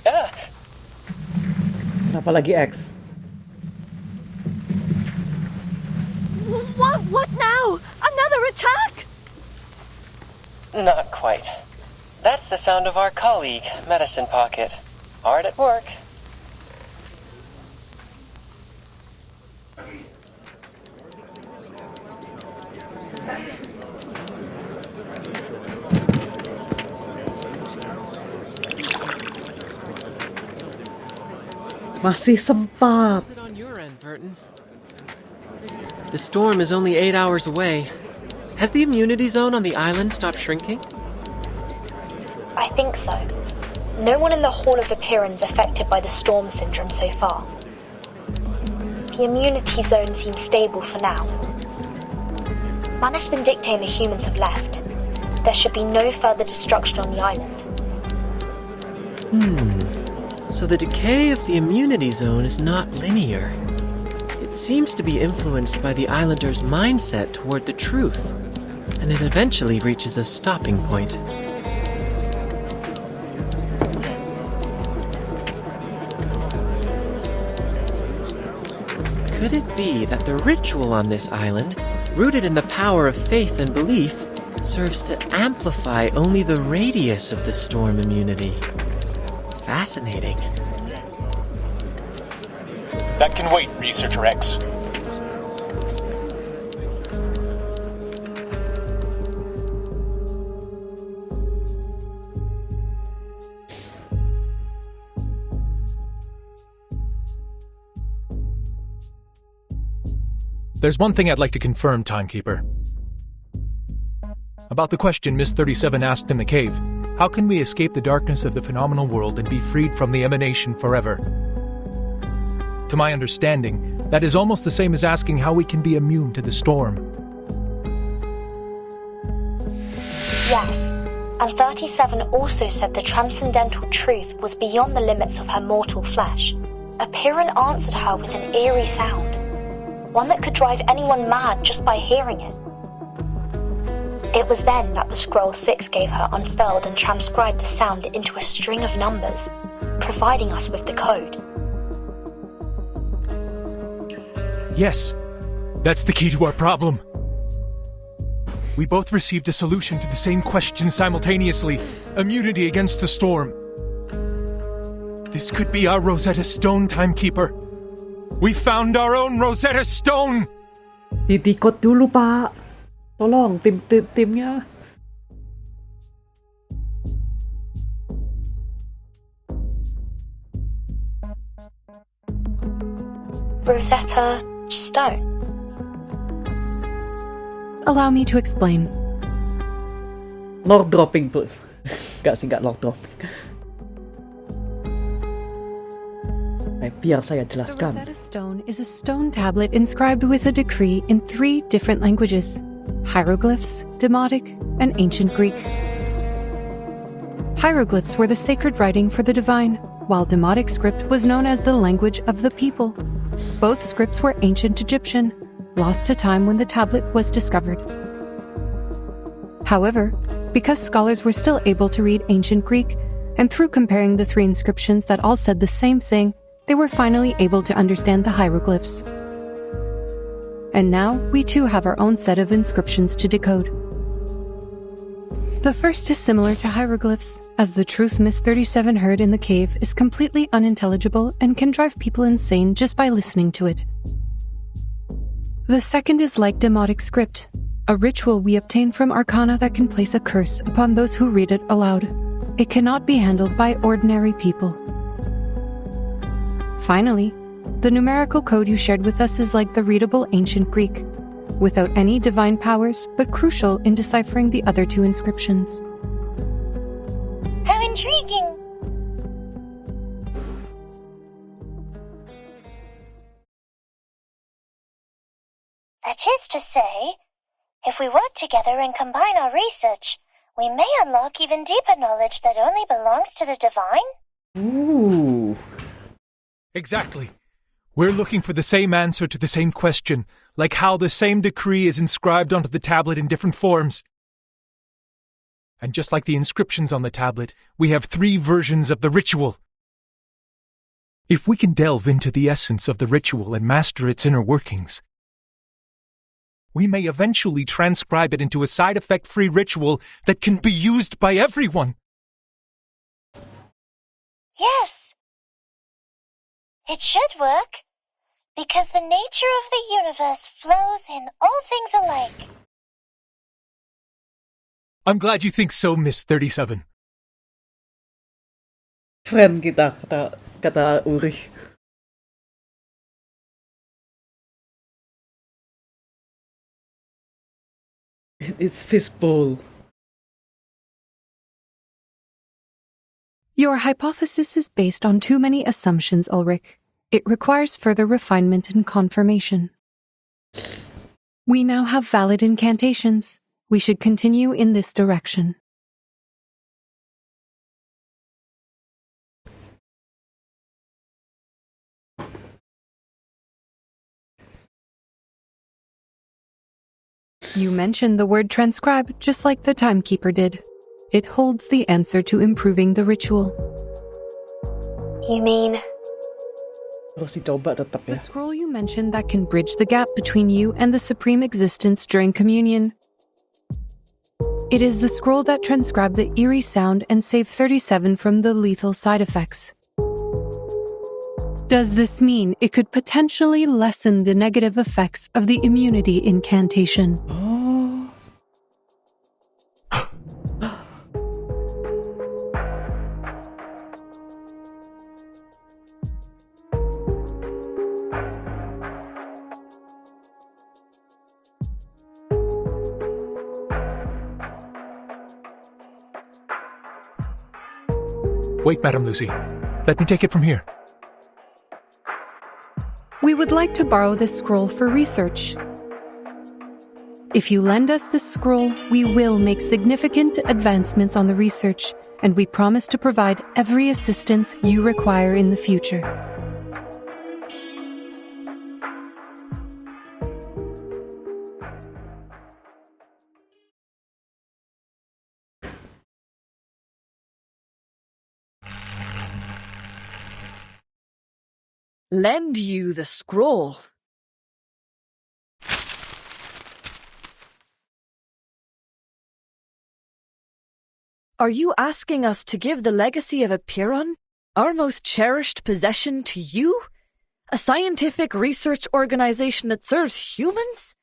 Q: Ah,
A: Kenapa lagi X?
H: What now? Another attack?
Q: not quite. That's the sound of our colleague, Medicine Pocket. Hard at work.
A: Masih sempat.
J: On your end, Burton. The storm is only 8 hours away. Has the immunity zone on the island stopped shrinking?
O: I think so. No one in the Hall of Appearance is affected by the storm syndrome so far. The immunity zone seems stable for now. Manus Vindicte and the humans have left. There should be no further destruction on the island.
J: So the decay of the immunity zone is not linear. It seems to be influenced by the islanders' mindset toward the truth, and it eventually reaches a stopping point. Could it be that the ritual on this island, rooted in the power of faith and belief, serves to amplify only the radius of the storm immunity? Fascinating.
P: That can wait, Researcher X.
X: There's one thing I'd like to confirm, Timekeeper. About the question Miss 37 asked in the cave, how can we escape the darkness of the phenomenal world and be freed from the emanation forever? To my understanding, that is almost the same as asking how we can be immune to the storm.
O: Yes, and 37 also said the transcendental truth was beyond the limits of her mortal flesh. Apeiron answered her with an eerie sound, one that could drive anyone mad just by hearing it. It was then that the Scroll 6 gave her unfurled and transcribed the sound into a string of numbers, providing us with the code.
X: Yes, that's the key to our problem. We both received a solution to the same question simultaneously, immunity against the storm. This could be our Rosetta Stone, Timekeeper. We found our own Rosetta Stone!
A: Ditikot dulu, Pak. Tolong, timnya.
O: Rosetta Stone.
F: Allow me to explain.
A: Lore dropping, please. Gak lore dropping. Biar saya
F: The
A: jelaskan.
F: Rosetta Stone is a stone tablet inscribed with a decree in 3 different languages: hieroglyphs, Demotic, and Ancient Greek. Hieroglyphs were the sacred writing for the divine, while Demotic script was known as the language of the people. Both scripts were ancient Egyptian, lost to time when the tablet was discovered. However, because scholars were still able to read Ancient Greek, and through comparing the 3 inscriptions that all said the same thing, they were finally able to understand the hieroglyphs. And now, we too have our own set of inscriptions to decode. The first is similar to hieroglyphs, as the truth Miss 37 heard in the cave is completely unintelligible and can drive people insane just by listening to it. The second is like Demotic script, a ritual we obtain from Arcana that can place a curse upon those who read it aloud. It cannot be handled by ordinary people. Finally, the numerical code you shared with us is like the readable Ancient Greek, without any divine powers, but crucial in deciphering the other 2 inscriptions.
G: How intriguing! That is to say, if we work together and combine our research, we may unlock even deeper knowledge that only belongs to the divine?
A: Ooh.
X: Exactly. We're looking for the same answer to the same question, like how the same decree is inscribed onto the tablet in different forms. And just like the inscriptions on the tablet, we have 3 versions of the ritual. If we can delve into the essence of the ritual and master its inner workings, we may eventually transcribe it into a side effect-free ritual that can be used by everyone.
G: Yes. It should work, because the nature of the universe flows in all things alike.
X: I'm glad you think so, Miss 37.
A: Friend kita, kata Uri. It's fistball.
F: Your hypothesis is based on too many assumptions, Ulrich. It requires further refinement and confirmation. We now have valid incantations. We should continue in this direction. You mentioned the word transcribe just like the timekeeper did. It holds the answer to improving the ritual.
O: You mean?
F: The scroll you mentioned that can bridge the gap between you and the Supreme Existence during communion. It is the scroll that transcribed the eerie sound and saved 37 from the lethal side effects. Does this mean it could potentially lessen the negative effects of the immunity incantation?
X: Wait, Madam Lucy. Let me take it from here.
F: We would like to borrow this scroll for research. If you lend us this scroll, we will make significant advancements on the research, and we promise to provide every assistance you require in the future.
R: Lend you the scroll. Are you asking us to give the legacy of Epiron, our most cherished possession, to you? A scientific research organization that serves humans?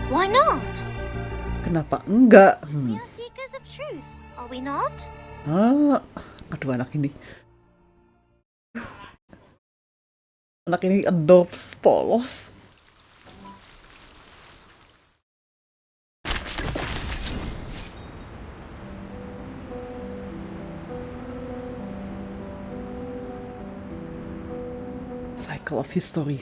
G: Why not?
A: Kenapa enggak?
G: We are seekers of truth, are we not?
A: Aduh anak ini. Anak ini adopts polos. Cycle of history.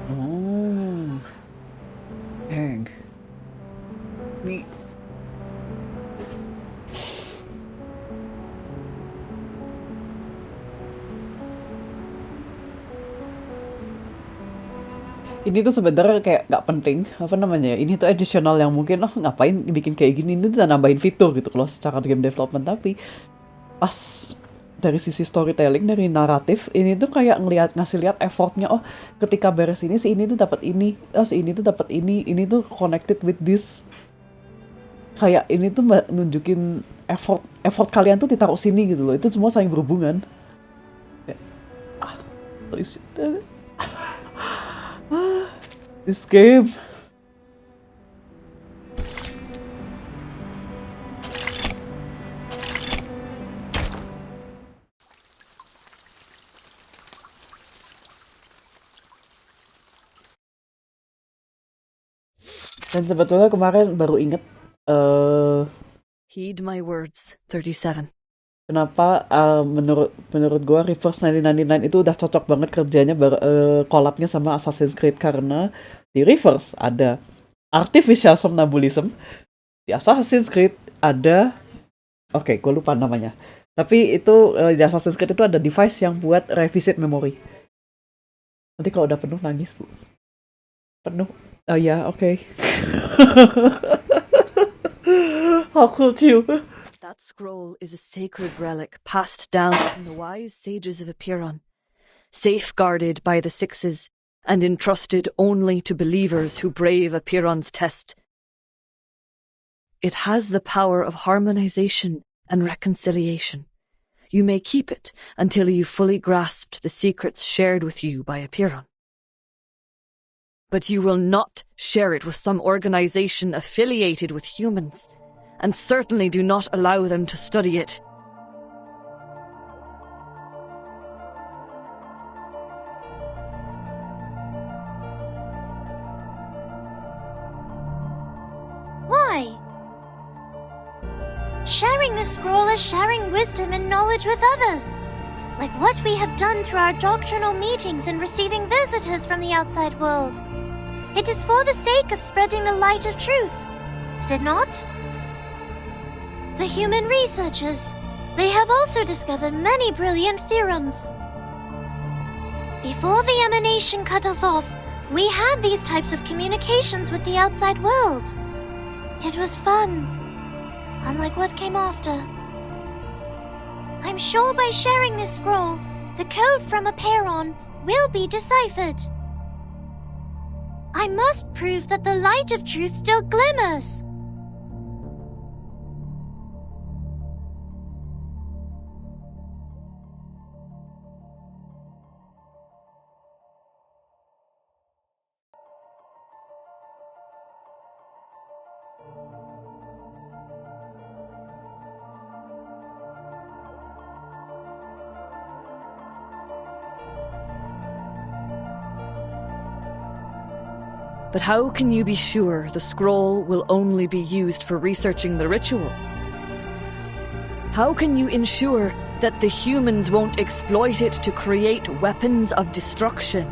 A: Oh, dang. Neat. Ini tuh sebenarnya kayak nggak penting, apa namanya? Ini tuh additional yang mungkin ngapain bikin kayak gini, ini tuh nambahin fitur gitu kalau secara game development, tapi pas dari sisi storytelling, dari naratif, ini tuh kayak ngasih lihat effortnya. Oh, ketika beres ini si ini tuh dapat ini, oh si ini tuh dapat ini tuh connected with this. Kayak ini tuh nunjukin effort kalian tuh ditaruh sini gitu loh. Itu semua saling berhubungan. This game. Dan sebetulnya kemarin baru inget
R: Heed my words, 37.
A: Kenapa menurut gua Reverse 1999 itu udah cocok banget kerjanya collab-nya sama Assassin's Creed, karena di Reverse ada artificial somnambulism, di Assassin's Creed ada gue lupa namanya. Tapi itu di Assassin's Creed itu ada device yang buat revisit memori. Nanti kalau udah penuh nangis, Bu. Penuh. Oh ya, oke. How could you?
R: That scroll is a sacred relic passed down from the wise sages of Epiron, safeguarded by the Sixes, and entrusted only to believers who brave Epiron's test. It has the power of harmonization and reconciliation. You may keep it until you fully grasped the secrets shared with you by Epiron. But you will not share it with some organization affiliated with humans, and certainly do not allow them to study it.
G: Why? Sharing the scroll is sharing wisdom and knowledge with others, like what we have done through our doctrinal meetings and receiving visitors from the outside world. It is for the sake of spreading the light of truth, is it not? The human researchers, they have also discovered many brilliant theorems. Before the emanation cut us off, we had these types of communications with the outside world. It was fun, unlike what came after. I'm sure by sharing this scroll, the code from Epiron will be deciphered. I must prove that the light of truth still glimmers.
R: But how can you be sure the scroll will only be used for researching the ritual? How can you ensure that the humans won't exploit it to create weapons of destruction?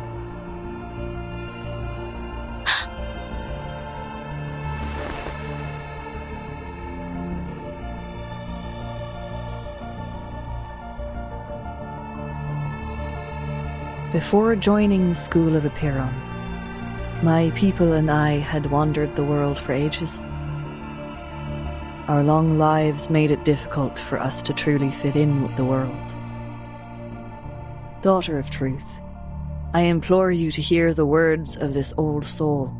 R: Before joining the School of Epiron, my people and I had wandered the world for ages. Our long lives made it difficult for us to truly fit in with the world. Daughter of Truth, I implore you to hear the words of this old soul.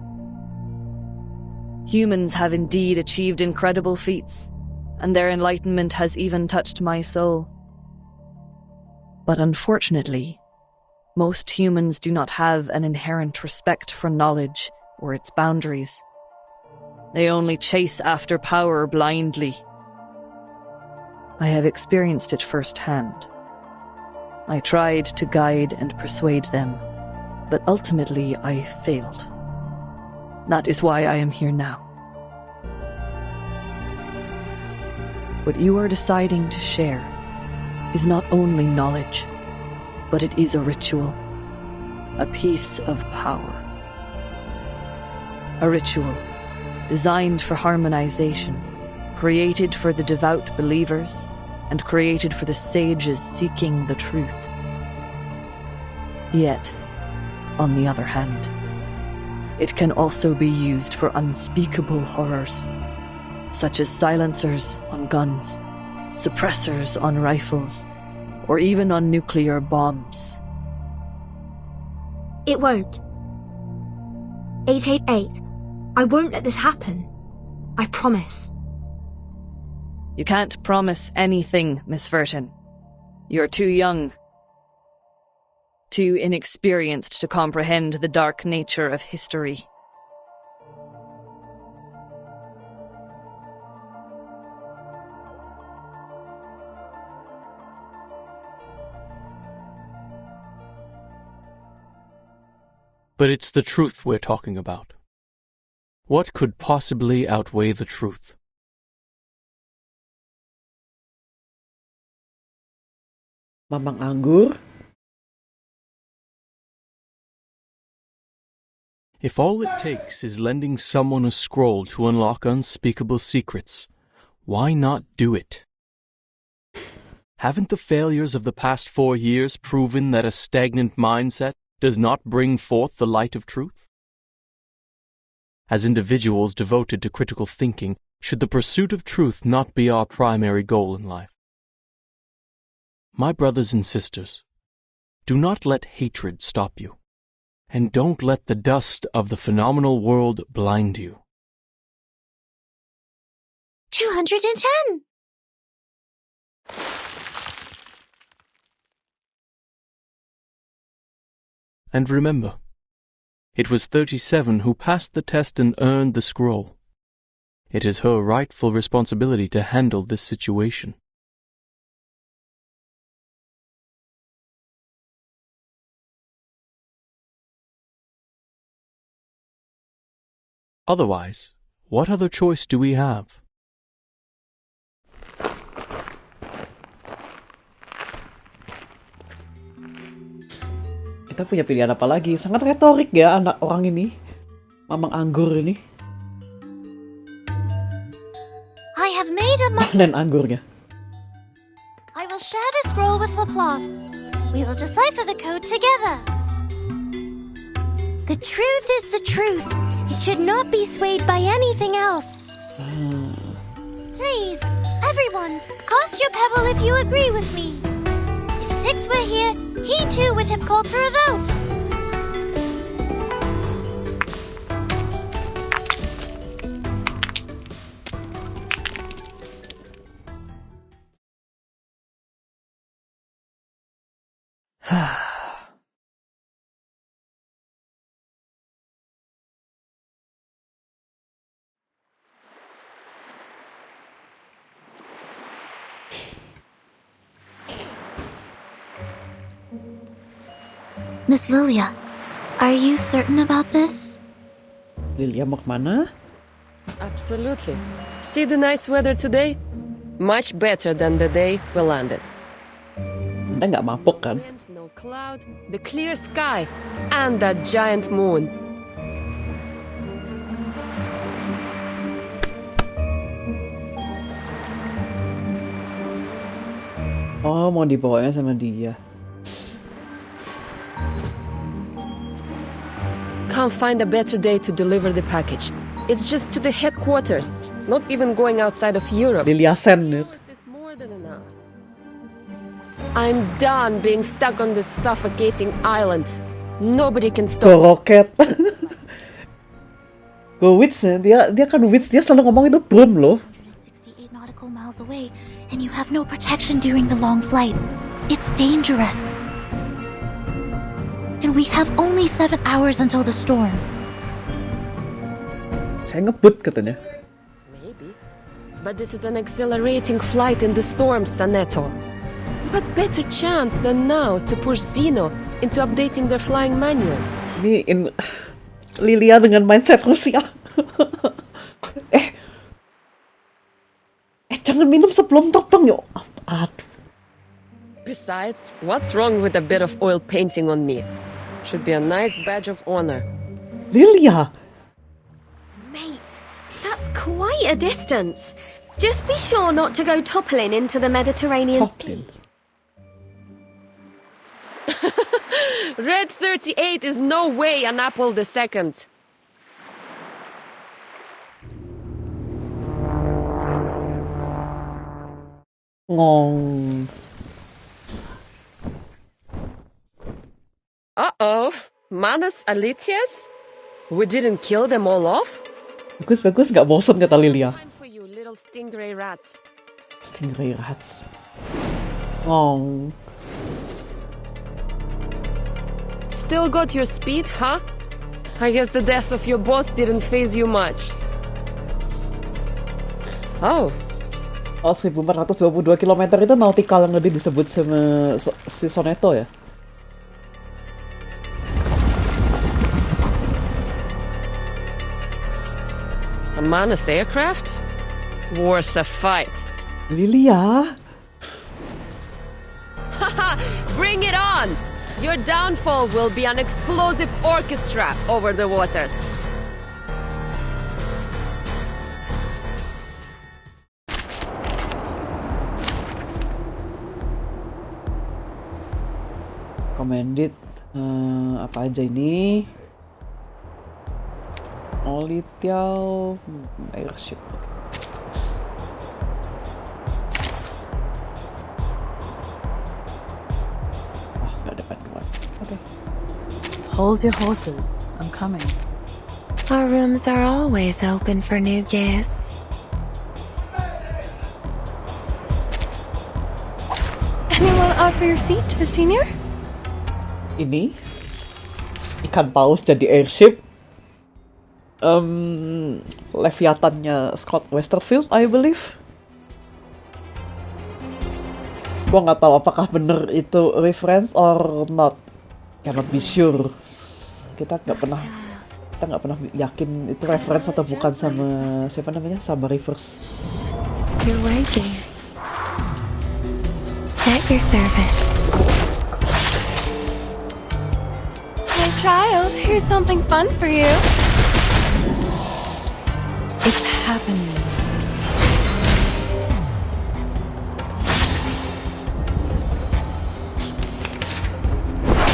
R: Humans have indeed achieved incredible feats, and their enlightenment has even touched my soul. But unfortunately, most humans do not have an inherent respect for knowledge or its boundaries. They only chase after power blindly. I have experienced it firsthand. I tried to guide and persuade them, but ultimately I failed. That is why I am here now. What you are deciding to share is not only knowledge, but it is a ritual, a piece of power. A ritual designed for harmonization, created for the devout believers, and created for the sages seeking the truth. Yet, on the other hand, it can also be used for unspeakable horrors, such as silencers on guns, suppressors on rifles, or even on nuclear bombs.
D: It won't. 888. I won't let this happen. I promise.
R: You can't promise anything, Miss Verton. You're too young, too inexperienced to comprehend the dark nature of history.
N: But it's the truth we're talking about. What could possibly outweigh the truth?
A: Mamang Anggur.
N: If all it takes is lending someone a scroll to unlock unspeakable secrets, why not do it? Haven't the failures of the past 4 years proven that a stagnant mindset does not bring forth the light of truth? As individuals devoted to critical thinking, should the pursuit of truth not be our primary goal in life? My brothers and sisters, do not let hatred stop you, and don't let the dust of the phenomenal world blind you.
G: 210!
N: And remember, it was 37 who passed the test and earned the scroll. It is her rightful responsibility to handle this situation. Otherwise, what other choice do we have?
A: Kita punya pilihan apa lagi? Sangat retorik ya anak orang ini. Mamang Anggur ini.
G: I have made up my...
A: Panen anggurnya.
G: I will share the scroll with Laplace. We will decipher the code together. The truth is the truth. It should not be swayed by anything else. Please, everyone, cast your pebble if you agree with me. If 6 were here, he too would have called for a vote.
H: Miss Lilia, are you certain about this?
A: Lilia mau kemana?
E: Absolutely. See the nice weather today? Much better than the day we landed.
A: Anda nggak mabuk kan?
E: No cloud, the clear sky, and that giant moon.
A: Oh, mau dibawanya sama dia.
E: Can't find a better day to deliver the package. It's just to the headquarters, not even going outside of Europe.
A: Lilia Sen.
E: More than enough. I'm done being stuck on this suffocating island. Nobody can stop.
A: Go rocket. Go wits, dia kan wits, dia selalu ngomong itu boom loh.
H: 68 nautical miles away, and you have no protection during the long flight. It's dangerous. And we have only 7 hours until the storm.
A: Saya ngebut katanya.
E: Maybe. But this is an exhilarating flight in the storm, Saneto. What better chance than now to push Zeno into updating their flying manual?
A: Ini Lilia dengan mindset Rusia. Jangan minum sebelum terbang yuk. Aduh.
E: Besides, what's wrong with a bit of oil painting on me? Should be a nice badge of honor.
A: Lilia!
U: Mate, that's quite a distance. Just be sure not to go toppling into the Mediterranean Sea.
E: Red 38 is no way an Apple II.
A: Ngong.
E: Uh-oh. Manus Alitius? We didn't kill them all off?
A: Bagus, gak bosan kata Lilia.
E: Time for you little stingray rats.
A: Stingray rats. Ngong.
E: Still got your speed, huh? I guess the death of your boss didn't faze you much. Oh.
A: 1422 km itu nautical yang tadi disebut sama si Soneto ya?
E: A Manus aircraft? Worth a fight.
A: Lilia?
E: Bring it on! Your downfall will be an explosive orchestra over the waters.
A: Commanded. Apa aja ini? Olitiao airship. Nggak ada panduan. Okay.
M: Hold your horses. I'm coming.
U: Our rooms are always open for new guests.
L: Anyone offer your seat to the senior?
A: Ini ikan paus jadi airship. Leviathannya Scott Westerfield, I believe. Gua nggak tahu apakah bener itu reference or not. Cannot be sure. Kita nggak pernah yakin itu reference atau bukan sama siapa namanya, sama Rivers.
U: You're waking. At your service.
L: My child, here's something fun for you.
M: It's happening.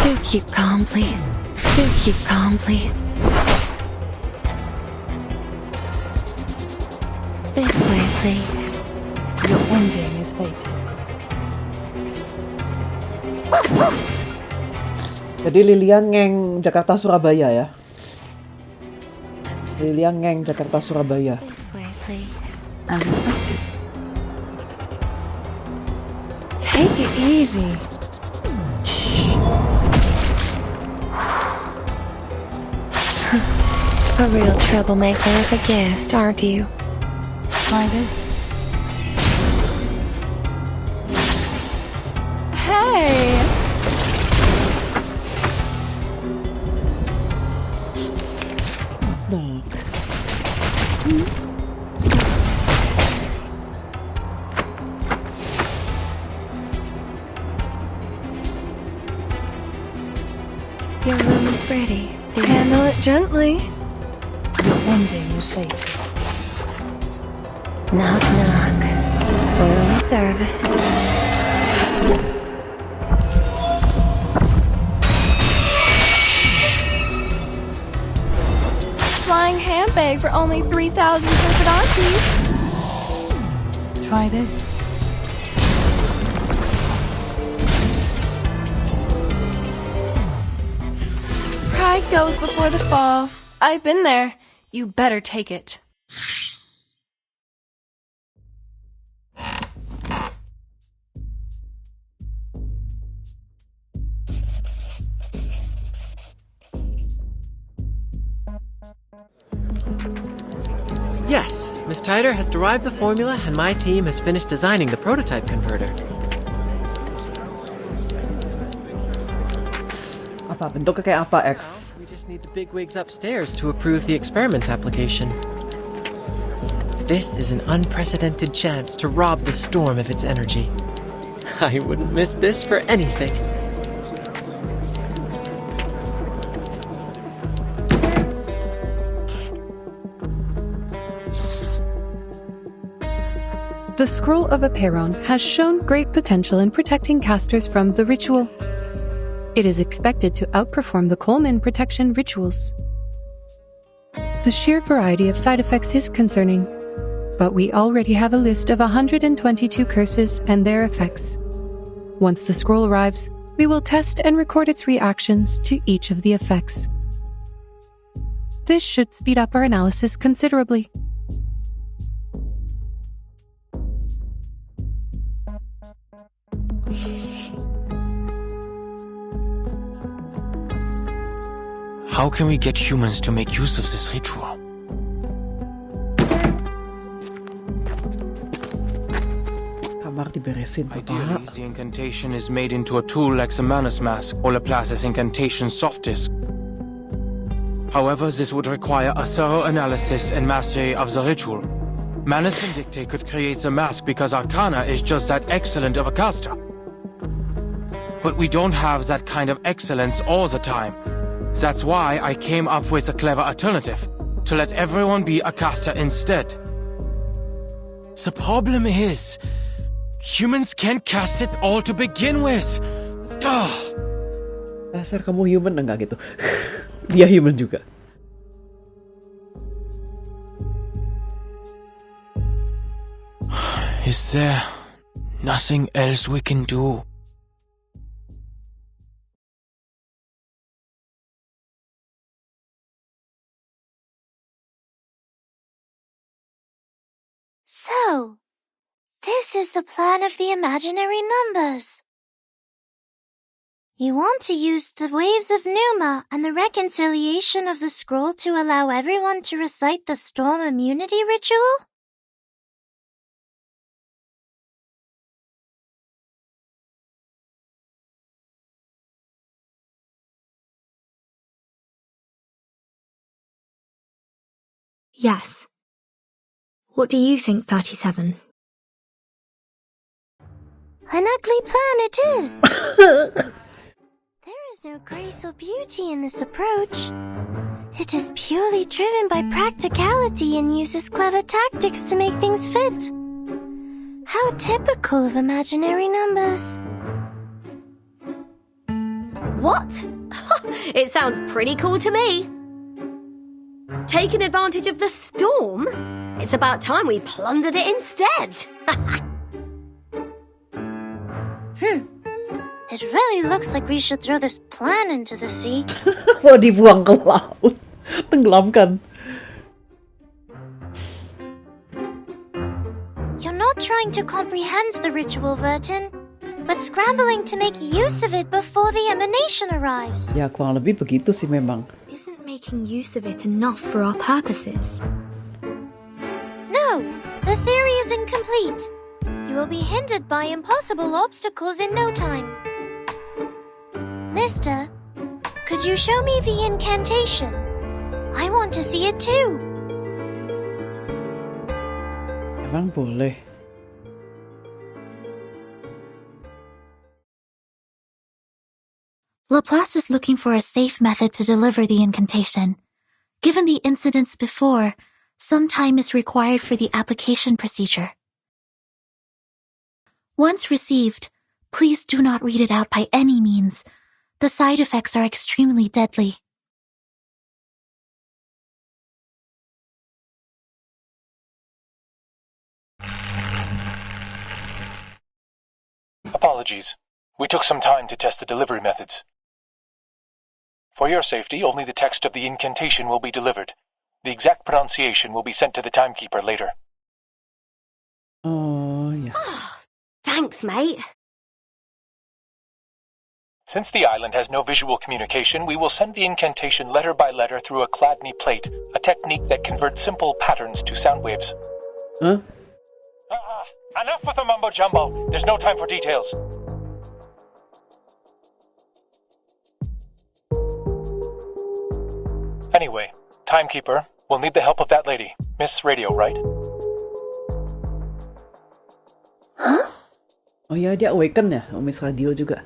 U: Do keep calm, please. Do keep calm, please. This way, please.
M: Your ending is fate.
A: Jadi Lilian ngeng Jakarta Surabaya ya. Lilian ngeng Jakarta Surabaya.
U: This way, please.
M: As expected.
L: Take it easy.
U: A real troublemaker of a guest, aren't you?
M: Find it.
L: Hey!
A: Nah.
U: Your room is ready.
L: Handle it gently.
M: Your ending is fate.
U: Knock, knock. Room service.
L: Flying handbag for only 3,000 turpidontes.
M: Try this.
L: Pride goes before the fall. I've been there. You better take it.
J: Yes, Miss Tyder has derived the formula and my team has finished designing the prototype converter.
A: Apa bentuknya kayak apa, X?
J: We just need the bigwigs upstairs to approve the experiment application. This is an unprecedented chance to rob the storm of its energy. I wouldn't miss this for anything.
F: The Scroll of Aperon has shown great potential in protecting casters from the ritual. It is expected to outperform the Coleman protection rituals. The sheer variety of side effects is concerning, but we already have a list of 122 curses and their effects. Once the scroll arrives, we will test and record its reactions to each of the effects. This should speed up our analysis considerably.
S: How can we get humans to make use of this ritual?
A: Kamar diberesin, Papa.
S: Ideally, the incantation is made into a tool like the Manus Mask or Laplace's incantation soft disk. However, this would require a thorough analysis and mastery of the ritual. Manus Vindicte could create the mask because Arcana is just that excellent of a caster. but we don't have that kind of excellence all the time. That's why I came up with a clever alternative, to let everyone be a caster instead. The problem is, humans can't cast it all to begin with.
A: Dasar kamu human, enggak gitu. Dia human juga.
S: Is there nothing else we can do?
G: So, this is the plan of the imaginary numbers. You want to use the waves of Numa and the reconciliation of the scroll to allow everyone to recite the storm immunity ritual?
D: Yes. What do you think, 37?
G: An ugly plan it is. There is no grace or beauty in this approach. It is purely driven by practicality and uses clever tactics to make things fit. How typical of imaginary numbers.
U: What? It sounds pretty cool to me. Taking advantage of the storm? It's about time we plundered it instead.
G: It really looks like we should throw this plan into the sea.
A: Mau dibuang ke laut. Tenggelamkan.
G: You're not trying to comprehend the ritual, Vertin, but scrambling to make use of it before the emanation arrives.
A: Ya, kurang lebih begitu sih memang.
D: Isn't making use of it enough for our purposes?
G: No, the theory is incomplete. You will be hindered by impossible obstacles in no time. Mister, could you show me the incantation? I want to see it too.
A: Emang boleh.
H: Laplace is looking for a safe method to deliver the incantation. Given the incidents before, some time is required for the application procedure. Once received, please do not read it out by any means. The side effects are extremely deadly.
P: Apologies. We took some time to test the delivery methods. For your safety, only the text of the incantation will be delivered. The exact pronunciation will be sent to the timekeeper later.
A: Oh, yeah.
U: Thanks, mate.
P: Since the island has no visual communication, we will send the incantation letter by letter through a Chladni plate, a technique that converts simple patterns to sound waves.
A: Huh?
P: Enough with the mumbo-jumbo. There's no time for details. Anyway, timekeeper, we'll need the help of that lady. Miss Radio, right?
A: Oh ya, dia awaken ya, Miss Radio juga.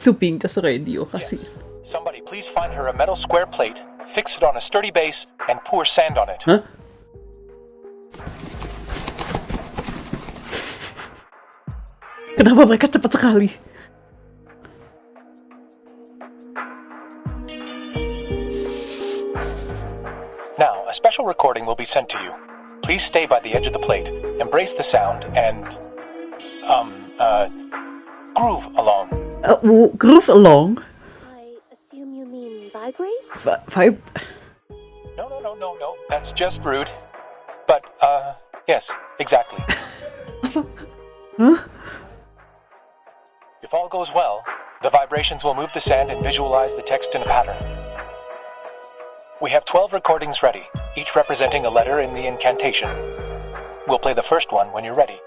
A: Tuh pincas radio, kasih.
P: Somebody please find her a metal square plate, fix it on a sturdy base, and pour sand on it.
A: Huh? Kenapa mereka cepat sekali?
P: Now, a special recording will be sent to you. Please stay by the edge of the plate, embrace the sound, and, groove along.
A: Groove along?
U: I assume you mean vibrate?
A: Vibe?
P: No, that's just rude. But, yes, exactly.
A: Huh?
P: If all goes well, the vibrations will move the sand and visualize the text in a pattern. We have 12 recordings ready, each representing a letter in the incantation. We'll play the first one when you're ready.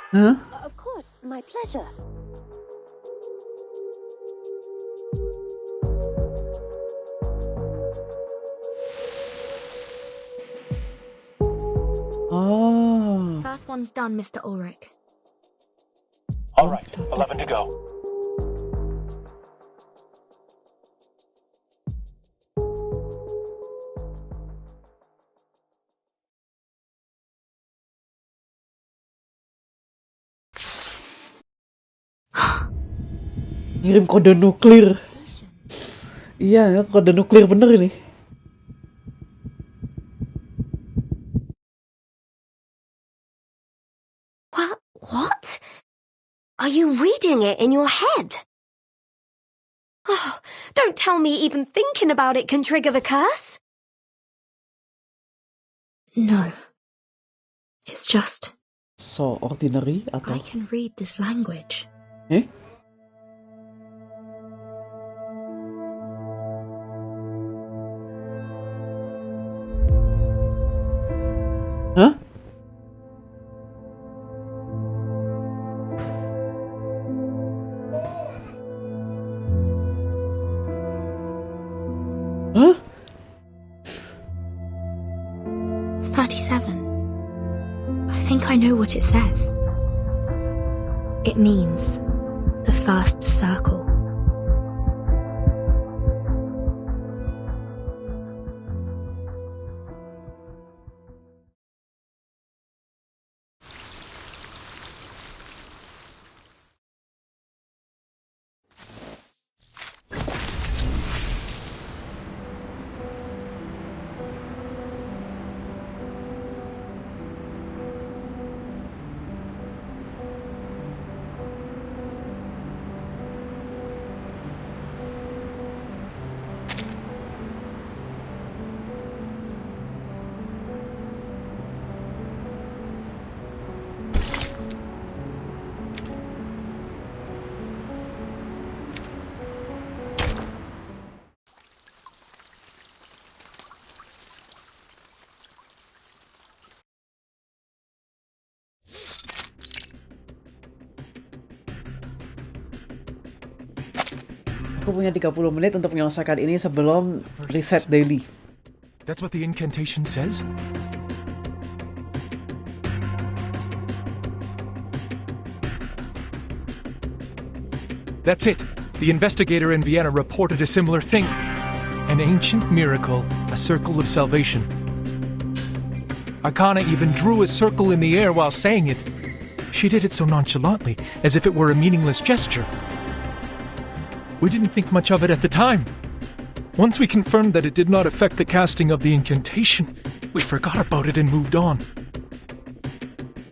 A: Huh?
U: Of course, my pleasure.
D: this one's done, Mr. Ulrich.
P: All right, 11 to go.
A: Ngirim kode nuklir. Iya, kode nuklir bener ini.
U: What? Are you reading it in your head? Oh, don't tell me even thinking about it can trigger the curse.
D: No. It's just...
A: So ordinary atau?
D: I can read this language.
A: Eh? Huh? Huh?
D: 37. I think I know what it says. It means the first circle.
A: Aku punya 30 menit untuk menyelesaikan ini sebelum reset daily.
X: That's what the incantation says? That's it. The investigator in Vienna reported a similar thing. An ancient miracle, a circle of salvation. Arcana even drew a circle in the air while saying it. She did it so nonchalantly, as if it were a meaningless gesture. We didn't think much of it at the time. Once we confirmed that it did not affect the casting of the incantation, we forgot about it and moved on.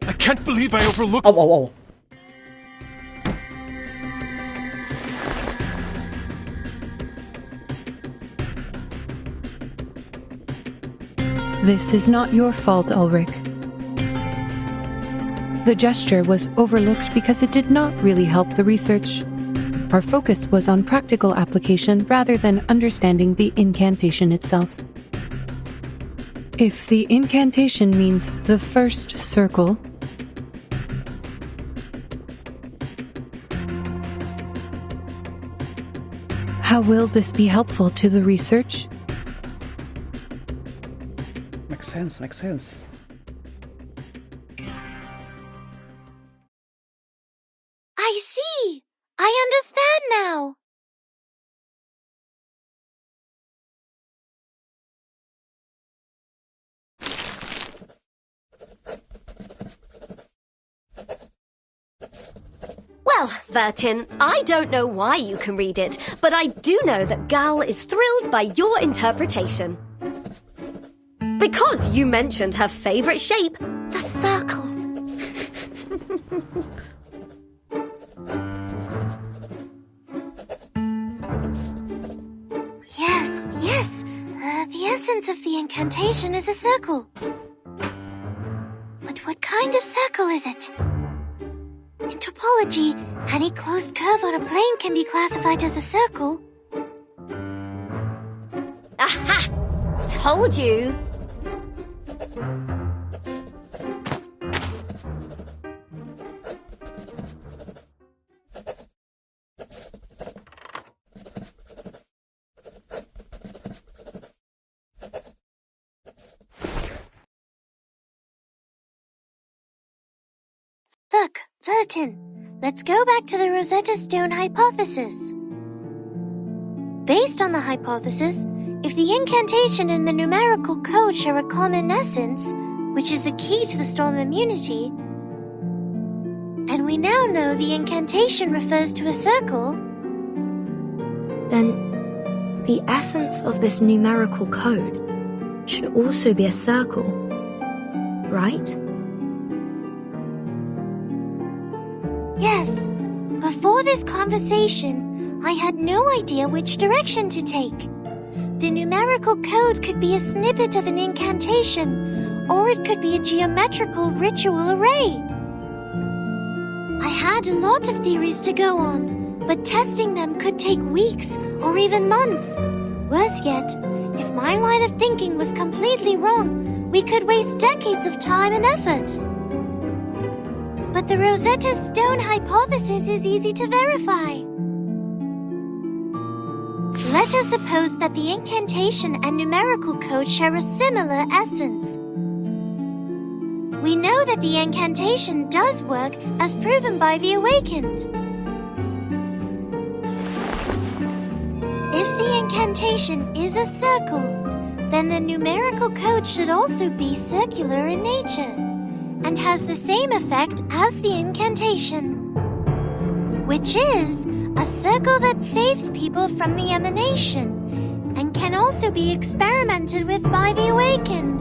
X: I can't believe I overlooked—
A: Oh.
F: This is not your fault, Ulrich. The gesture was overlooked because it did not really help the research. Our focus was on practical application rather than understanding the incantation itself. If the incantation means the first circle, how will this be helpful to the research?
A: Makes sense.
G: I see! I understand now!
U: Well, Vertin, I don't know why you can read it, but I do know that Gal is thrilled by your interpretation. Because you mentioned her favourite shape, the circle.
G: Yes. The essence of the incantation is a circle. But what kind of circle is it? In topology, any closed curve on a plane can be classified as a circle.
U: Aha! Told you!
G: skeleton. Let's go back to the Rosetta Stone hypothesis. Based on the hypothesis, if the incantation and the numerical code share a common essence, which is the key to the storm immunity, and we now know the incantation refers to a circle,
D: then the essence of this numerical code should also be a circle, right?
G: Yes. Before this conversation, I had no idea which direction to take. The numerical code could be a snippet of an incantation, or it could be a geometrical ritual array. I had a lot of theories to go on, but testing them could take weeks or even months. Worse yet, if my line of thinking was completely wrong, we could waste decades of time and effort. But the Rosetta Stone hypothesis is easy to verify. Let us suppose that the incantation and numerical code share a similar essence. We know that the incantation does work as proven by the awakened. If the incantation is a circle, then the numerical code should also be circular in nature and has the same effect as the incantation, which is a circle that saves people from the emanation and can also be experimented with by the awakened.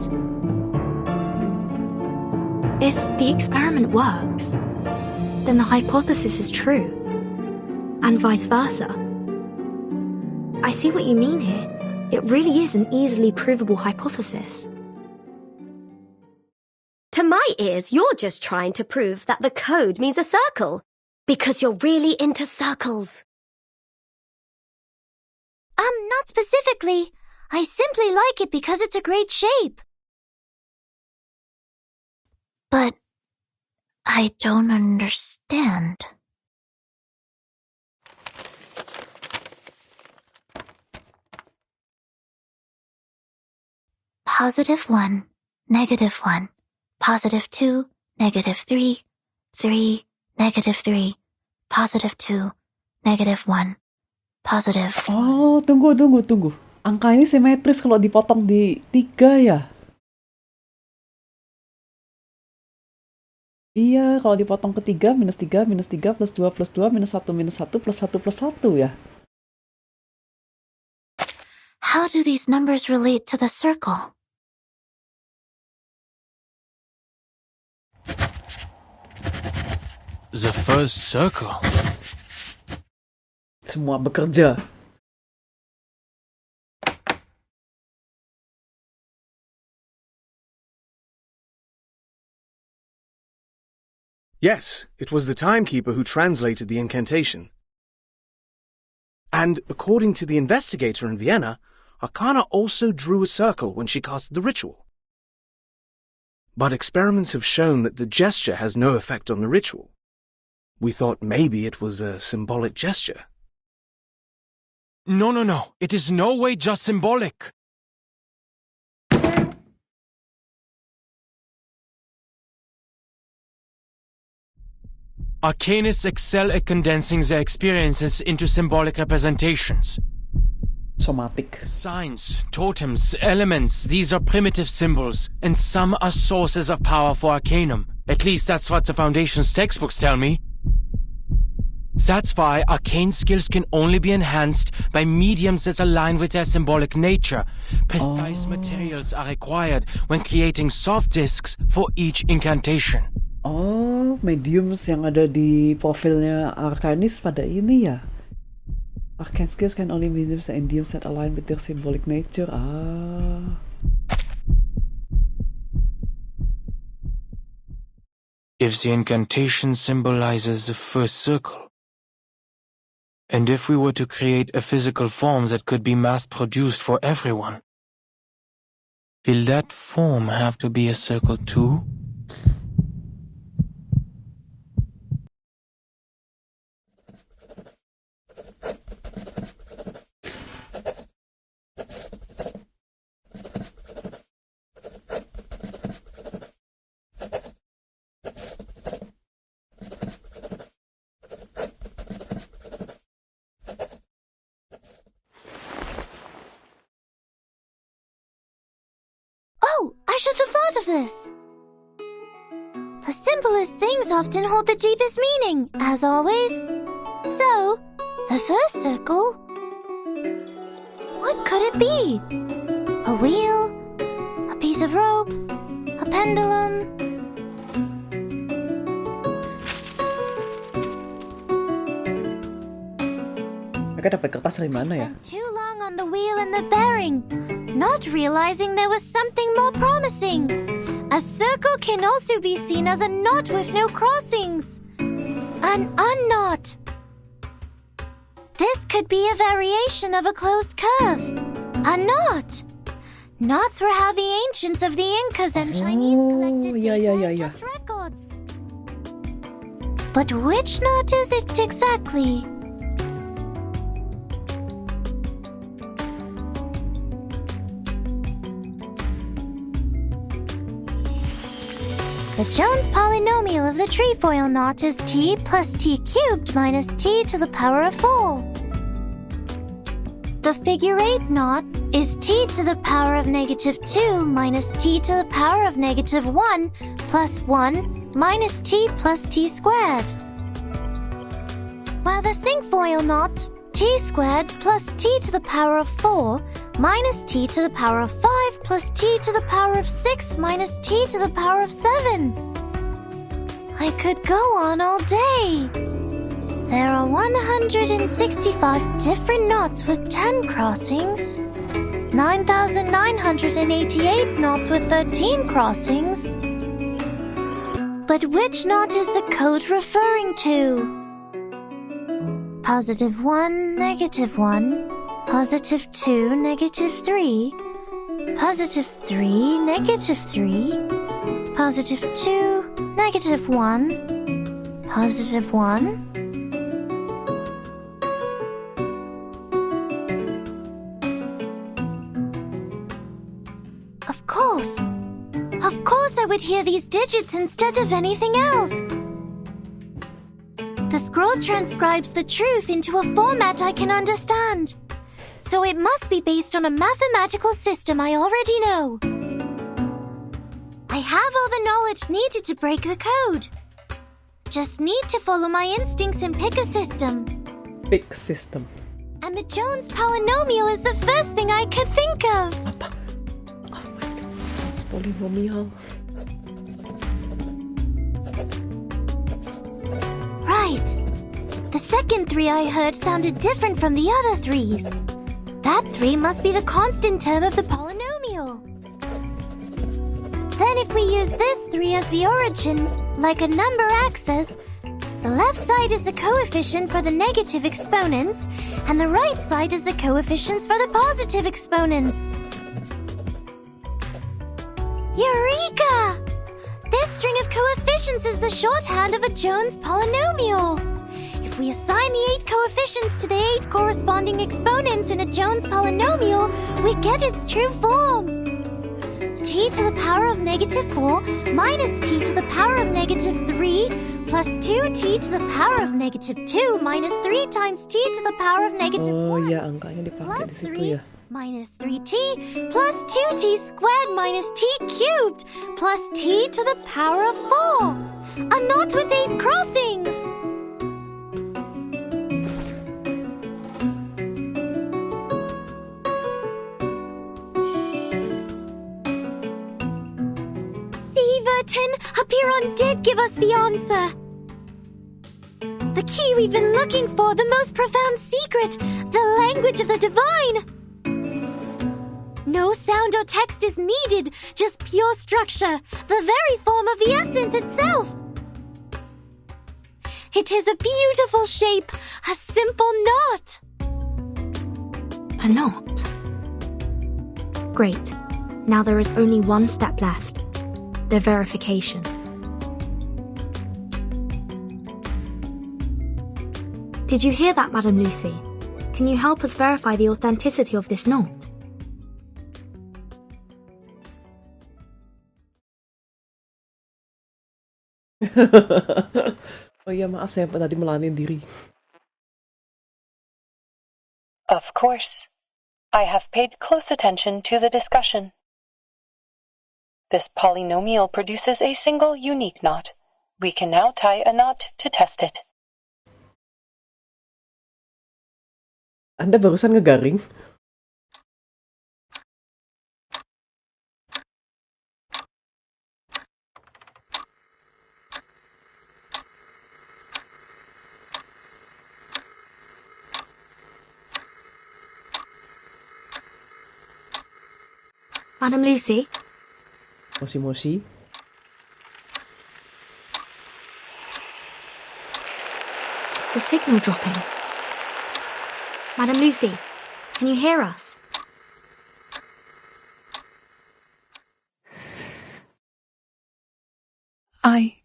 D: If the experiment works, then the hypothesis is true, and vice versa. I see what you mean here. It really is an easily provable hypothesis.
U: To my ears, you're just trying to prove that the code means a circle, because you're really into circles.
G: Not specifically. I simply like it because it's a great shape.
H: But I don't understand. +1, -1, +2, -3, 3, -3, +2, -1, positive.
A: Oh, tunggu. Angka ini simetris kalau dipotong di 3 ya? Iya, kalau dipotong ke 3, -3, -3, +2, +2, -1, -1, +1, +1 ya?
H: How do these numbers relate to the circle?
S: The first circle.
A: Semua bekerja.
C: Yes, it was the timekeeper who translated the incantation. And according to the investigator in Vienna, Arcana also drew a circle when she cast the ritual. But experiments have shown that the gesture has no effect on the ritual. We thought maybe it was a symbolic gesture.
S: No. It is no way just symbolic. Arcanists excel at condensing their experiences into symbolic representations.
A: Somatic.
S: Signs, totems, elements, these are primitive symbols, and some are sources of power for Arcanum. At least that's what the Foundation's textbooks tell me. That's why arcane skills can only be enhanced by mediums that align with their symbolic nature. Precise materials are required when creating soft discs for each incantation.
A: Oh, mediums yang ada di profilnya Arcanis pada ini ya? Arcane skills can only be mediums and mediums that align with their symbolic nature.
S: If the incantation symbolizes the first circle, and if we were to create a physical form that could be mass-produced for everyone, will that form have to be a circle too?
G: should have thought of this. The simplest things often hold the deepest meaning, as always. So, the first circle... What could it be? A wheel? A piece of rope? A pendulum?
A: Mereka dapat kertas dari mana ya?
G: Too long on the wheel and the bearing, not realizing there was something more promising. A circle can also be seen as a knot with no crossings. An unknot. This could be a variation of a closed curve. A knot. Knots were how the ancients of the Incas and Chinese collected data and records. But which knot is it exactly? The Jones polynomial of the trefoil knot is t plus t cubed minus t to the power of 4. The figure 8 knot is t to the power of negative 2 minus t to the power of negative 1 plus 1 minus t plus t squared. While the cinquefoil knot, t squared plus t to the power of 4 minus t to the power of 5 plus t to the power of 6 minus t to the power of 7. I could go on all day. There are 165 different knots with 10 crossings, 9,988 knots with 13 crossings. But which knot is the code referring to? Positive 1, negative 1, positive 2, negative 3, positive 3, negative 3, positive 2, negative 1, positive 1. Of course I would hear these digits instead of anything else. The scroll transcribes the truth into a format I can understand. So it must be based on a mathematical system I already know. I have all the knowledge needed to break the code. Just need to follow my instincts and pick a system.
A: Pick system.
G: And the Jones polynomial is the first thing I could think of.
A: It's polynomial.
G: Right. The second 3 I heard sounded different from the other 3s. That 3 must be the constant term of the polynomial. Then if we use this 3 as the origin, like a number axis, the left side is the coefficient for the negative exponents, and the right side is the coefficients for the positive exponents. Eureka! This string of coefficients is the shorthand of a Jones polynomial. If we assign the 8 coefficients to the 8 corresponding exponents in a Jones polynomial, we get its true form. T to the power of negative 4 minus t to the power of negative 3 plus 2t to the power of negative 2 minus 3 times t to the power of negative 1
A: Oh ya, angkanya dipakai di situ ya.
G: minus 3t plus 2t squared minus t cubed plus t to the power of 4. A knot with 8 crossings. Apiron did give us the answer. The key we've been looking for, the most profound secret, the language of the divine. No sound or text is needed, just pure structure, the very form of the essence itself. It is a beautiful shape, a simple knot.
D: A knot? Great. Now there is only one step left. The verification. Did you hear that, Madam Lucy? Can you help us verify the authenticity of this knot?
A: Oh iya, maaf saya tadi melanin diri.
O: Of course. I have paid close attention to the discussion. This polynomial produces a single unique knot. We can now tie a knot to test it.
A: Anda barusan ngegaring?
D: Madam Lucy?
A: Mosi-mosi.
D: Is the signal dropping? Madam Lucy, can you hear us?
F: I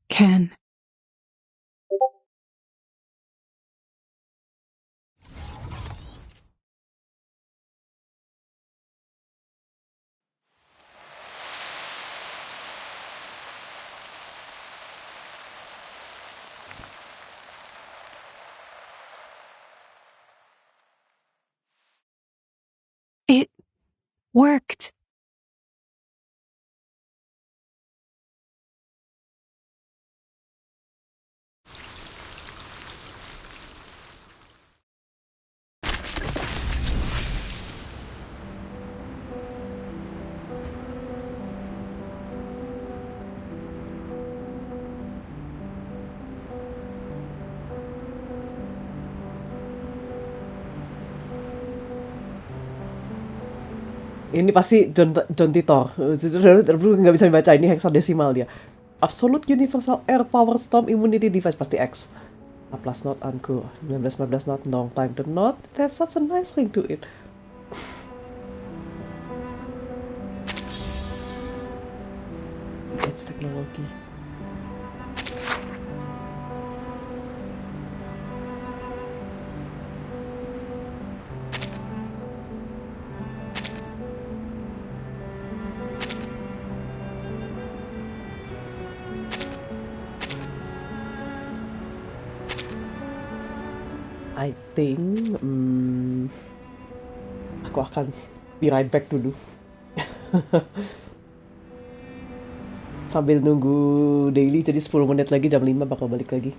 F: can. It worked.
A: Ini pasti John Titor. Nggak bisa dibaca, ini hexadesimal dia. Absolute Universal Air Power Storm Immunity Device, pasti X. A plus not uncool. 19 not long time to not. That's such a nice ring to it. It's teknologi. I think aku akan be right back dulu. Sambil nunggu daily, jadi 10 menit lagi jam 5 bakal balik lagi.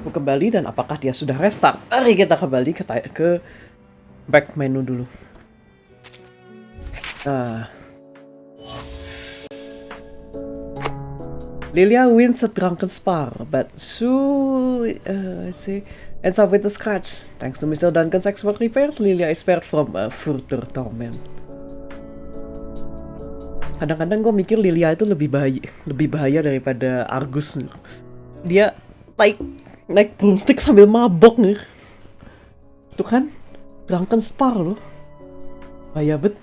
A: Aku kembali dan apakah dia sudah restart? Mari kita kembali ke back menu dulu. Nah. Lilia wins a drunken spar, but Sue ends up with a scratch. Thanks to Mr. Duncan's expert repairs, Lilia is spared from further torment. Kadang-kadang gue mikir Lilia itu lebih bahaya daripada Argus. Dia naik broomstick sambil mabok nih. Itu kan drunken spar loh. Bahaya bet.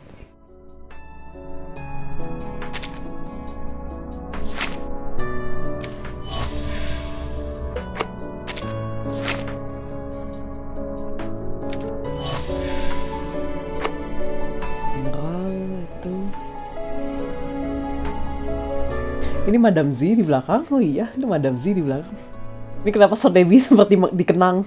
A: Ini Madam Z di belakang. Oh iya, ini Madam Z di belakang. Ini kenapa Sodebi seperti dikenang?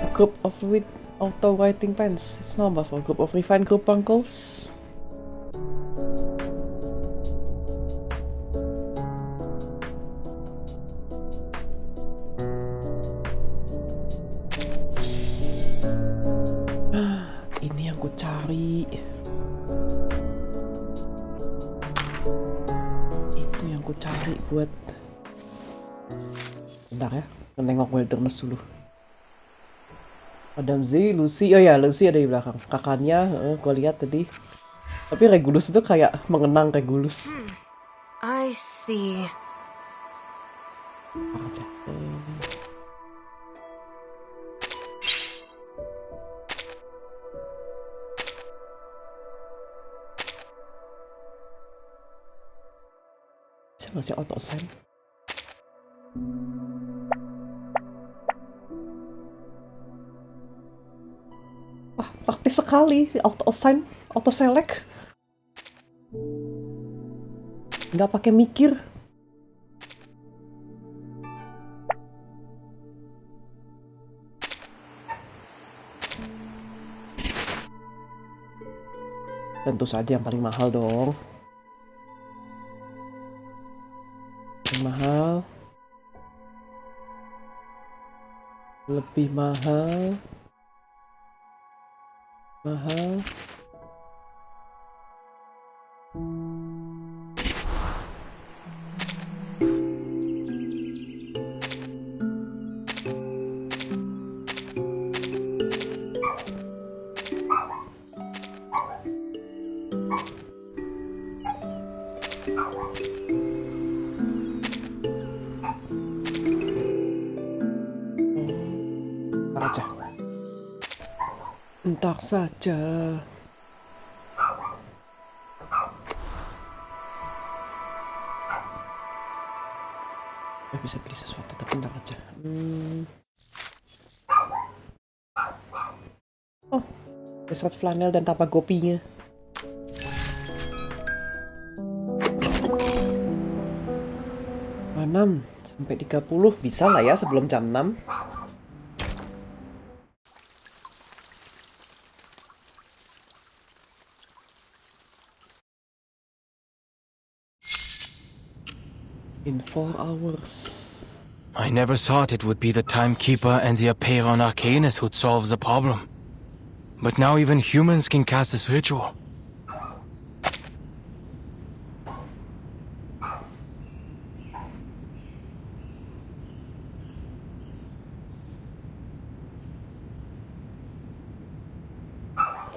A: A group of with auto writing pens. It's normal for a group of refined group uncles. Buat bentar ya, nengok wilderness dulu. Madam Z, Lucy, oh ya Lucy ada di belakang. Kakaknya, gue lihat tadi. Tapi Regulus itu kayak mengenang Regulus.
L: I see.
A: Masih auto assign. Wah, praktis sekali auto assign, auto select. Nggak pakai mikir. Tentu saja yang paling mahal dong. Mahal, lebih mahal, Bentar saja. Bisa beli sesuatu, tapi bentar aja. Oh, besar flanel dan tapak kopinya. Jam 6 sampai 30 bisa lah ya sebelum jam 6. In 4 hours.
S: I never thought it would be the Timekeeper and the Apeiron Arcanus who'd solve the problem. But now even humans can cast this ritual.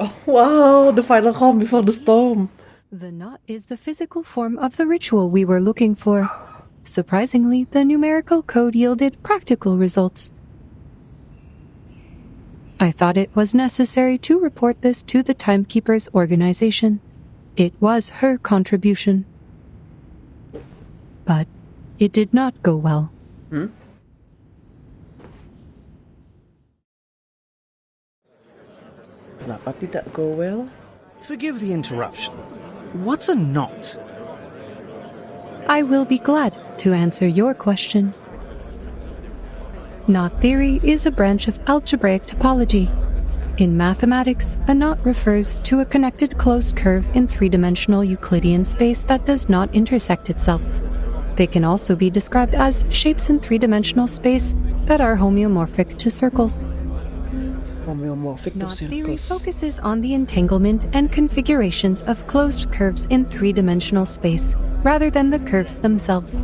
A: Oh, wow, the final calm before the storm.
F: The knot is the physical form of the ritual we were looking for. Surprisingly, the numerical code yielded practical results. I thought it was necessary to report this to the Timekeeper's organization. It was her contribution. But it did not go well.
A: Kenapa tidak go well?
C: Forgive the interruption. What's a knot?
F: I will be glad to answer your question. Knot theory is a branch of algebraic topology. In mathematics, a knot refers to a connected closed curve in three-dimensional Euclidean space that does not intersect itself. They can also be described as shapes in three-dimensional space that are homeomorphic to circles.
A: Homeomorphic to
F: Knot theory
A: circles.
F: focuses on the entanglement and configurations of closed curves in three-dimensional space, rather than the curves themselves.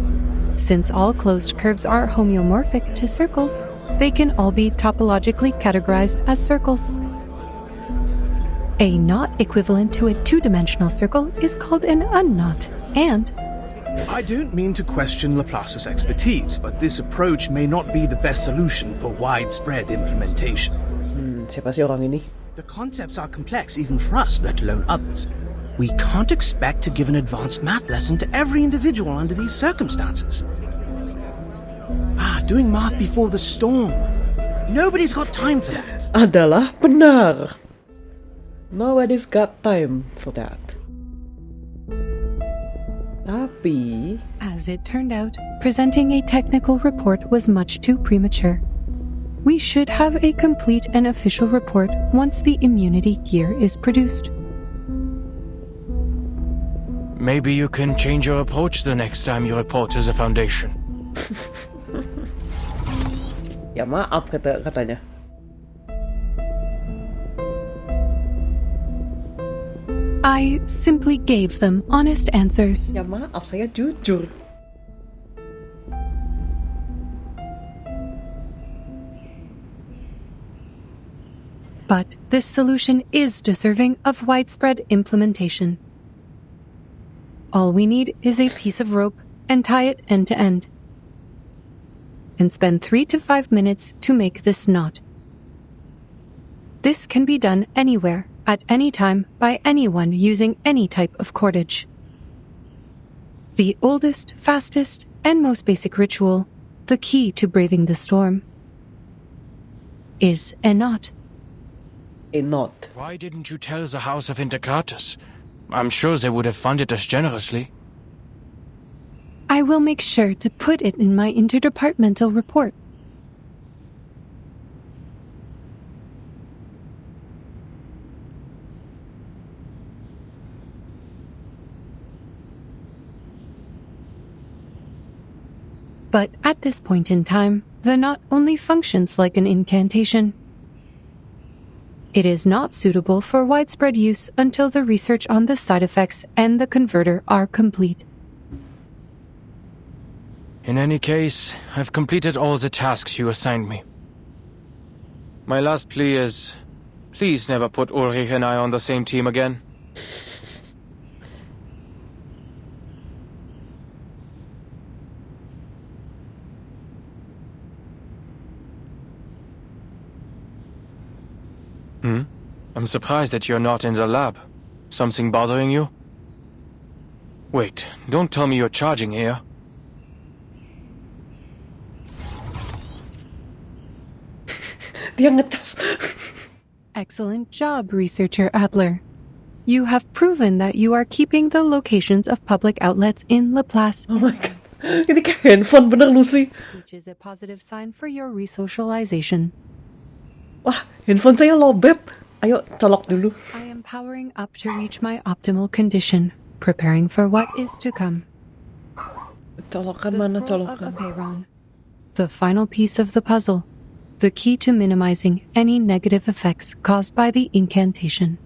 F: Since all closed curves are homeomorphic to circles, they can all be topologically categorized as circles. A knot equivalent to a two-dimensional circle is called an unknot, and
C: I don't mean to question Laplace's expertise, but this approach may not be the best solution for widespread implementation.
A: Siapa sih orang ini?
C: The concepts are complex even for us, let alone others. We can't expect to give an advanced math lesson to every individual under these circumstances. Doing math before the storm. Nobody's got time for that.
A: Adalah benar. Nobody's got time for that. Tapi,
F: as it turned out, presenting a technical report was much too premature. We should have a complete and official report once the immunity gear is produced.
S: Maybe you can change your approach the next time you report to the Foundation.
A: ya maaf katanya.
F: I simply gave them honest answers.
A: Ya maaf, saya jujur.
F: But this solution is deserving of widespread implementation. All we need is a piece of rope and tie it end to end. And spend 3 to 5 minutes to make this knot. This can be done anywhere, at any time, by anyone using any type of cordage. The oldest, fastest, and most basic ritual, the key to braving the storm, is a knot.
A: A knot.
S: Why didn't you tell the House of Integratus? I'm sure they would have funded us generously.
F: I will make sure to put it in my interdepartmental report. But at this point in time, the knot only functions like an incantation. It is not suitable for widespread use until the research on the side effects and the converter are complete.
S: In any case, I've completed all the tasks you assigned me. My last plea is, please never put Ulrich and I on the same team again. I'm surprised that you're not in the lab. Something bothering you? Wait, don't tell me you're charging here.
A: Dia ngecas.
F: Excellent job, researcher Adler. You have proven that you are keeping the locations of public outlets in Laplace.
A: Oh my god. Ini kayak handphone bener Lucy.
F: Which is a positive sign for your resocialization.
A: Wah, handphone saya lobet. Ayo, colok dulu.
F: I am powering up to reach my optimal condition, preparing for what is to come.
A: Colokan mana
F: Scroll of
A: colokan?
F: Apeiron. The final piece of the puzzle. The key to minimizing any negative effects caused by the incantation.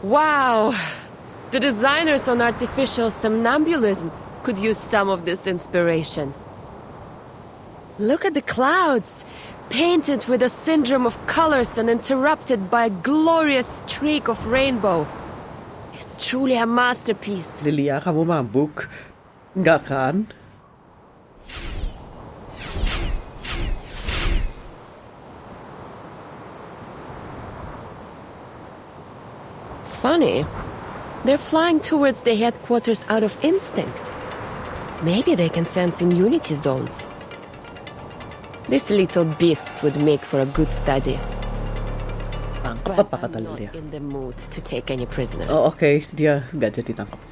E: Wow! The designers on artificial somnambulism could use some of this inspiration. Look at the clouds, painted with a syndrome of colors and interrupted by a glorious streak of rainbow. It's truly a masterpiece.
A: Lilia, kamu mabuk? Enggak kan?
E: Funny. They're flying towards the headquarters out of instinct. Maybe they can sense immunity zones. These little beasts would make for a good study.
A: Tangkap Tangkap apa kata
E: I'm not
A: dia?
E: in the mood to take any prisoners.
A: Oh oke, dia nggak jadi tangkap.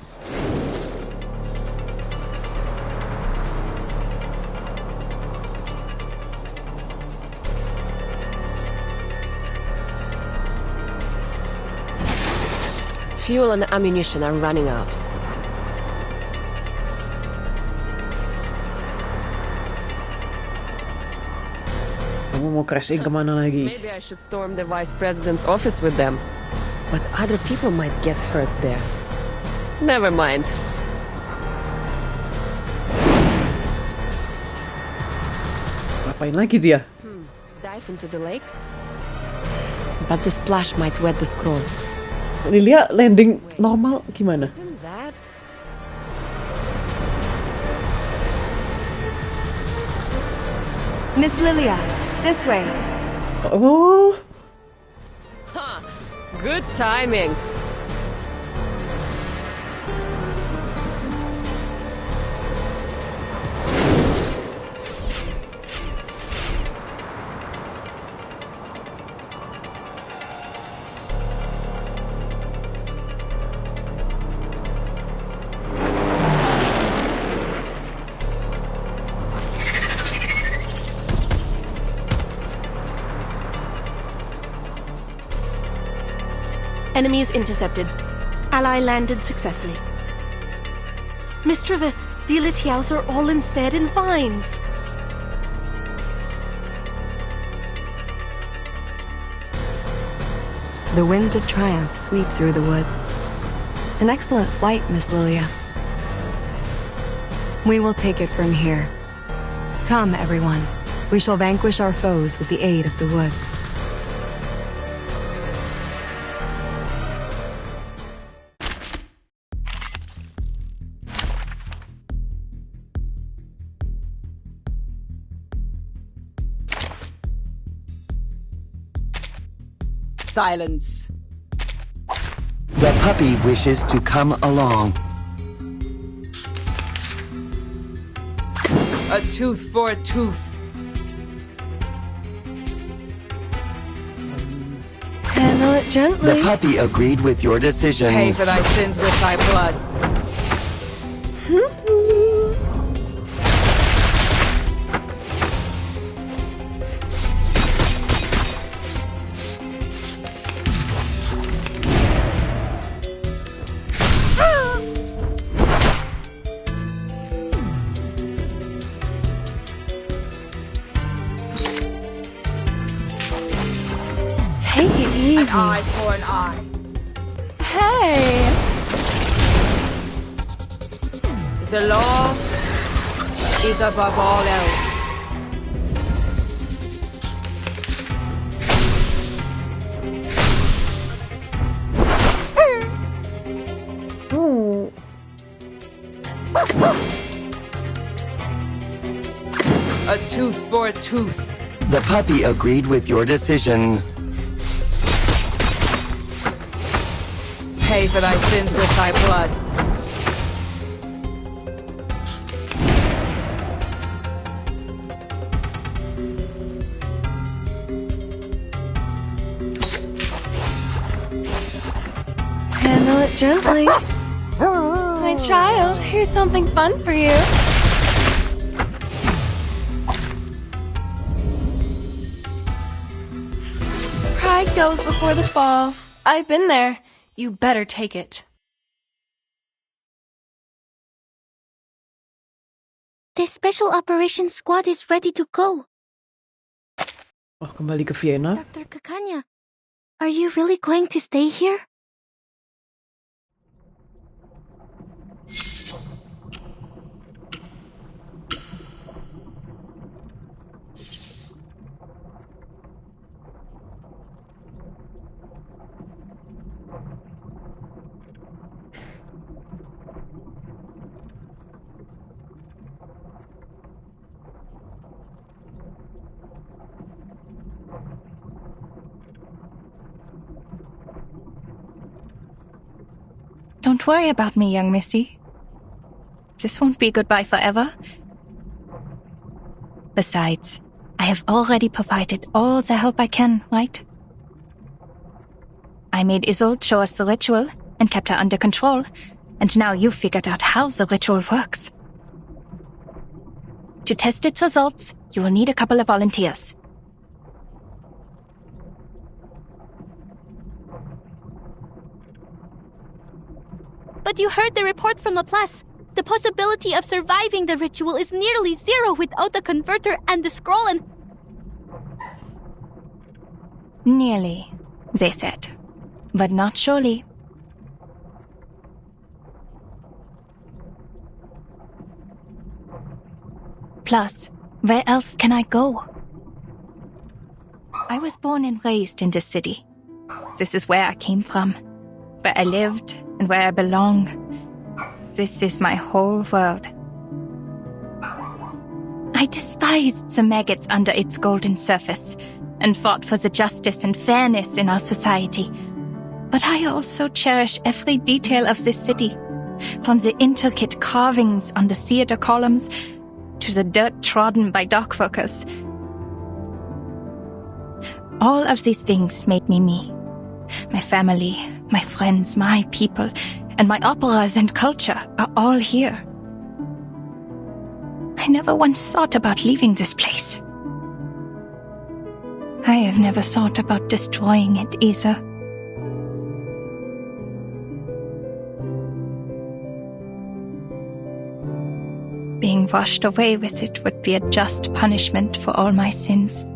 E: Fuel and ammunition are running out.
A: Kamu mau crashing kemana lagi?
E: Maybe I should storm the vice president's office with them. But other people might get hurt there. Never mind.
A: Ngapain lagi dia?
E: Dive into the lake? But the splash might wet the scroll.
A: Lilia landing normal gimana?
E: Isn't that?
I: Miss Lilia, this way.
A: Oh.
E: Ha! Good timing.
L: Enemies intercepted. Ally landed successfully. Miss Travis, the Elitiaos are all ensnared in vines.
I: The winds of triumph sweep through the woods. An excellent flight, Miss Lilia. We will take it from here. Come, everyone. We shall vanquish our foes with the aid of the woods.
K: Silence.
T: The puppy wishes to come along.
K: A tooth for a tooth.
L: Handle it gently.
T: The puppy agreed with your decision.
K: Pay for thy sins with thy blood.
L: Take it easy.
K: An eye for an eye.
L: Hey!
K: The law is above all else.
A: Oh.
K: A tooth for a tooth.
T: The puppy agreed with your decision.
K: Pay for thy sins with thy blood.
L: Handle it gently. My child, here's something fun for you. Pride goes before the fall. I've been there. You better take it.
D: The Special Operations Squad is ready to go.
A: Oh, kembali ke Vienna.
D: Dr. Kakanya, are you really going to stay here?
V: Don't worry about me, young missy. This won't be goodbye forever. Besides, I have already provided all the help I can, right? I made Isolde show us the ritual and kept her under control, and now you've figured out how the ritual works. To test its results, you will need a couple of volunteers.
B: But you heard the report from Laplace. The possibility of surviving the ritual is nearly zero without the converter and the scroll and...
V: Nearly, they said. But not surely. Plus, where else can I go? I was born and raised in this city. This is where I came from, where I lived and where I belong. This is my whole world. I despised the maggots under its golden surface and fought for the justice and fairness in our society. But I also cherish every detail of this city, from the intricate carvings on the theater columns to the dirt trodden by dock workers. All of these things made me me. My family, my friends, my people, and my operas and culture are all here. I never once thought about leaving this place. I have never thought about destroying it either. Being washed away with it would be a just punishment for all my sins.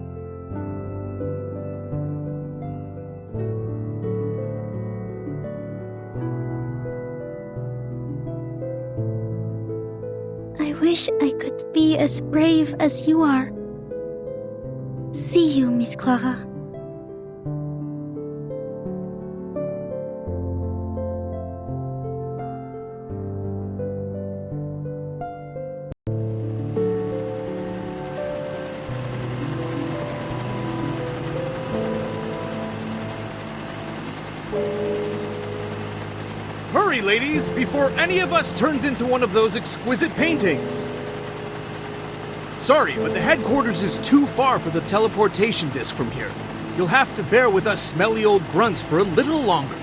B: I wish I could be as brave as you are. See you, Miss Clara.
Q: Hurry, ladies, before any of us turns into one of those exquisite paintings! Sorry, but the headquarters is too far for the teleportation disc from here. You'll have to bear with us smelly old grunts for a little longer.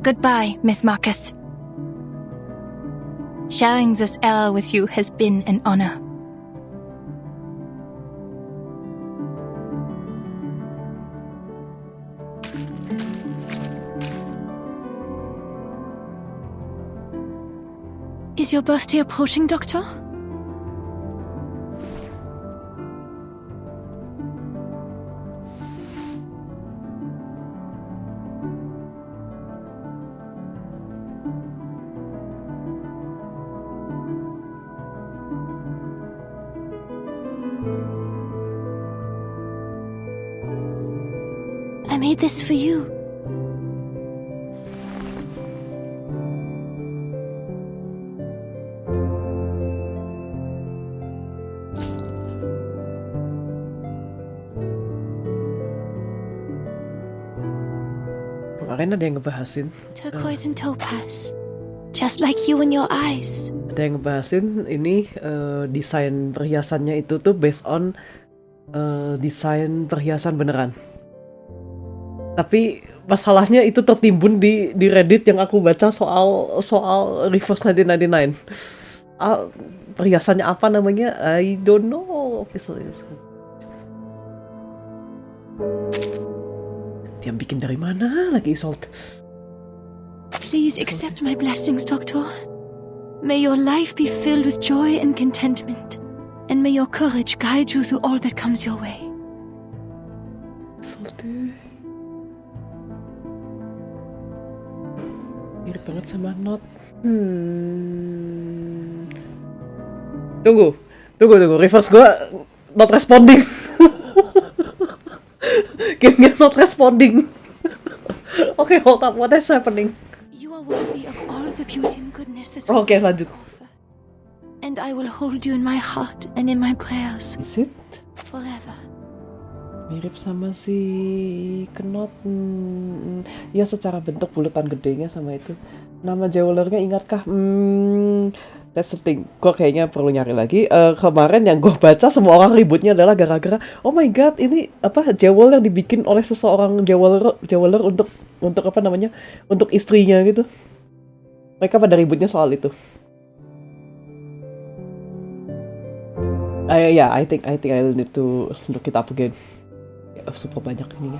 V: Goodbye, Miss Marcus. Sharing this era with you has been an honor.
B: Is your birthday approaching, Doctor? I made this for you.
A: Kemarin ada yang ngebahasin
B: Turquoise and topaz. Just like you and your eyes.
A: ada yang ngebahasin ini desain perhiasannya itu tuh based on desain perhiasan beneran. Tapi masalahnya itu tertimbun di Reddit yang aku baca soal reverse 1999. Perhiasannya apa namanya? I don't know. Dia bikin dari mana lagi, Isolde?
B: Please accept my blessings, Doctor. May your life be filled with joy and contentment, and may your courage guide you through all that comes your way.
A: Isolde. Mirip banget sama Not. Tunggu. Reverse gua not responding. Game not responding. Okay, hold up. What is happening?
B: You are worthy of all the beauty and goodness this
A: world lanjut.
B: offer. And I will hold you in my heart and in my prayers.
A: Is it?
B: Forever.
A: Mirip sama si Knot. Ya secara bentuk bulatan gedenya sama itu. Nama jewelernya ingatkah? That's the thing. Gue kayaknya perlu nyari lagi. Kemarin yang gue baca semua orang ributnya adalah gara-gara, oh my god, ini apa jeweler yang dibikin oleh seseorang jeweler untuk apa namanya, untuk istrinya gitu. Mereka pada ributnya soal itu. Yeah, I think I'll need to look it up again. Ya, super banyak ininya.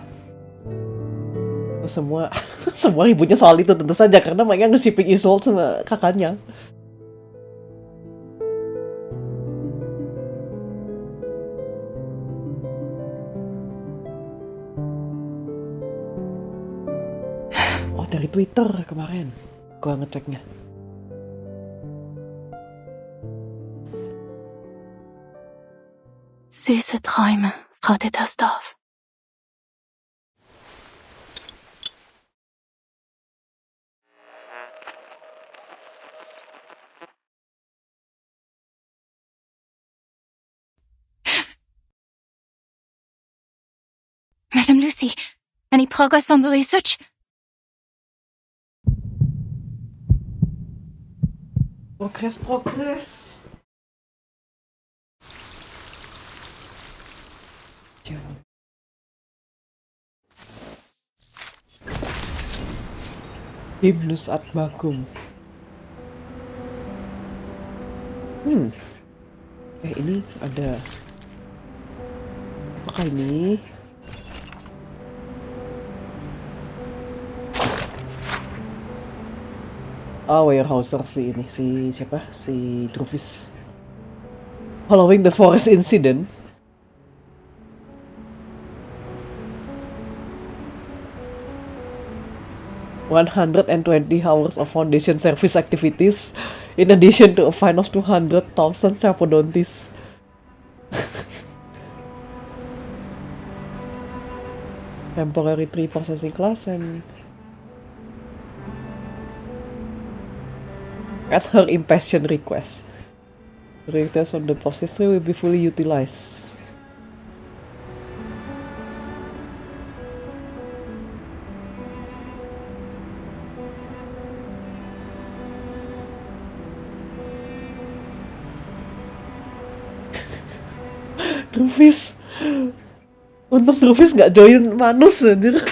A: Semua semua ributnya soal itu tentu saja karena mereka nge-shipping Isolde sama kakaknya. Oh, dari Twitter kemarin gua ngeceknya.
B: Süße Träume, Frau Dittersdorf.
V: Madam Lucy, any progress on the research?
A: Progress. Hymnus ad Magum. Ini ada. Apakah ini? Warehouser si siapa? Si Druvis. Following the forest incident, $120 hours of foundation service activities, in addition to a fine of 200,000 sapodontis. Temporary tree processing class and at her impassioned request, the reactors on the process tree will be fully utilized. Druvis, untuk Druvis nggak join Manus anjir.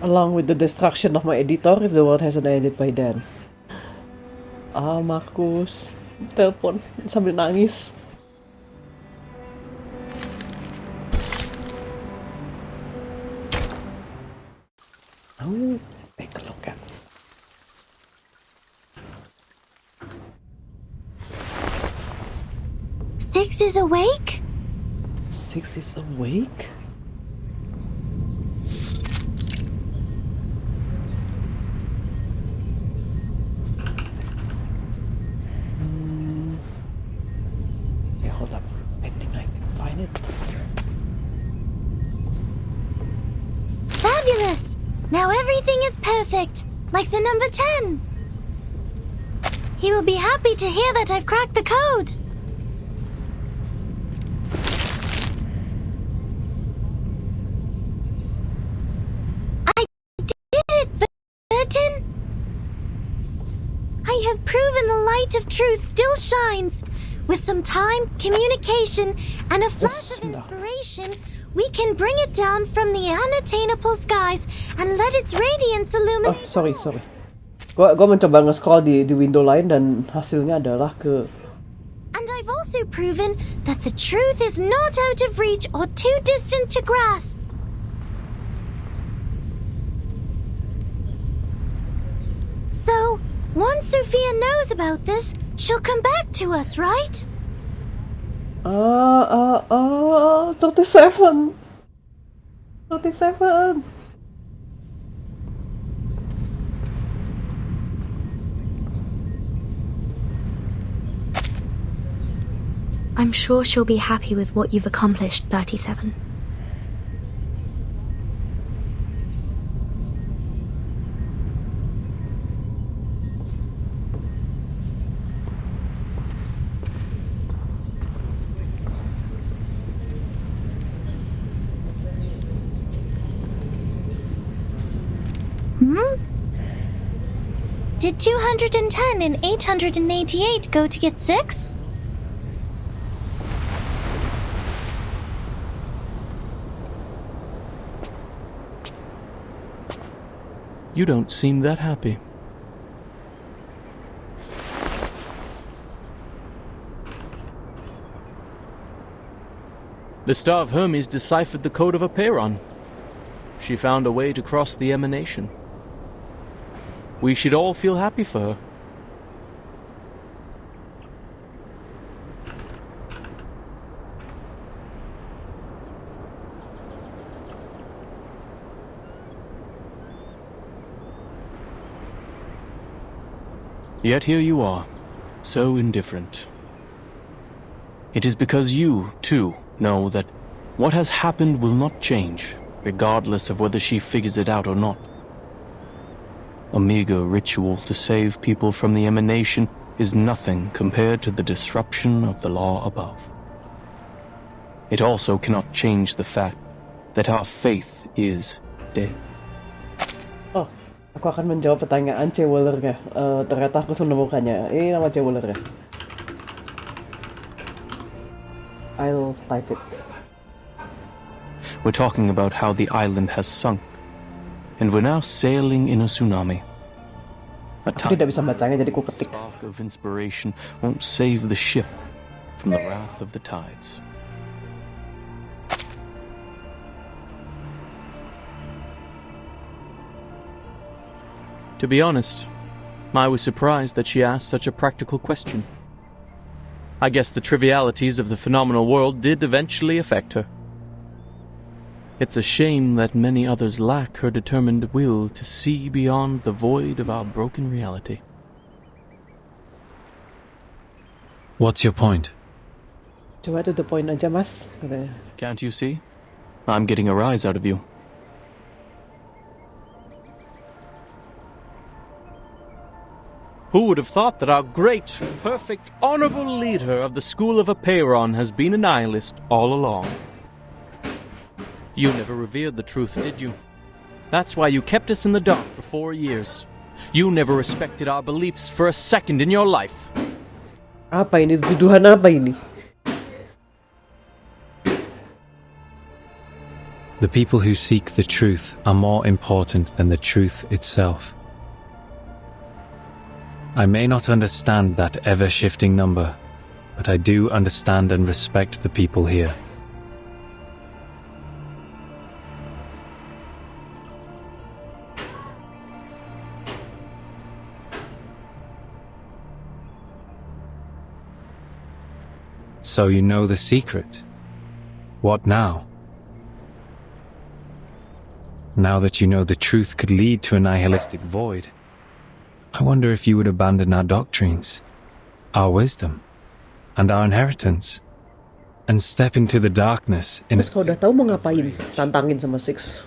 A: Along with the destruction of my editor, if the world hasn't ended by then. Markus, telepon sambil nangis. I'll take a look at.
G: Six is awake?
A: 6 is awake? Hold up. I think I can find it.
G: Fabulous! Now everything is perfect, like the number 10. He will be happy to hear that I've cracked the code. I did it, Vertin! I have proven the light of truth still shines, With some time, communication, and a flash of inspiration, we can bring it down from the unattainable skies and let its radiance illuminate.
A: Oh, sorry. Gua mencoba nge-scroll di window lain dan hasilnya adalah ke...
G: And I've also proven that the truth is not out of reach or too distant to grasp. So, once Sophia knows about this, she'll come back to us, right?
A: 37. 37.
D: I'm sure she'll be happy with what you've accomplished, 37.
G: Did 210 and 888 go to get 6?
C: You don't seem that happy. The Star of Hermes deciphered the code of Aperon. She found a way to cross the emanation. We should all feel happy for her. Yet here you are, so indifferent. It is because you, too, know that what has happened will not change, regardless of whether she figures it out or not. A meager ritual to save people from the emanation is nothing compared to the disruption of the law above. It also cannot change the fact that our faith is dead.
A: Oh, aku akan menjawab pertanyaan Cewelernya. Ternyata aku sudah menemukannya. Ini nama Cewelernya. I'll type it.
C: We're talking about how the island has sunk, and we're now sailing in a tsunami.
A: Aku tidak bisa bacanya, jadi ku ketik.
C: A spark of inspiration won't save the ship from the wrath of the tides. To be honest, I was surprised that she asked such a practical question. I guess the trivialities of the phenomenal world did eventually affect her. It's a shame that many others lack her determined will to see beyond the void of our broken reality.
M: What's your point?
A: Coba to the point aja, Mas. Katanya.
C: Can't you see? I'm getting a rise out of you. Who would have thought that our great, perfect, honorable leader of the School of Aperon has been a nihilist all along? You never revered the truth, did you? That's why you kept us in the dark for 4 years. You never respected our beliefs for a second in your life.
A: Apa ini? Tuduhan apa ini?
M: The people who seek the truth are more important than the truth itself. I may not understand that ever-shifting number, but I do understand and respect the people here. So you know the secret. What now? Now that you know the truth could lead to a nihilistic void, I wonder if you would abandon our doctrines, our wisdom, and our inheritance, and step into the darkness in
A: Terus kau udah tahu mau ngapain? Tantangin sama Six.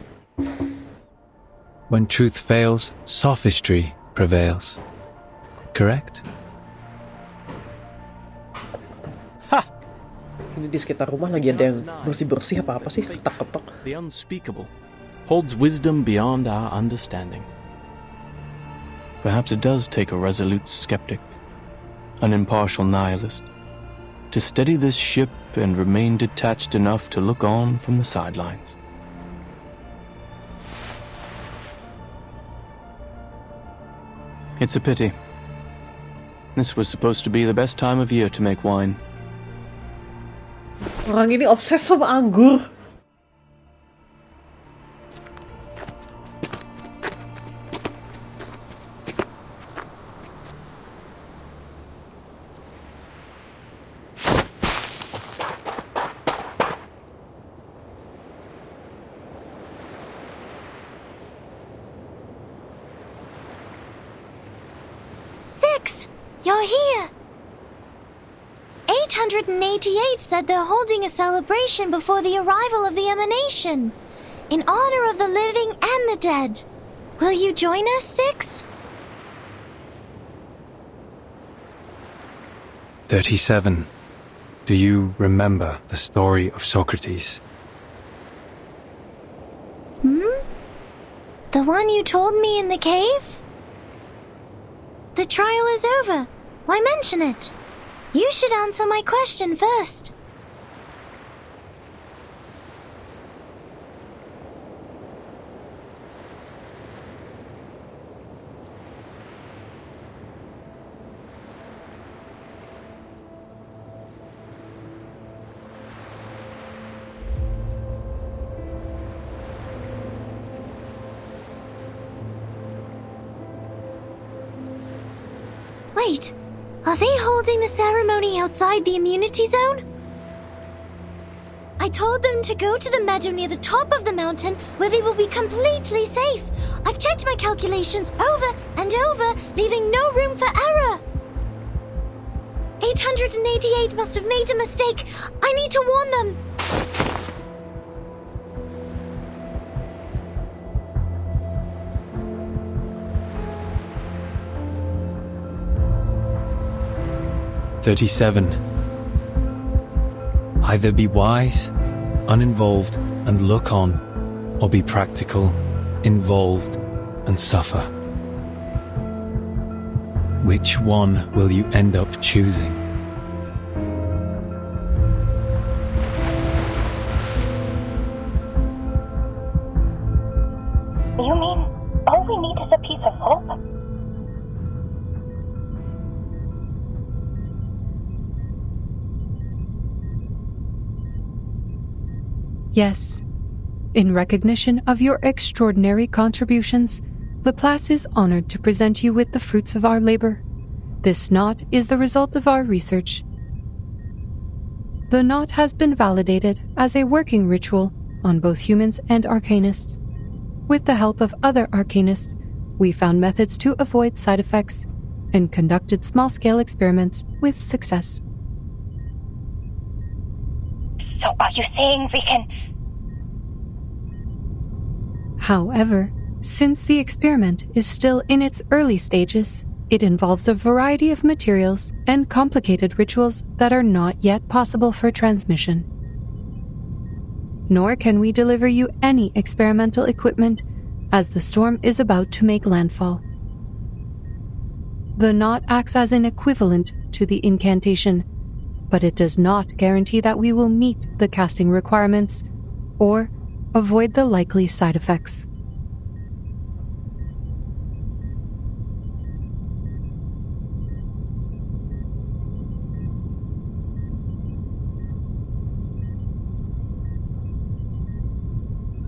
M: When truth fails, sophistry prevails. Correct?
A: Ini di sekitar rumah lagi ada yang bersih-bersih apa-apa sih? Ketok-ketok.
C: The unspeakable holds wisdom beyond our understanding. Perhaps it does take a resolute skeptic, an impartial nihilist,
S: to steady this ship and remain detached enough to look on from the sidelines. It's a pity. This was supposed to be the best time of year to make wine.
A: Orang ini obses sama anggur.
G: Six! You're here! 888 said they're holding a celebration before the arrival of the emanation, in honor of the living and the dead. Will you join us, Six?
M: 37. Do you remember the story of Socrates?
G: The one you told me in the cave? The trial is over. Why mention it? You should answer my question first. Wait, are they holding the ceremony outside the immunity zone? I told them to go to the meadow near the top of the mountain where they will be completely safe. I've checked my calculations over and over, leaving no room for error. 888 must have made a mistake. I need to warn them.
M: "37. Either be wise, uninvolved, and look on, or be practical, involved, and suffer. Which one will you end up choosing?"
O: You mean all we need is a piece of hope?
F: Yes. In recognition of your extraordinary contributions, Laplace is honored to present you with the fruits of our labor. This knot is the result of our research. The knot has been validated as a working ritual on both humans and arcanists. With the help of other arcanists, we found methods to avoid side effects and conducted small-scale experiments with success.
O: So are you saying we can...
F: However, since the experiment is still in its early stages, it involves a variety of materials and complicated rituals that are not yet possible for transmission. Nor can we deliver you any experimental equipment as the storm is about to make landfall. The knot acts as an equivalent to the incantation, but it does not guarantee that we will meet the casting requirements or avoid the likely side effects.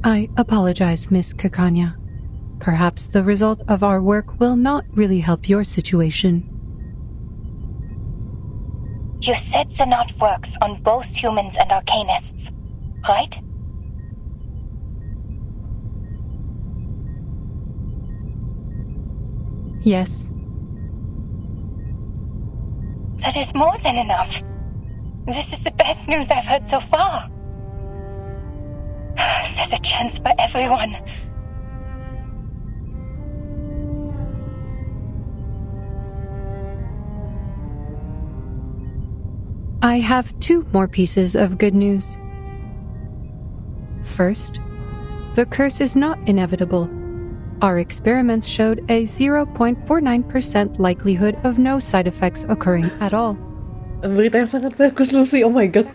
F: I apologize, Miss Kakanya. Perhaps the result of our work will not really help your situation.
O: You said the knot works on both humans and arcanists, right?
F: Yes.
O: That is more than enough. This is the best news I've heard so far. There's a chance for everyone.
F: I have two more pieces of good news. First, the curse is not inevitable. Our experiments showed a 0.49% likelihood of no side effects occurring at all.
A: Berita yang sangat bagus, Lucy. Oh my god.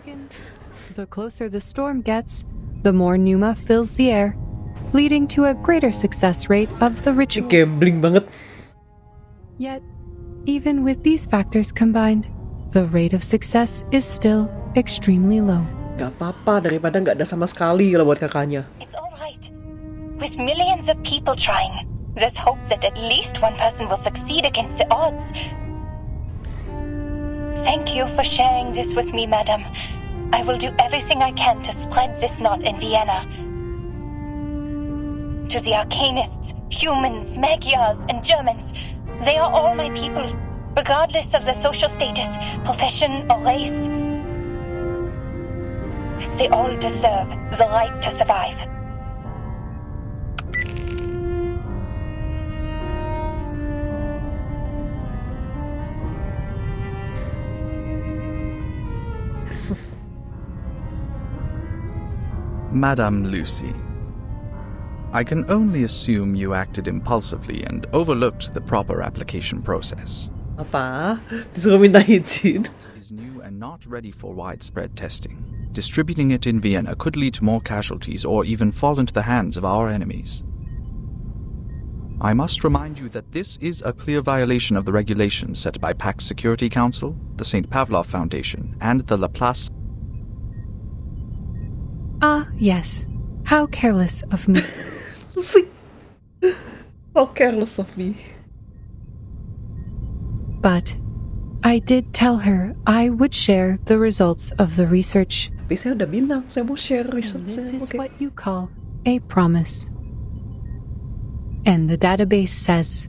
F: The closer the storm gets, the more pneuma fills the air, leading to a greater success rate of the ritual.
A: Gambling banget.
F: Yet, even with these factors combined, the rate of success is still extremely low.
A: Gak apa-apa daripada gak ada sama sekali kalau buat kakaknya.
O: It's all right. With millions of people trying, there's hope that at least one person will succeed against the odds. Thank you for sharing this with me, madam. I will do everything I can to spread this knot in Vienna. To the Arcanists, humans, Magyars, and Germans, they are all my people, regardless of their social status, profession, or race. They all deserve the right to survive.
J: Madame Lucy, I can only assume you acted impulsively and overlooked the proper application process.
A: Apa? Disuruh minta izin.
J: Is new and not ready for widespread testing. Distributing it in Vienna could lead to more casualties or even fall into the hands of our enemies. I must remind you that this is a clear violation of the regulations set by Pax Security Council, the St. Pavlov Foundation, and the Laplace.
F: Ah, yes. How careless of me.
A: Lucy. How careless of me.
F: But I did tell her I would share the results of the research.
A: Tapi saya udah bilang, saya mau share research.
F: This is what you call a promise. And the database says,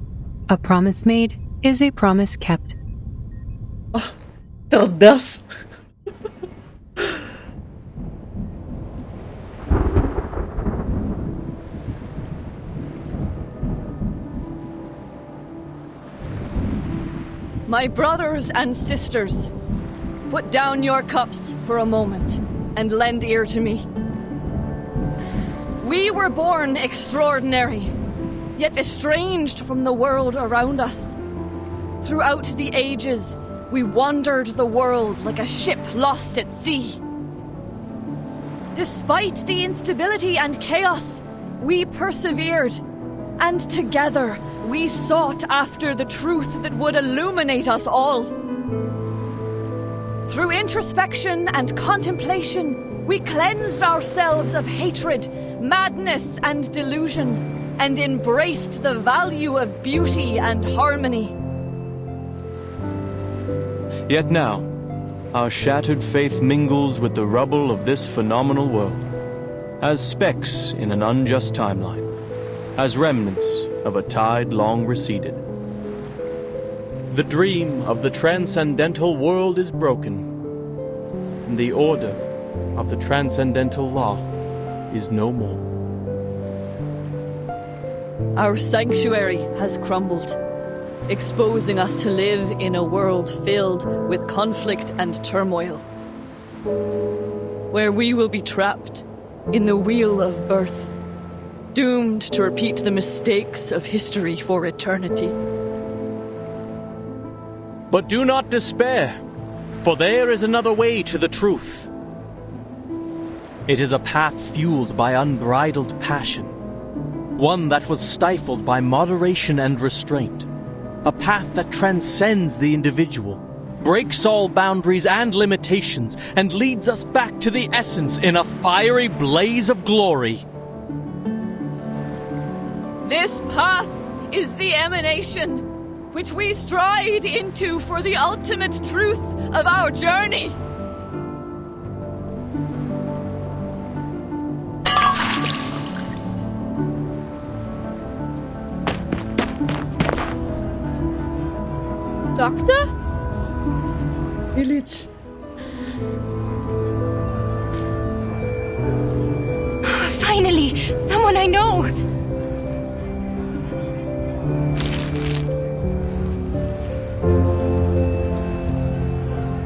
F: a promise made is a promise kept.
A: Oh, cerdas.
N: My brothers and sisters, put down your cups for a moment and lend ear to me. We were born extraordinary, yet estranged from the world around us. Throughout the ages, we wandered the world like a ship lost at sea. Despite the instability and chaos, we persevered, and together we sought after the truth that would illuminate us all. Through introspection and contemplation, we cleansed ourselves of hatred, madness, and delusion, and embraced the value of beauty and harmony.
S: Yet now, our shattered faith mingles with the rubble of this phenomenal world, as specks in an unjust timeline, as remnants of a tide long receded. The dream of the transcendental world is broken, and the order of the transcendental law is no more.
N: Our sanctuary has crumbled, exposing us to live in a world filled with conflict and turmoil, where we will be trapped in the wheel of birth, doomed to repeat the mistakes of history for eternity.
S: But do not despair, for there is another way to the truth. It is a path fueled by unbridled passion, one that was stifled by moderation and restraint, a path that transcends the individual, breaks all boundaries and limitations, and leads us back to the essence in a fiery blaze of glory.
N: This path is the emanation which we stride into for the ultimate truth of our journey.
L: Doctor?
A: Village.
L: Finally, someone I know!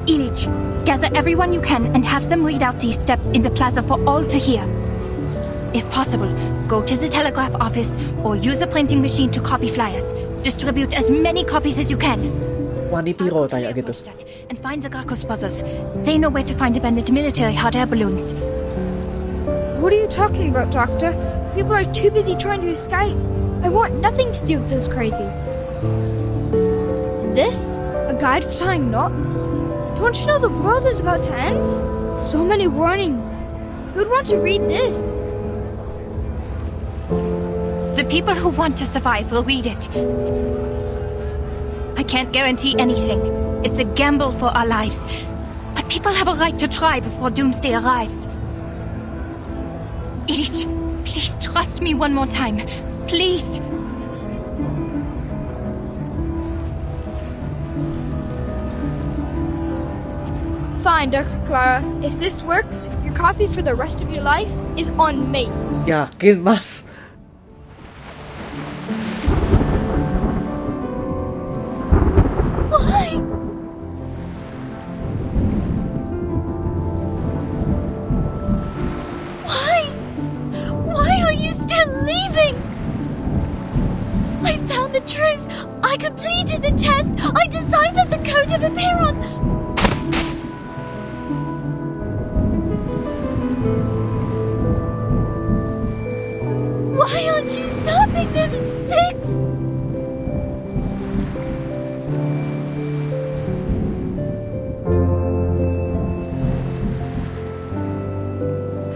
V: Ilich, gather everyone you can and have them read out these steps in the plaza for all to hear. If possible, go to the telegraph office or use a printing machine to copy flyers. Distribute as many copies as you can.
A: Wani Piro tanya gitu.
V: And find the Gracchus brothers. They know where to find abandoned military hot air balloons.
P: What are you talking about, Doctor? People are too busy trying to escape. I want nothing to do with those crazies. This? A guide for tying knots? Don't you know the world is about to end? So many warnings. Who'd want to read this?
V: The people who want to survive will read it. I can't guarantee anything. It's a gamble for our lives. But people have a right to try before doomsday arrives. Edith, please trust me one more time. Please.
P: Fine, Dr. Clara. If this works, your coffee for the rest of your life is on me.
A: Yakin, Mas.
P: Why?
B: Why are you still leaving? I found the truth. I completed the test. I deciphered the code of Apiron. Why aren't you stopping them, Six?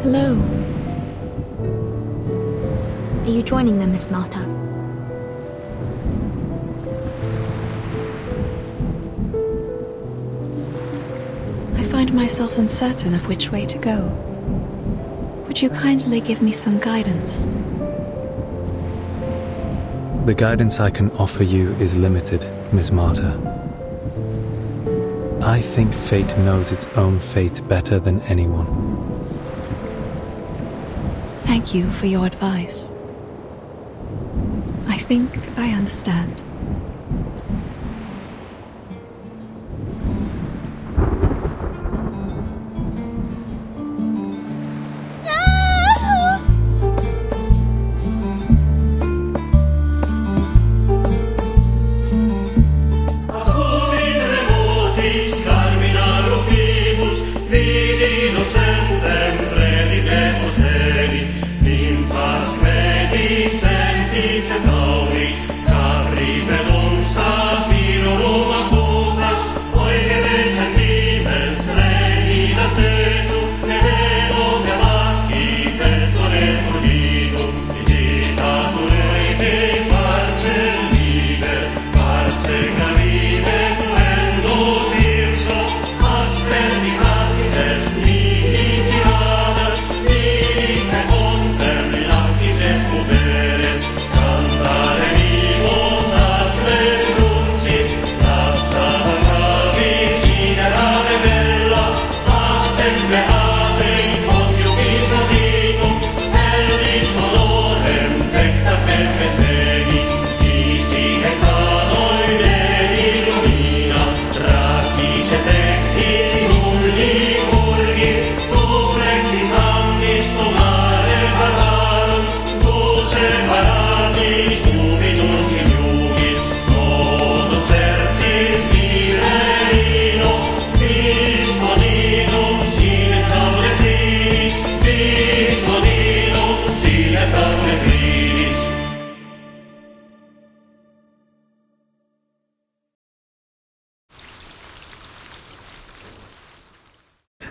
D: Hello. Are you joining them, Miss Marta?
R: I find myself uncertain of which way to go. Would you kindly give me some guidance?
M: The guidance I can offer you is limited, Miss Marta. I think fate knows its own fate better than anyone.
R: Thank you for your advice. I think I understand.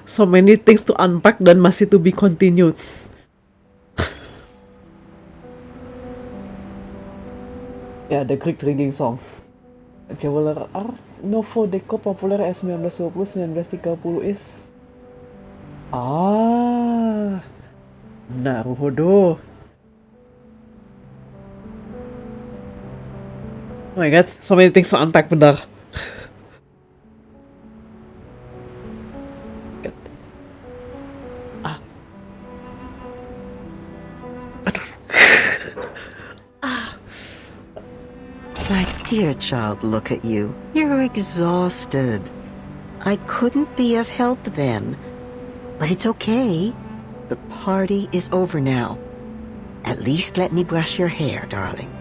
A: So many things to unpack dan masih to be continued. Ya, The Greek Drinking Song. Jeweler art Novo Deco populer es 1920-1930 is... Ah, naruhodo. Oh my god, so many things to unpack, benar.
W: My dear child, look at you. You're exhausted. I couldn't be of help then. But it's okay. The party is over now. At least let me brush your hair, darling.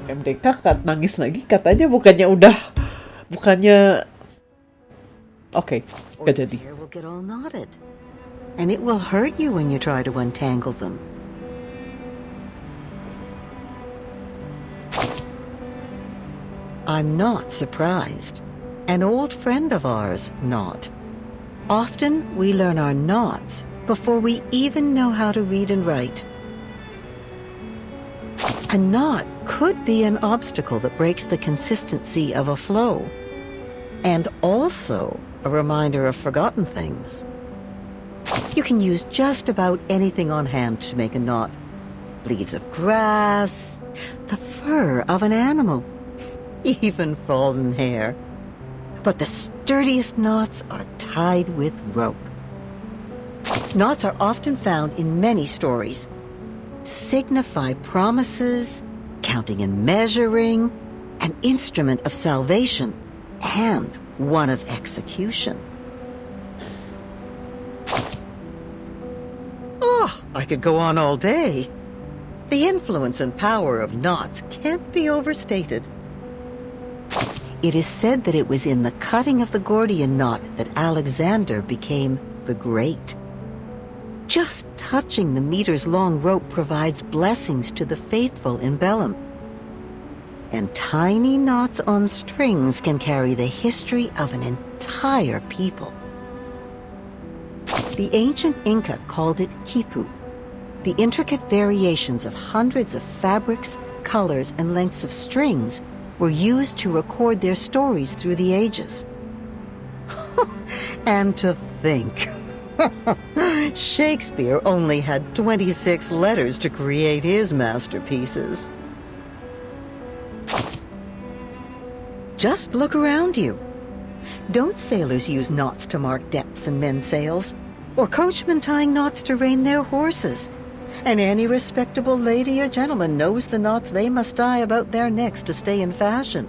A: MDK nangis lagi, katanya bukannya oke, gak jadi.
W: Hair will get all knotted, and it will hurt you when you try to untangle them. I'm not surprised. An old friend of ours, not. Often we learn our knots before we even know how to read and write. A knot could be an obstacle that breaks the consistency of a flow, and also a reminder of forgotten things. You can use just about anything on hand to make a knot. Leaves of grass, the fur of an animal, even fallen hair. But the sturdiest knots are tied with rope. Knots are often found in many stories. Signify promises, counting and measuring, an instrument of salvation, and one of execution. Oh, I could go on all day. The influence and power of knots can't be overstated. It is said that it was in the cutting of the Gordian knot that Alexander became the Great. Just touching the meters-long rope provides blessings to the faithful in Belem. And tiny knots on strings can carry the history of an entire people. The ancient Inca called it quipu, the intricate variations of hundreds of fabrics, colors, and lengths of strings were used to record their stories through the ages. And to think, Shakespeare only had 26 letters to create his masterpieces. Just look around you. Don't sailors use knots to mark depths in men's sails? Or coachmen tying knots to rein their horses? And any respectable lady or gentleman knows the knots they must tie about their necks to stay in fashion.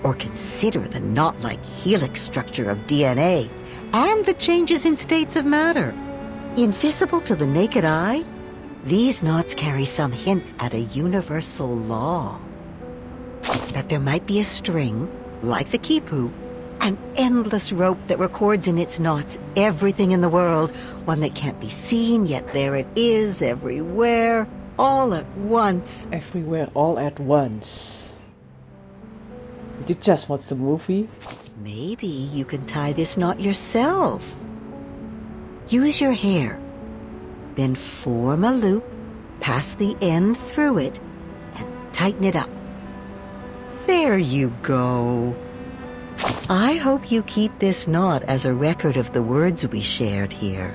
W: Or consider the knot-like helix structure of DNA and the changes in states of matter. Invisible to the naked eye, these knots carry some hint at a universal law. That there might be a string, like the quipu, an endless rope that records in its knots everything in the world, one that can't be seen, yet there it is, everywhere, all at once.
A: Everywhere, all at once. Did you just watch the movie?
W: Maybe you can tie this knot yourself. Use your hair, then form a loop, pass the end through it, and tighten it up. There you go. I hope you keep this knot as a record of the words we shared here.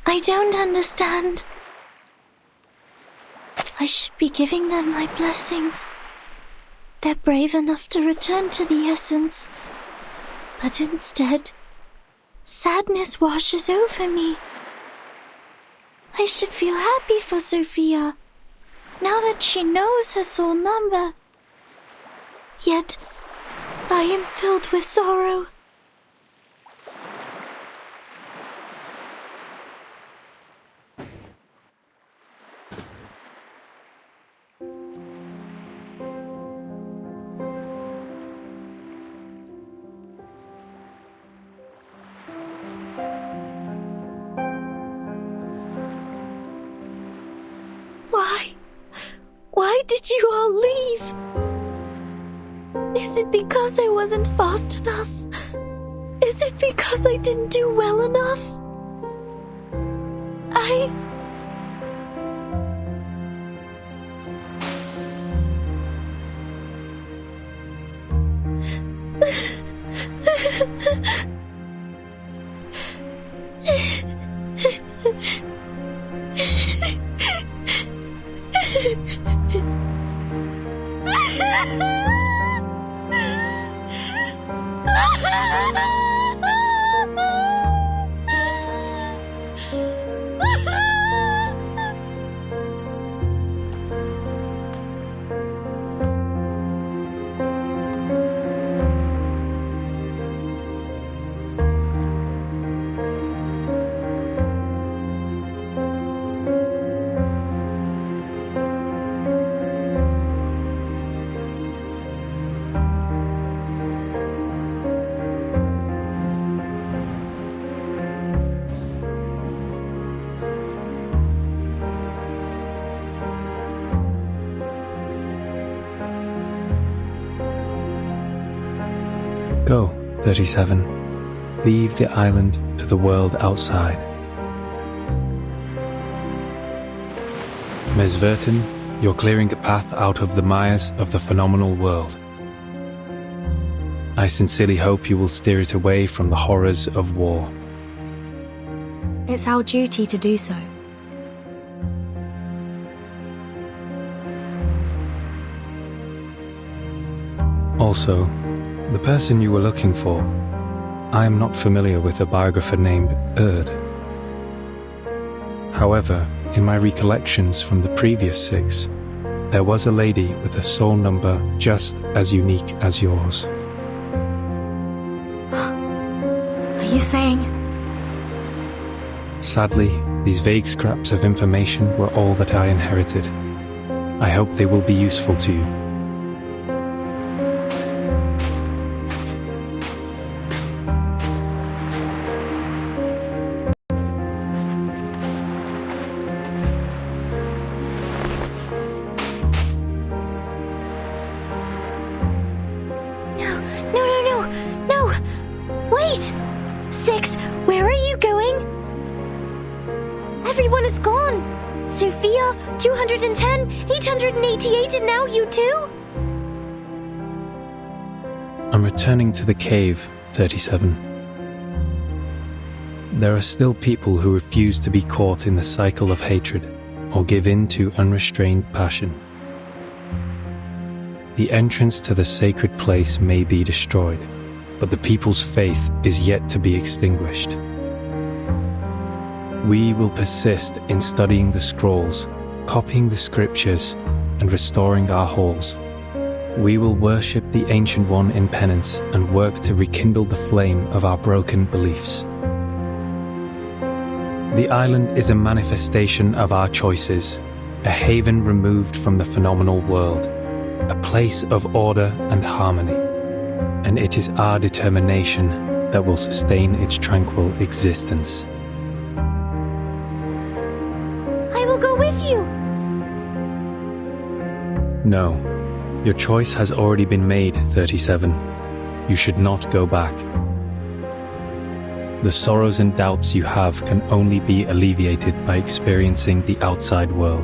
G: I don't understand. I should be giving them my blessings. They're brave enough to return to the essence. But instead, sadness washes over me. I should feel happy for Sophia, now that she knows her soul number. Yet, I am filled with sorrow. Why did you all leave? Is it because I wasn't fast enough? Is it because I didn't do well enough?
M: Go, 37. Leave the island to the world outside. Ms. Vertin, you're clearing a path out of the mires of the phenomenal world. I sincerely hope you will steer it away from the horrors of war.
D: It's our duty to do so.
M: Also, the person you were looking for, I am not familiar with a biographer named Erd. However, in my recollections from the previous 6, there was a lady with a soul number just as unique as yours.
D: Are you saying?
M: Sadly, these vague scraps of information were all that I inherited. I hope they will be useful to you.
G: No! Wait! 6, where are you going? Everyone is gone! Sophia, 210, 888, and now you too?
M: I'm returning to the cave, 37. There are still people who refuse to be caught in the cycle of hatred or give in to unrestrained passion. The entrance to the sacred place may be destroyed, but the people's faith is yet to be extinguished. We will persist in studying the scrolls, copying the scriptures, and restoring our halls. We will worship the Ancient One in penance and work to rekindle the flame of our broken beliefs. The island is a manifestation of our choices, a haven removed from the phenomenal world, a place of order and harmony, and it is our determination that will sustain its tranquil existence.
G: I will go with you!
M: No, your choice has already been made, 37. You should not go back. The sorrows and doubts you have can only be alleviated by experiencing the outside world.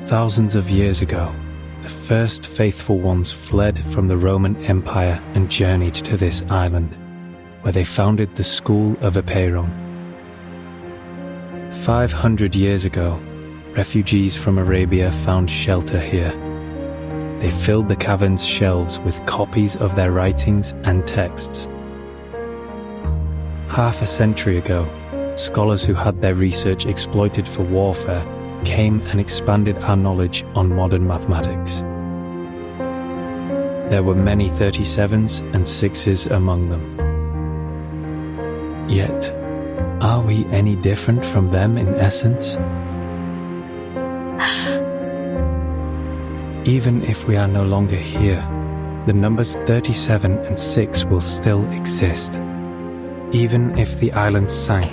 M: Thousands of years ago, the first faithful ones fled from the Roman Empire and journeyed to this island, where they founded the School of Epeiron. 500 years ago, refugees from Arabia found shelter here. They filled the cavern's shelves with copies of their writings and texts. Half a century ago, scholars who had their research exploited for warfare came and expanded our knowledge on modern mathematics. There were many 37s and 6s among them. Yet, are we any different from them in essence? Even if we are no longer here, the numbers 37 and 6 will still exist. Even if the island sank,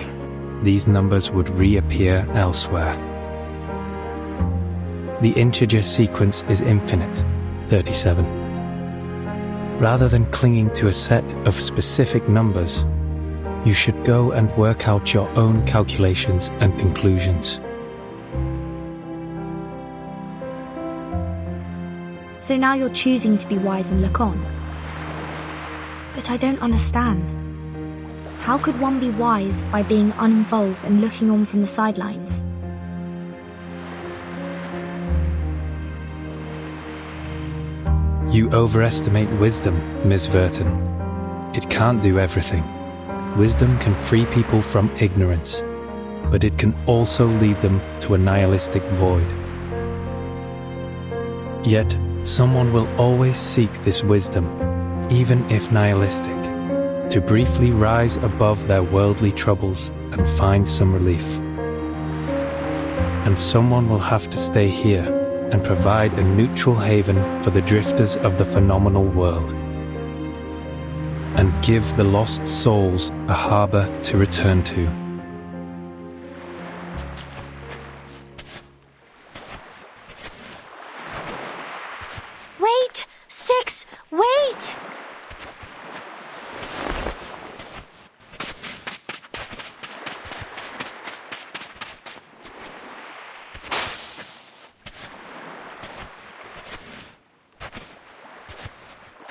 M: these numbers would reappear elsewhere. The integer sequence is infinite, 37. Rather than clinging to a set of specific numbers, you should go and work out your own calculations and conclusions.
D: So now you're choosing to be wise and look on. But I don't understand. How could one be wise by being uninvolved and looking on from the sidelines?
M: You overestimate wisdom, Ms. Vertin. It can't do everything. Wisdom can free people from ignorance, but it can also lead them to a nihilistic void. Yet, someone will always seek this wisdom, even if nihilistic, to briefly rise above their worldly troubles and find some relief. And someone will have to stay here and provide a neutral haven for the drifters of the phenomenal world, and give the lost souls a harbor to return to.
G: Wait! 6! Wait!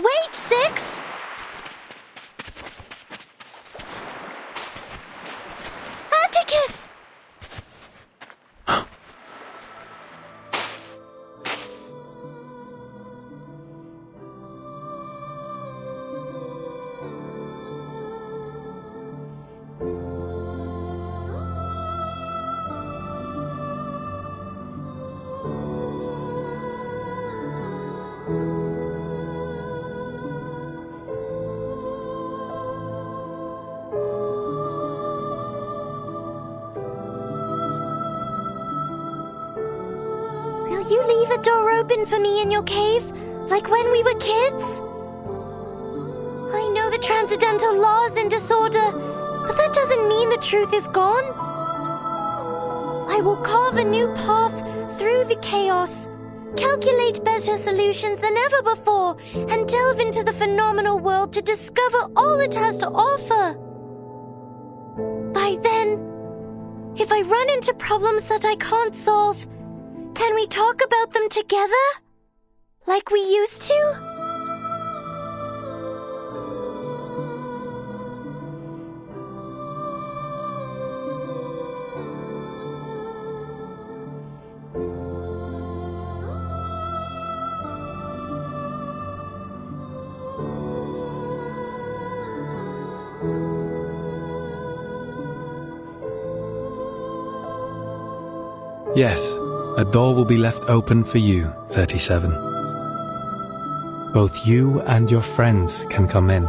G: Wait, 6! Atticus! Will you leave a door open for me in your cave, like when we were kids? I know the transcendental law is in disorder, but that doesn't mean the truth is gone. I will carve a new path through the chaos, calculate better solutions than ever before, and delve into the phenomenal world to discover all it has to offer. By then, if I run into problems that I can't solve, can we talk about them together? Like we used to?
M: Yes, a door will be left open for you, 37. Both you and your friends can come in.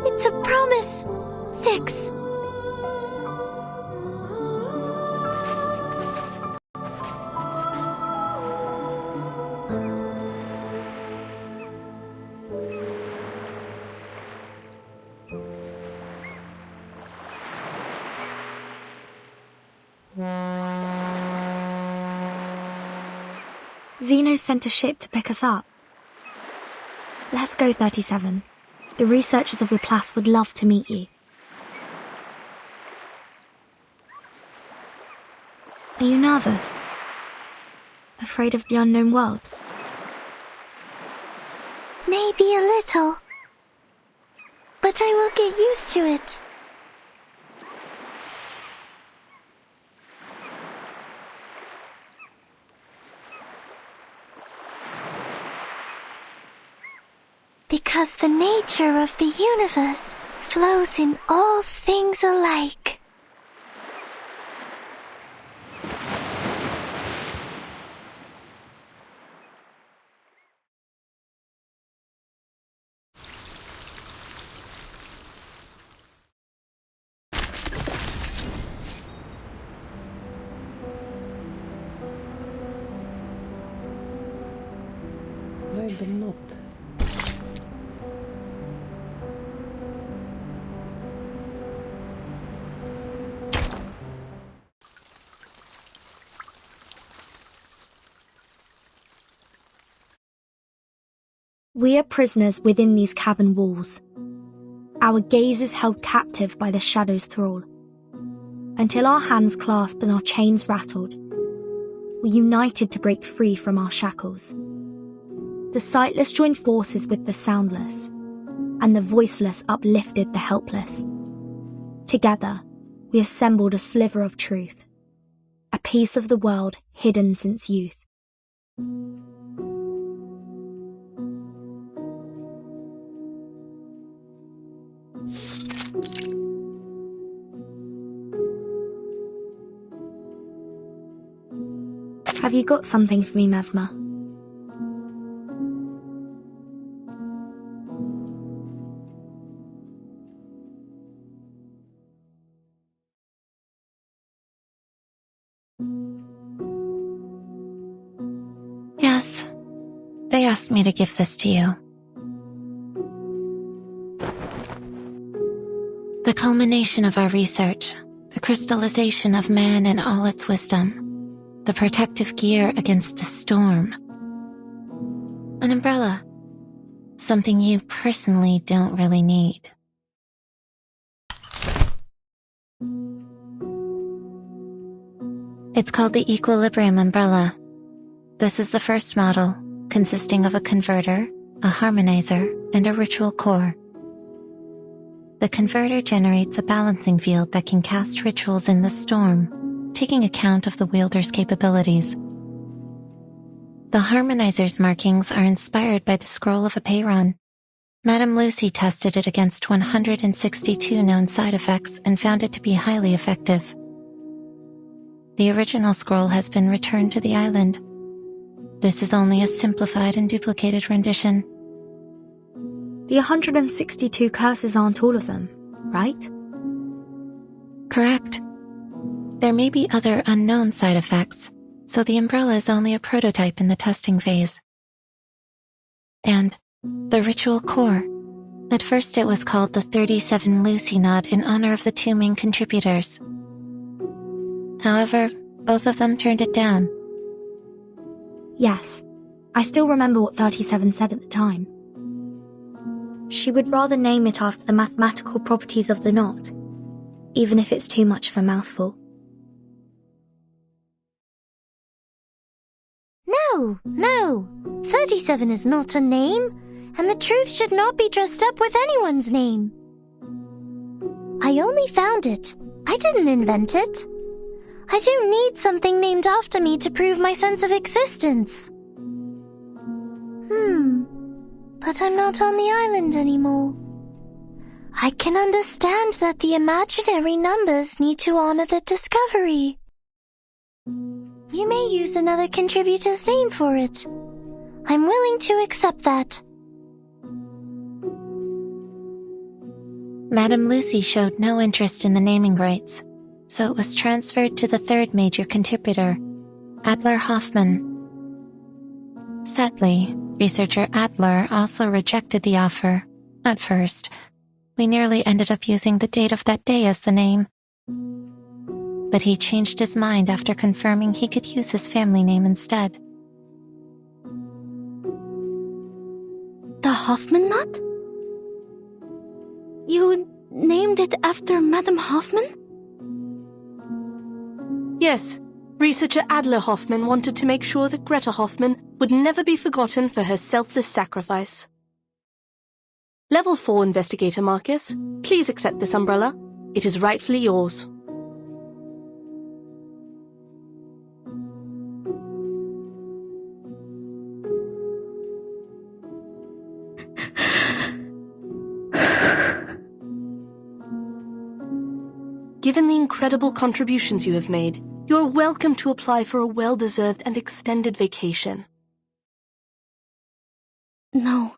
G: It's a promise. 6.
D: Zeno sent a ship to pick us up. Let's go, 37. The researchers of Laplace would love to meet you. Are you nervous? Afraid of the unknown world?
G: Maybe a little. But I will get used to it. Because the nature of the universe flows in all things alike.
A: I do not.
D: We are prisoners within these cavern walls. Our gaze is held captive by the shadow's thrall. Until our hands clasped and our chains rattled, we united to break free from our shackles. The sightless joined forces with the soundless, and the voiceless uplifted the helpless. Together, we assembled a sliver of truth, a piece of the world hidden since youth. Have you got something for me, Mesmer?
V: Yes. They asked me to give this to you. The culmination of our research,
E: The crystallization of man in all its wisdom. The protective gear against the storm. An umbrella. Something you personally don't really need. It's called the Equilibrium Umbrella. This is the first model, consisting of a converter, a harmonizer, and a ritual core. The converter generates a balancing field that can cast rituals in the storm, taking account of the wielder's capabilities. The harmonizer's markings are inspired by the scroll of Apeiron. Madame Lucy tested it against 162 known side effects and found it to be highly effective. The original scroll has been returned to the island. This is only a simplified and duplicated rendition.
D: The 162 curses aren't all of them, right?
E: Correct. There may be other unknown side effects, so the umbrella is only a prototype in the testing phase. And the ritual core. At first it was called the 37 Lucy Knot in honor of the two main contributors. However, both of them turned it down.
D: Yes, I still remember what 37 said at the time. She would rather name it after the mathematical properties of the knot, even if it's too much of a mouthful.
G: No, 37 is not a name, and the truth should not be dressed up with anyone's name. I only found it. I didn't invent it. I don't need something named after me to prove my sense of existence. But I'm not on the island anymore. I can understand that the imaginary numbers need to honor the discovery. You may use another contributor's name for it. I'm willing to accept that.
E: Madame Lucy showed no interest in the naming rights, so it was transferred to the third major contributor, Adler Hoffman. Sadly, researcher Adler also rejected the offer. At first, we nearly ended up using the date of that day as the name. But he changed his mind after confirming he could use his family name instead.
D: The Hoffman knot? You named it after Madame Hoffman?
L: Yes, researcher Adler Hoffman wanted to make sure that Greta Hoffman would never be forgotten for her selfless sacrifice. Level 4 Investigator Marcus, please accept this umbrella. It is rightfully yours. Given the incredible contributions you have made, you're welcome to apply for a well-deserved and extended vacation.
D: No.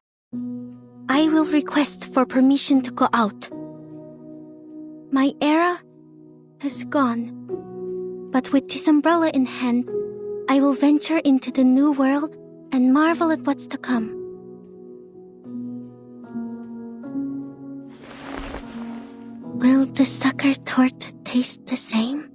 D: I will request for permission to go out. My era has gone, but with this umbrella in hand, I will venture into the new world and marvel at what's to come. Will the sucker tort taste the same?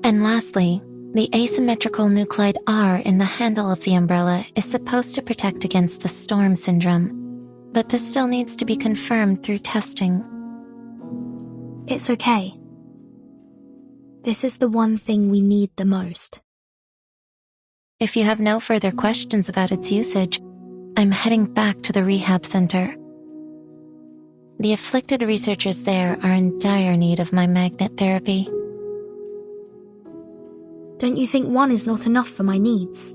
E: And lastly, the asymmetrical nuclide R in the handle of the umbrella is supposed to protect against the storm syndrome, but this still needs to be confirmed through testing.
D: It's okay. This is the one thing we need the most.
E: If you have no further questions about its usage, I'm heading back to the rehab center. The afflicted researchers there are in dire need of my magnet therapy.
D: Don't you think 1 is not enough for my needs?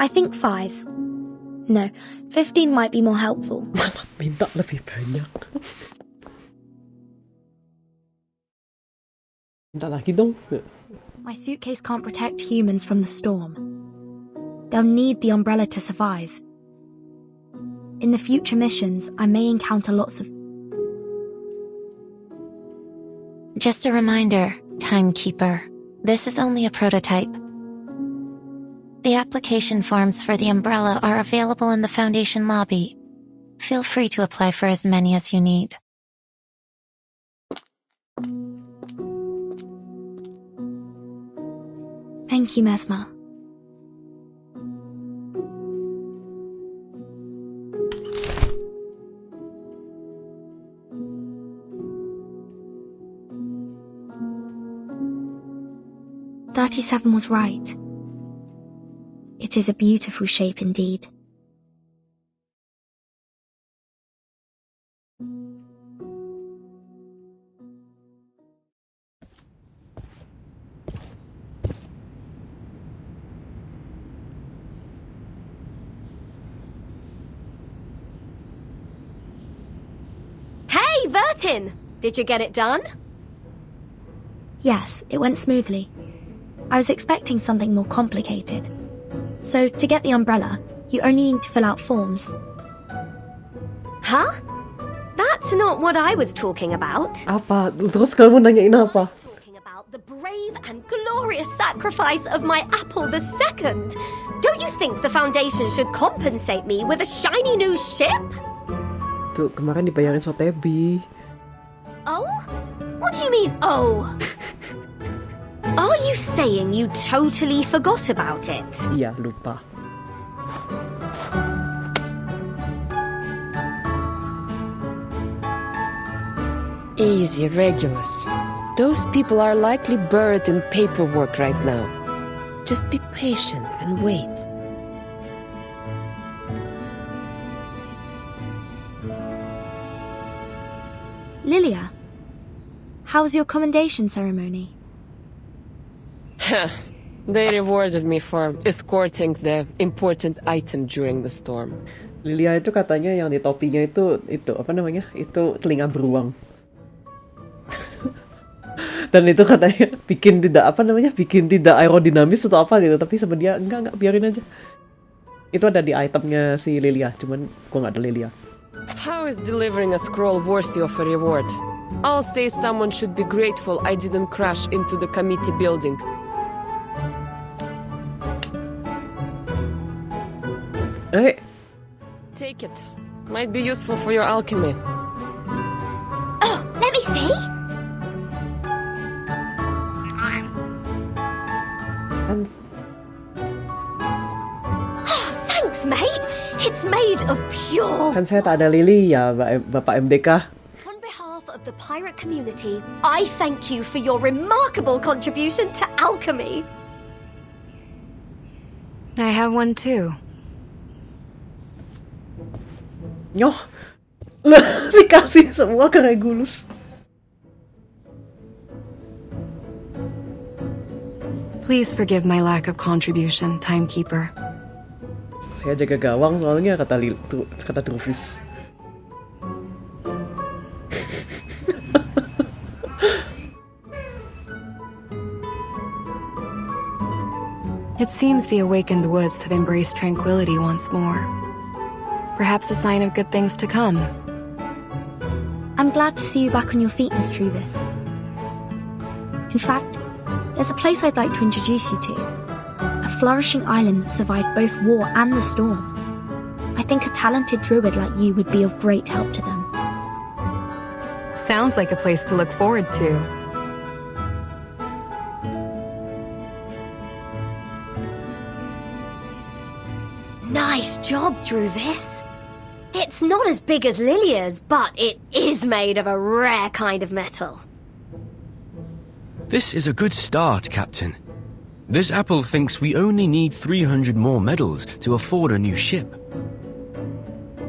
D: I think 5. No, 15 might be more helpful.
A: Minta lebih banyak. Minta lagi dong.
D: My suitcase can't protect humans from the storm. They'll need the umbrella to survive. In the future missions, I may encounter lots of...
E: Just a reminder, Timekeeper. This is only a prototype. The application forms for the umbrella are available in the Foundation lobby. Feel free to apply for as many as you need.
D: Thank you, Mesmer. "37 was right. It is a beautiful shape indeed."
H: Hey, Vertin! Did you get it done?
D: Yes, it went smoothly. I was expecting something more complicated. So, to get the umbrella, you only need to fill out forms.
H: Huh? That's not what I was talking about.
A: Apa? Terus kamu nanyain apa?
H: The brave and glorious sacrifice of my apple the second. Don't you think the Foundation should compensate me with a shiny new ship?
A: Tuh, kemarin dibayarin Sotebi.
H: Oh? What do you mean, oh? Are you saying you totally forgot about it?
A: Iya, lupa.
I: Easy, Regulus. Those people are likely buried in paperwork right now. Just be patient and wait.
D: Lilia, how was your commendation ceremony?
I: They rewarded me for escorting the important item during the storm.
A: Lilia itu katanya yang di topinya itu apa namanya? Itu telinga beruang. Dan itu katanya bikin tidak aerodinamis atau apa gitu, tapi sebenarnya enggak, biarin aja. Itu ada di itemnya si Lilia, cuman gua nggak ada Lilia.
I: How is delivering a scroll worthy of a reward? I'll say someone should be grateful I didn't crash into the committee building.
A: Hey.
I: Take it. Might be useful for your alchemy.
H: Oh, let me see. Oh, thanks, mate. It's made of pure.
A: Kan saya tak ada Lily ya, Bapak MDK.
H: On behalf of the pirate community, I thank you for your remarkable contribution to alchemy.
F: I have one too.
A: Nyoh, dikasih semua ke Regulus.
F: Please forgive my lack of contribution, timekeeper.
A: Saya jaga gawang soalnya kata Trufis.
F: It seems the awakened woods have embraced tranquility once more. Perhaps a sign of good things to come.
D: I'm glad to see you back on your feet, Miss Truvis. In fact, there's a place I'd like to introduce you to. A flourishing island that survived both war and the storm. I think a talented druid like you would be of great help to them.
F: Sounds like a place to look forward to.
H: Nice job, Druvis. It's not as big as Lilia's, but it is made of a rare kind of metal.
U: This is a good start, Captain. This apple thinks we only need 300 more medals to afford a new ship.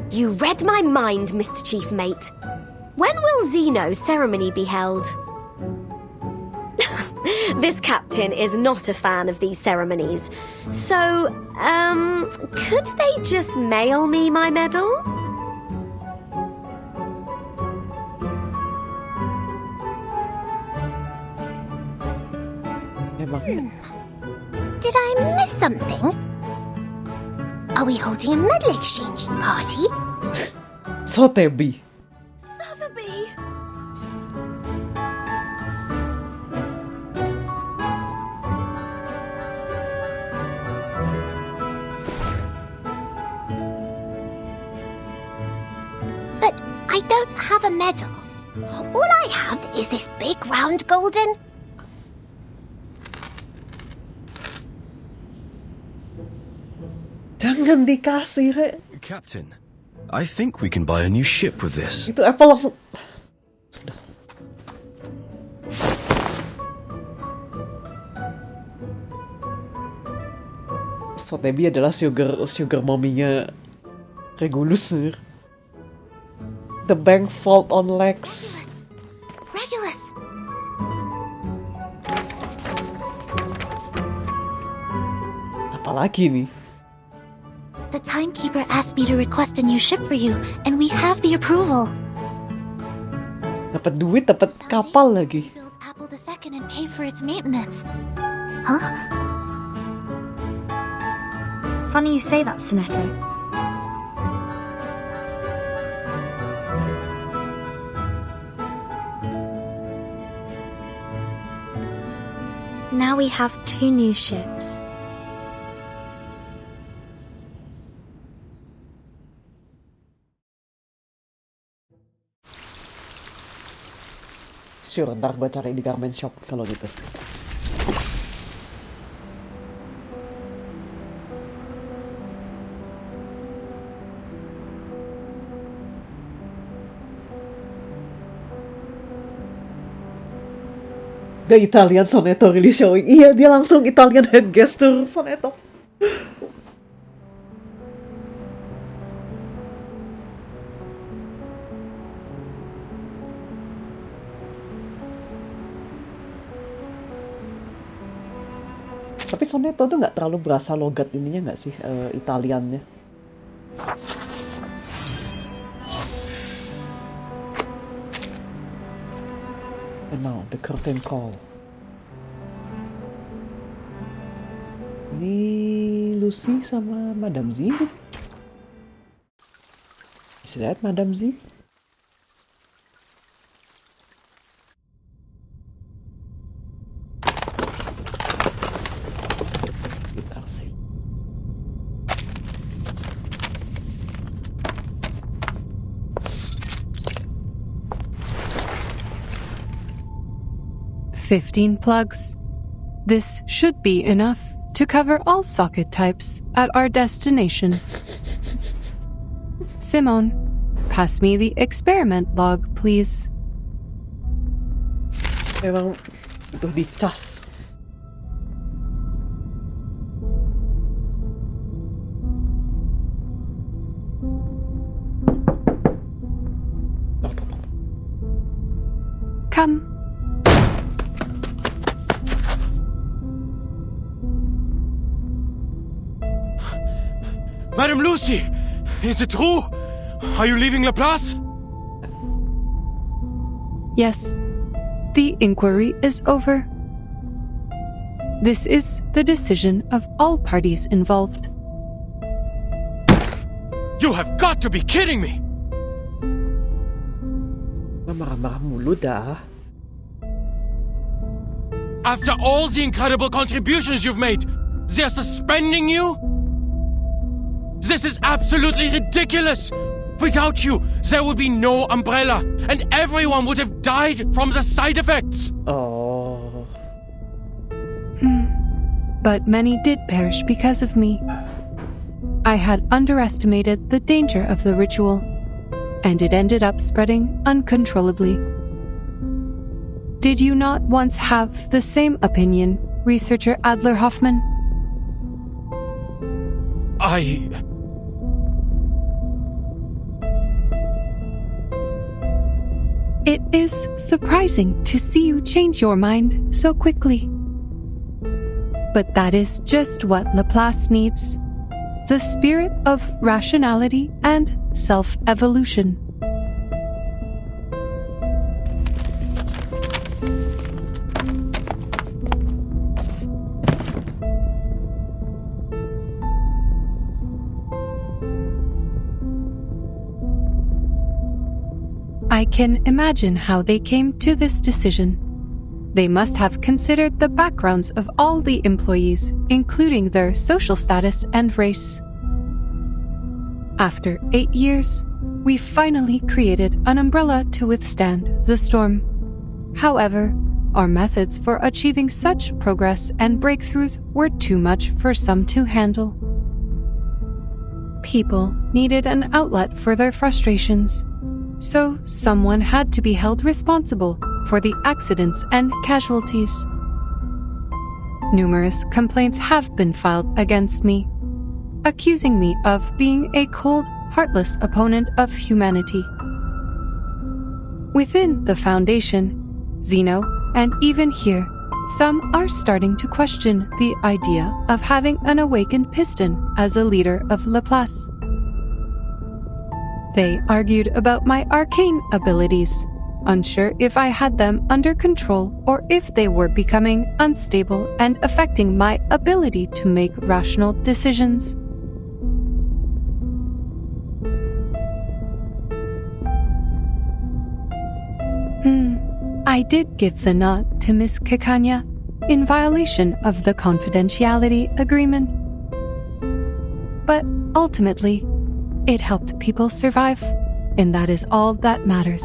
H: You read my mind, Mr. Chief Mate. When will Zeno's ceremony be held? This captain is not a fan of these ceremonies. So, could they just mail me my medal?
G: Did I miss something? Are we holding a medal exchanging party?
A: Sotebi.
H: I don't have a medal. All I have is this big round golden...
A: Jangan dikasih, Rek.
U: Captain, I think we can buy a new ship with this.
A: Itu Apple langsung... Sudah. Sotebi adalah sugar mommy-nya Regulus. The bank fault on Lex.
G: Regulus!
A: Apalagi nih?
G: The timekeeper asked me to request a new ship for you, and we have the approval.
A: Dapat duit, dapat kapal lagi.
G: Build Apple II and pay for its maintenance. Huh?
D: Funny you say that, Sonetto. Now we have 2 new ships.
A: Sure, ntar gue cari di garment shop kalau gitu. The Italian Sonetto really showing. Iya, dia langsung Italian head gesture Sonetto. Tapi Sonetto tuh nggak terlalu berasa logat ininya nggak sih, Italiannya? And now, the curtain call. Ini Lucy sama Madame Z gitu. Is that Madame Z? Kita sih.
F: "15 plugs. This should be enough to cover all socket types at our destination. Simone, pass me the experiment log, please."
A: Memang itu dicas.
F: Come.
S: Madame Lucy, is it true? Are you leaving La Place?
F: Yes, the inquiry is over. This is the decision of all parties involved.
S: You have got to be kidding me!
A: Marah-marah mulu dah.
S: After all the incredible contributions you've made, they're suspending you? This is absolutely ridiculous! Without you, there would be no umbrella, and everyone would have died from the side effects!
A: Oh.
F: But many did perish because of me. I had underestimated the danger of the ritual, and it ended up spreading uncontrollably. Did you not once have the same opinion, researcher Adler Hoffman? It is surprising to see you change your mind so quickly. But that is just what Laplace needs. The spirit of rationality and self-evolution. I can imagine how they came to this decision. They must have considered the backgrounds of all the employees, including their social status and race. After 8 years, we finally created an umbrella to withstand the storm. However, our methods for achieving such progress and breakthroughs were too much for some to handle. People needed an outlet for their frustrations, so someone had to be held responsible for the accidents and casualties. Numerous complaints have been filed against me, accusing me of being a cold, heartless opponent of humanity. Within the Foundation, Zeno, and even here, some are starting to question the idea of having an awakened piston as a leader of Laplace. They argued about my arcane abilities, unsure if I had them under control or if they were becoming unstable and affecting my ability to make rational decisions. I did give the nod to Miss Kikanya in violation of the confidentiality agreement. But ultimately, it helped people survive, and that is all that matters.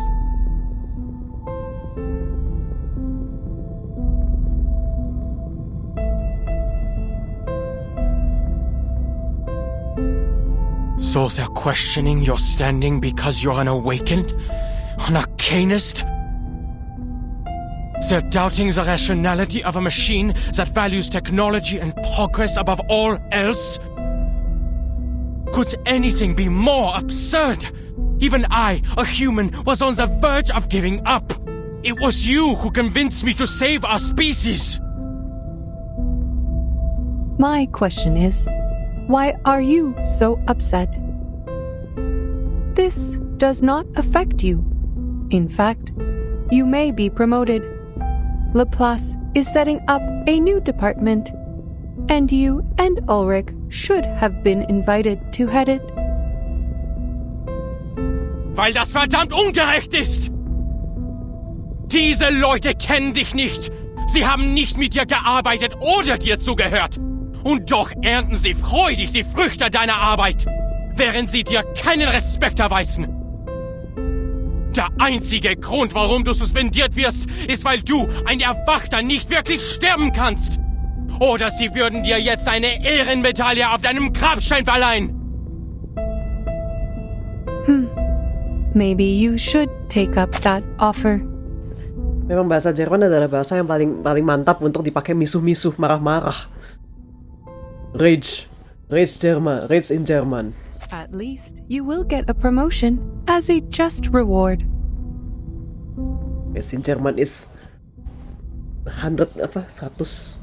S: So they're questioning your standing because you're an awakened? An arcanist? They're doubting the rationality of a machine that values technology and progress above all else? Could anything be more absurd? Even I, a human, was on the verge of giving up. It was you who convinced me to save our species.
F: My question is, why are you so upset? This does not affect you. In fact, you may be promoted. Laplace is setting up a new department, and you and Ulrich should have been invited to head it.
S: Weil das verdammt ungerecht ist! Diese Leute kennen dich nicht. Sie haben nicht mit dir gearbeitet oder dir zugehört. Und doch ernten sie freudig die Früchte deiner Arbeit, während sie dir keinen Respekt erweisen. Der einzige Grund, warum du suspendiert wirst, ist, weil du, ein Erwachter, nicht wirklich sterben kannst. Oder sie würden dir jetzt eine Ehrenmedaille auf deinem Grabstein verleihen.
F: Maybe you should take up that offer.
A: Memang bahasa Jerman adalah bahasa yang paling mantap untuk dipakai misuh-misuh, marah-marah. Rage in German.
F: At least you will get a promotion as a just reward.
A: Yes, in German is 100 100.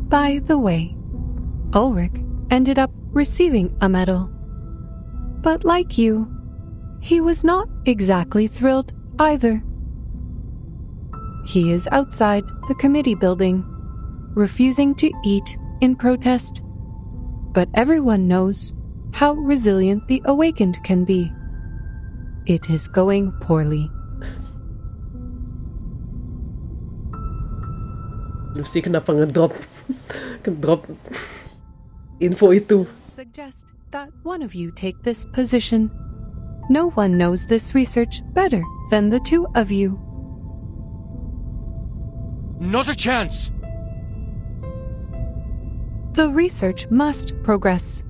F: By the way, Ulrich ended up receiving a medal. But like you, he was not exactly thrilled either. He is outside the committee building, refusing to eat in protest. But everyone knows how resilient the awakened can be. It is going poorly.
A: Lucy, kenapa ngedrop info itu?
F: Suggest that one of you take this position. No one knows this research better than the two of you.
S: Not a chance!
F: The research must progress,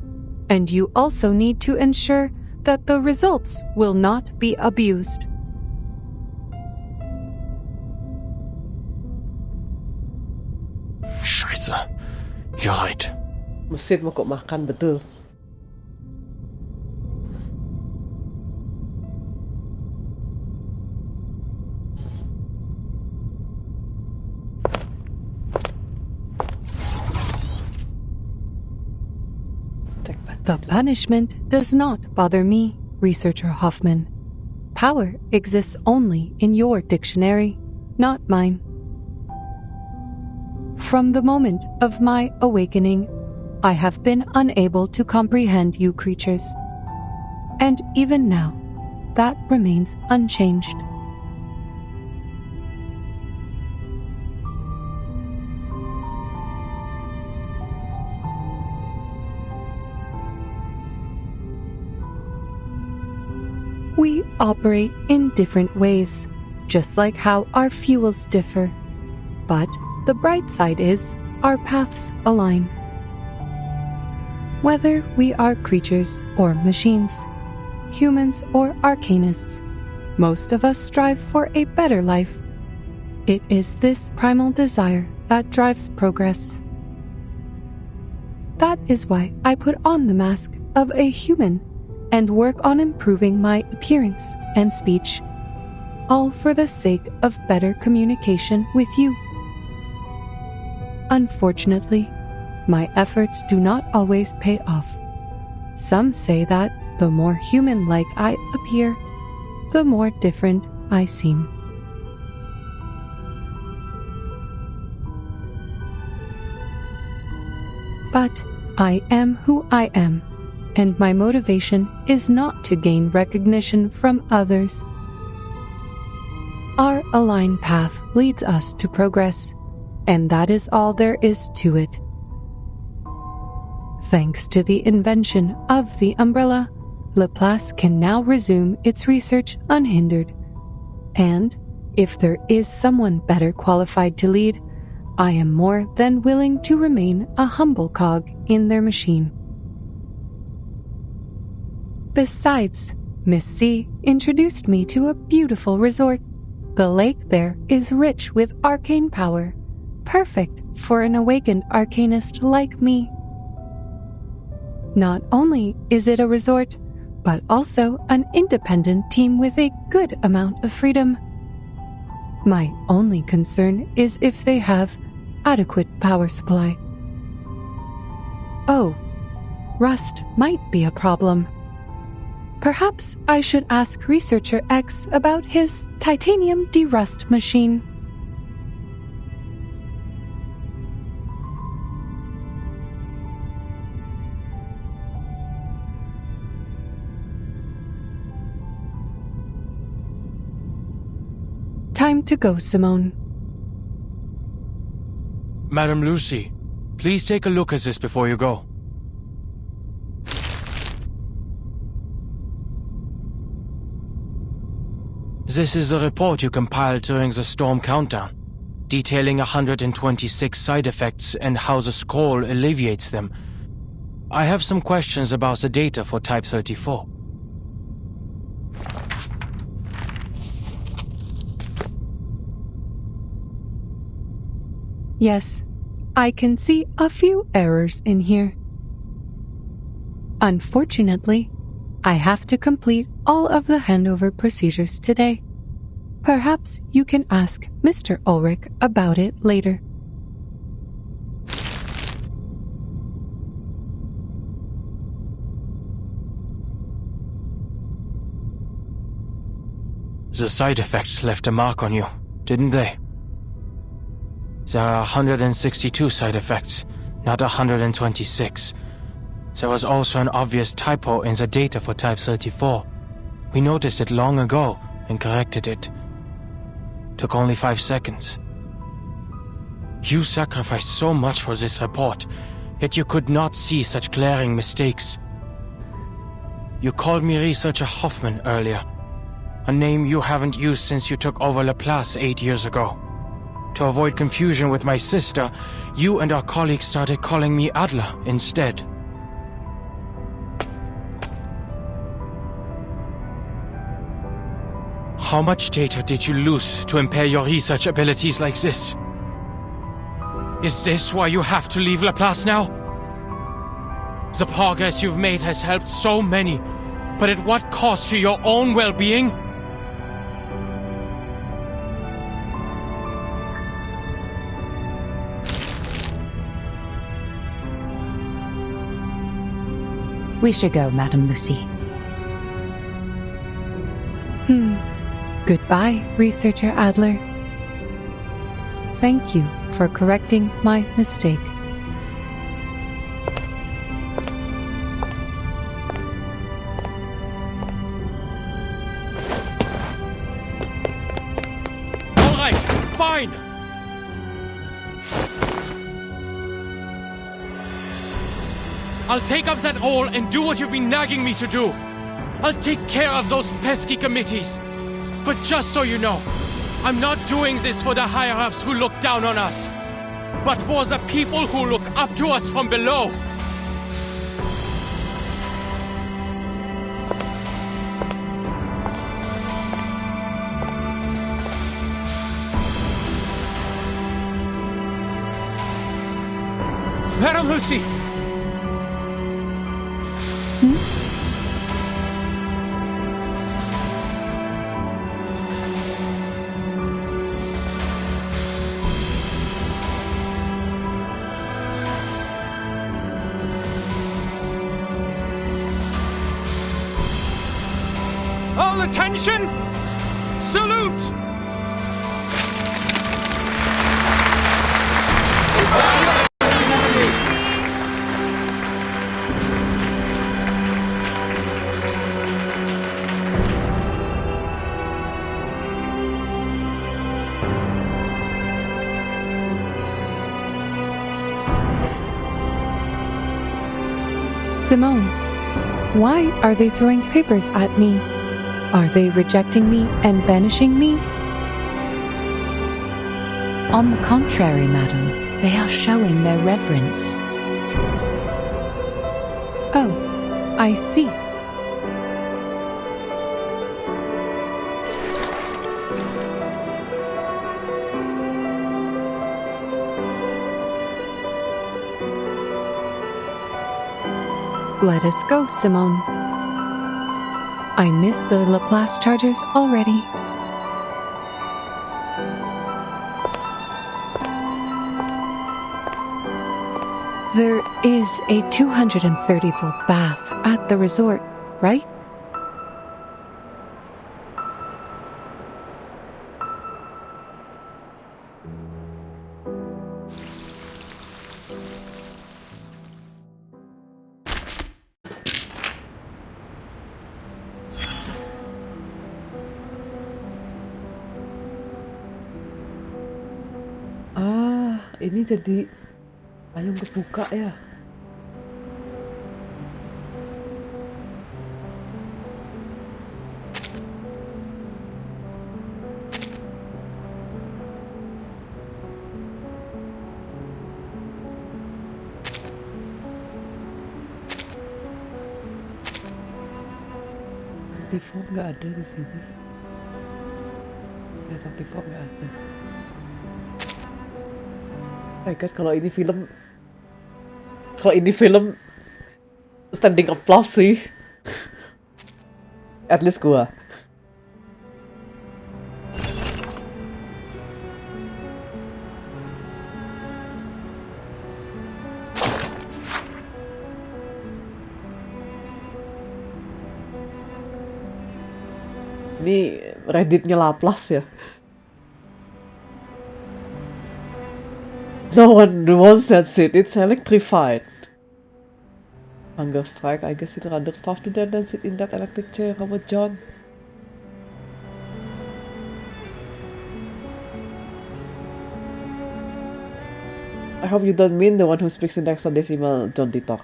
F: and you also need to ensure that the results will not be abused.
S: Scheiße, you're right.
A: Mesin mau kok makan betul.
F: The punishment does not bother me, Researcher Hoffman. Power exists only in your dictionary, not mine. From the moment of my awakening, I have been unable to comprehend you creatures. And even now, that remains unchanged. We operate in different ways, just like how our fuels differ. But the bright side is our paths align. Whether we are creatures or machines, humans or arcanists, most of us strive for a better life. It is this primal desire that drives progress. That is why I put on the mask of a human and work on improving my appearance and speech, all for the sake of better communication with you. Unfortunately, my efforts do not always pay off. Some say that the more human-like I appear, the more different I seem. But I am who I am, and my motivation is not to gain recognition from others. Our aligned path leads us to progress, and that is all there is to it. Thanks to the invention of the umbrella, Laplace can now resume its research unhindered. And if there is someone better qualified to lead, I am more than willing to remain a humble cog in their machine. Besides, Miss C introduced me to a beautiful resort. The lake there is rich with arcane power, perfect for an awakened arcanist like me. Not only is it a resort, but also an independent team with a good amount of freedom. My only concern is if they have adequate power supply. Oh, rust might be a problem. Perhaps I should ask Researcher X about his titanium derust machine. Time to go, Simone.
S: Madam Lucy, please take a look at this before you go. This is a report you compiled during the storm countdown, detailing 126 side effects and how the scroll alleviates them. I have some questions about the data for Type 34.
F: Yes, I can see a few errors in here. Unfortunately, I have to complete all of the handover procedures today. Perhaps you can ask Mr. Ulrich about it later.
S: The side effects left a mark on you, didn't they? There are 162 side effects, not 126. There was also an obvious typo in the data for Type 34. We noticed it long ago and corrected it. Took only 5 seconds. You sacrificed so much for this report, yet you could not see such glaring mistakes. You called me Researcher Hoffman earlier, a name you haven't used since you took over Laplace 8 years ago. To avoid confusion with my sister, you and our colleagues started calling me Adler instead. How much data did you lose to impair your research abilities like this? Is this why you have to leave Laplace now? The progress you've made has helped so many, but at what cost to your own well-being?
K: We should go, Madam Lucy.
F: Goodbye, Researcher Adler. Thank you for correcting my mistake.
S: All right, fine! I'll take up that role and do what you've been nagging me to do. I'll take care of those pesky committees. But just so you know, I'm not doing this for the higher-ups who look down on us, but for the people who look up to us from below. Madam Lucy! All attention! Salute!
F: Simone, why are they throwing papers at me? Are they rejecting me and banishing me?
K: On the contrary, madam, they are showing their reverence.
F: Oh, I see. Let us go, Simone. I miss the Laplace chargers already. There is a 230-volt bath at the resort, right?
A: Ini jadi payung kebuka ya. Antiform nggak ada di sini. Ya, antiform nggak ada. My God, kalau ini film standing applause sih. At least gua. Ini Redditnya Laplace ya. No one wants that seat. It's electrified. Hunger strike. I guess it's rather stuff to that than sit in that electric chair. How about John? I hope you don't mean the one who speaks in hexadecimal John Titor.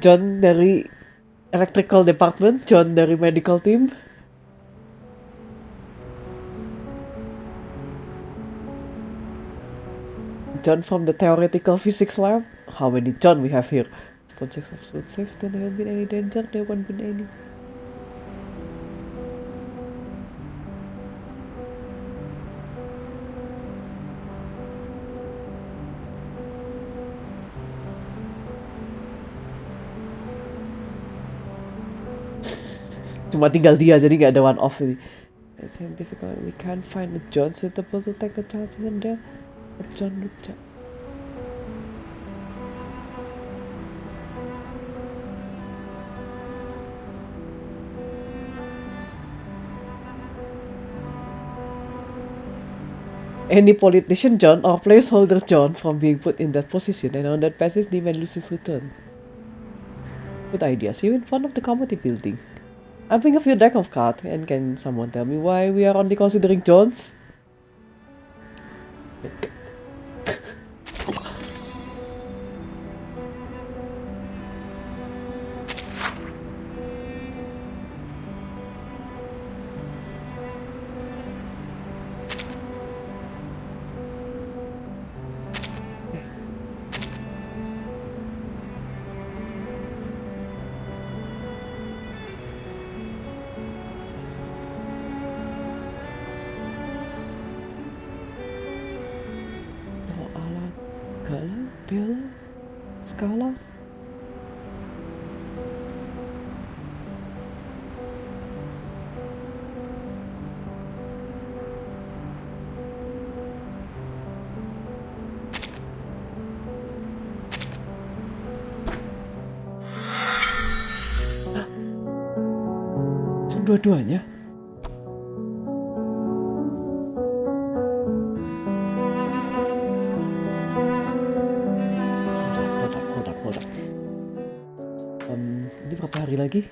A: John dari electrical department, John dari medical team. John from the theoretical physics lab. How many John we have here? Spot 6 absolute safe, there haven't been any danger, there won't been any. Cuma tinggal dia, jadi nggak ada one off ini. It's difficult. We can't find a John suitable to take a chance in there. A John with John. Any politician John or placeholder John from being put in that position, and on that basis demand Lucy's return. Good idea. See you in front of the committee building. I'm playing a few deck of cards, and can someone tell me why we are only considering Jones? Skala. Dua-duanya. Hold up. Ini berapa hari lagi?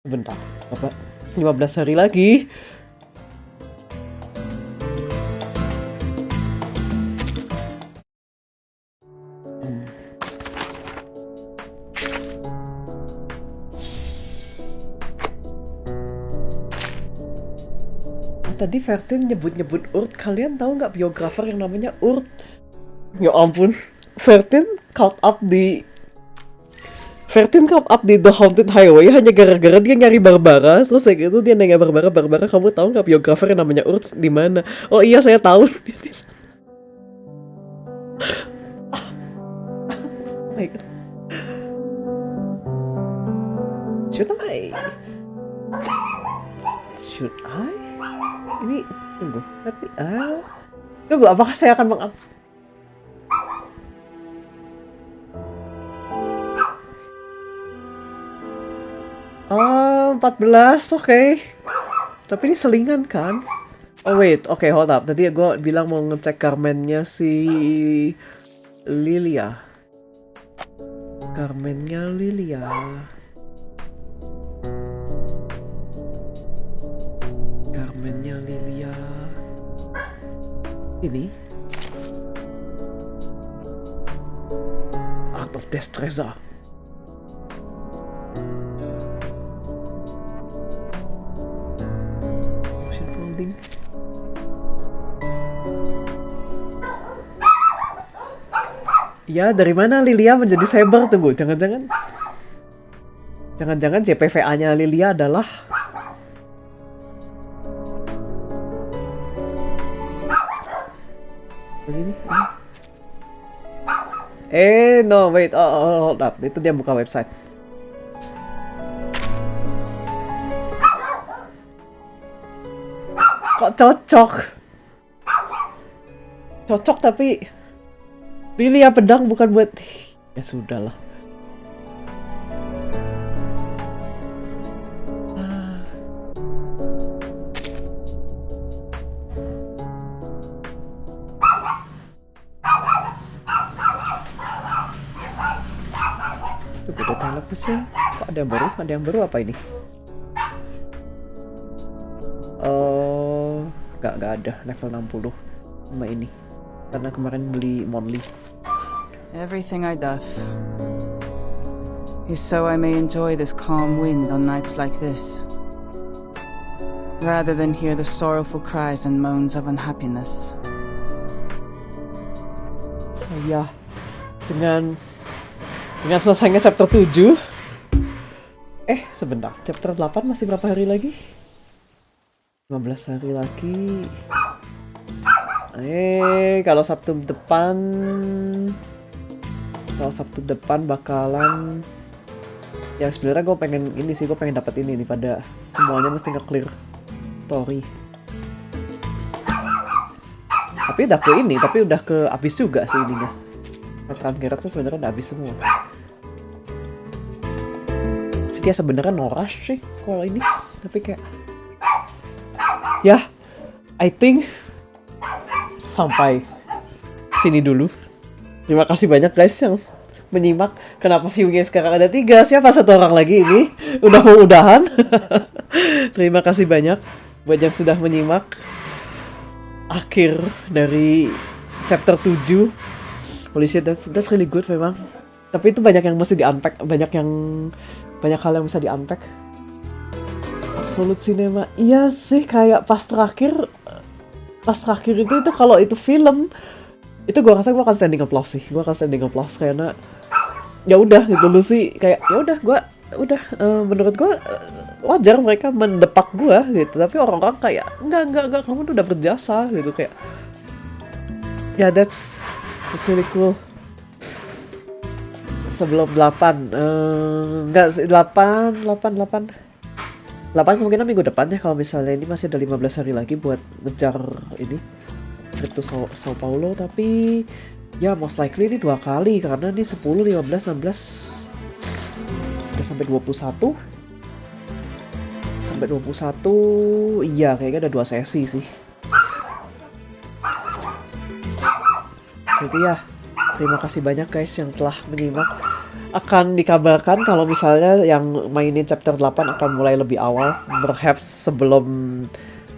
A: Sebentar, apa? 15 hari lagi. Tadi Vertin nyebut-nyebut Urt. Kalian tahu nggak biografer yang namanya Urt? Ya ampun, Vertin caught up di The Haunted Highway hanya gara-gara dia nyari Barbara. Terus kayak gitu dia nanya Barbara, kamu tahu nggak biografer yang namanya Urt di mana? Oh iya, saya tahu. Oh my God. Should I? Ini tunggu, tunggu, apakah saya akan 14, oke. Tapi ini selingan kan? Oh wait, oke, hold up. Tadi gue bilang mau ngecek Carmennya si Lilia. Carmennya Lilia. Ini Art of Destreza. Motion folding. Ya, dari mana Lilia menjadi saber? Tunggu, jangan-jangan JPVA-nya Lilia adalah sini. No, wait. Hold up. Itu dia buka website. Kok cocok? Cocok tapi Lilia pedang bukan buat. Ya sudahlah. Kok ada yang baru apa ini? Nggak ada level 60 sama ini karena kemarin beli Monly.
C: Everything I doth is so I may enjoy this calm wind on nights like this, rather than hear the sorrowful cries and moans of unhappiness.
A: Saya dengan selesainya chapter 7. Sebentar, chapter 8 masih berapa hari lagi? 15 hari lagi. Kalau Sabtu depan bakalan, ya sebenarnya gue pengen dapat ini nih, pada semuanya mesti nge-clear story. Tapi udah ke habis juga sih ininya. Transgeratnya sebenarnya udah habis semua. Jadi ya sebenarnya no rush sih kalau ini, tapi kayak ya, I think sampai sini dulu. Terima kasih banyak guys yang menyimak. Kenapa view-nya sekarang ada 3? Siapa satu orang lagi ini? Udah mau udahan. Terima kasih banyak buat yang sudah menyimak akhir dari chapter 7. Holy shit, that's really good memang. Tapi itu banyak yang mesti di-unpack, banyak hal yang bisa di-unpack. Absolute Cinema. Iya sih, kayak pas terakhir itu kalau itu film itu gue rasa gue akan standing applause sih. Gue akan standing applause karena ya udah gitu lu sih kayak ya udah menurut gue wajar mereka mendepak gue gitu. Tapi orang-orang kayak enggak kamu tuh udah berjasa gitu kayak. Ya that's really cool. Sebelum 8 kemungkinan minggu depan ya, kalau misalnya ini masih ada 15 hari lagi buat ngejar ini trip to Sao Paulo. Tapi ya most likely ini 2 kali karena ini 10, 15, 16 udah sampai 21. Sampai 21 iya kayaknya ada 2 sesi sih. Jadi ya terima kasih banyak guys yang telah menyimak. Akan dikabarkan kalau misalnya yang mainin chapter 8 akan mulai lebih awal. Perhaps sebelum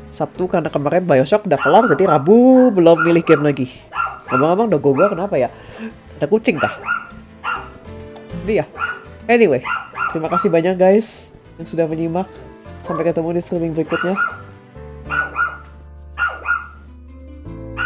A: Sabtu karena kemarin Bioshock udah kelar. Jadi Rabu belum milih game lagi. Ngomong-ngomong dogo gua kenapa ya? Ada kucing kah? Jadi ya. Anyway, terima kasih banyak guys yang sudah menyimak. Sampai ketemu di streaming berikutnya.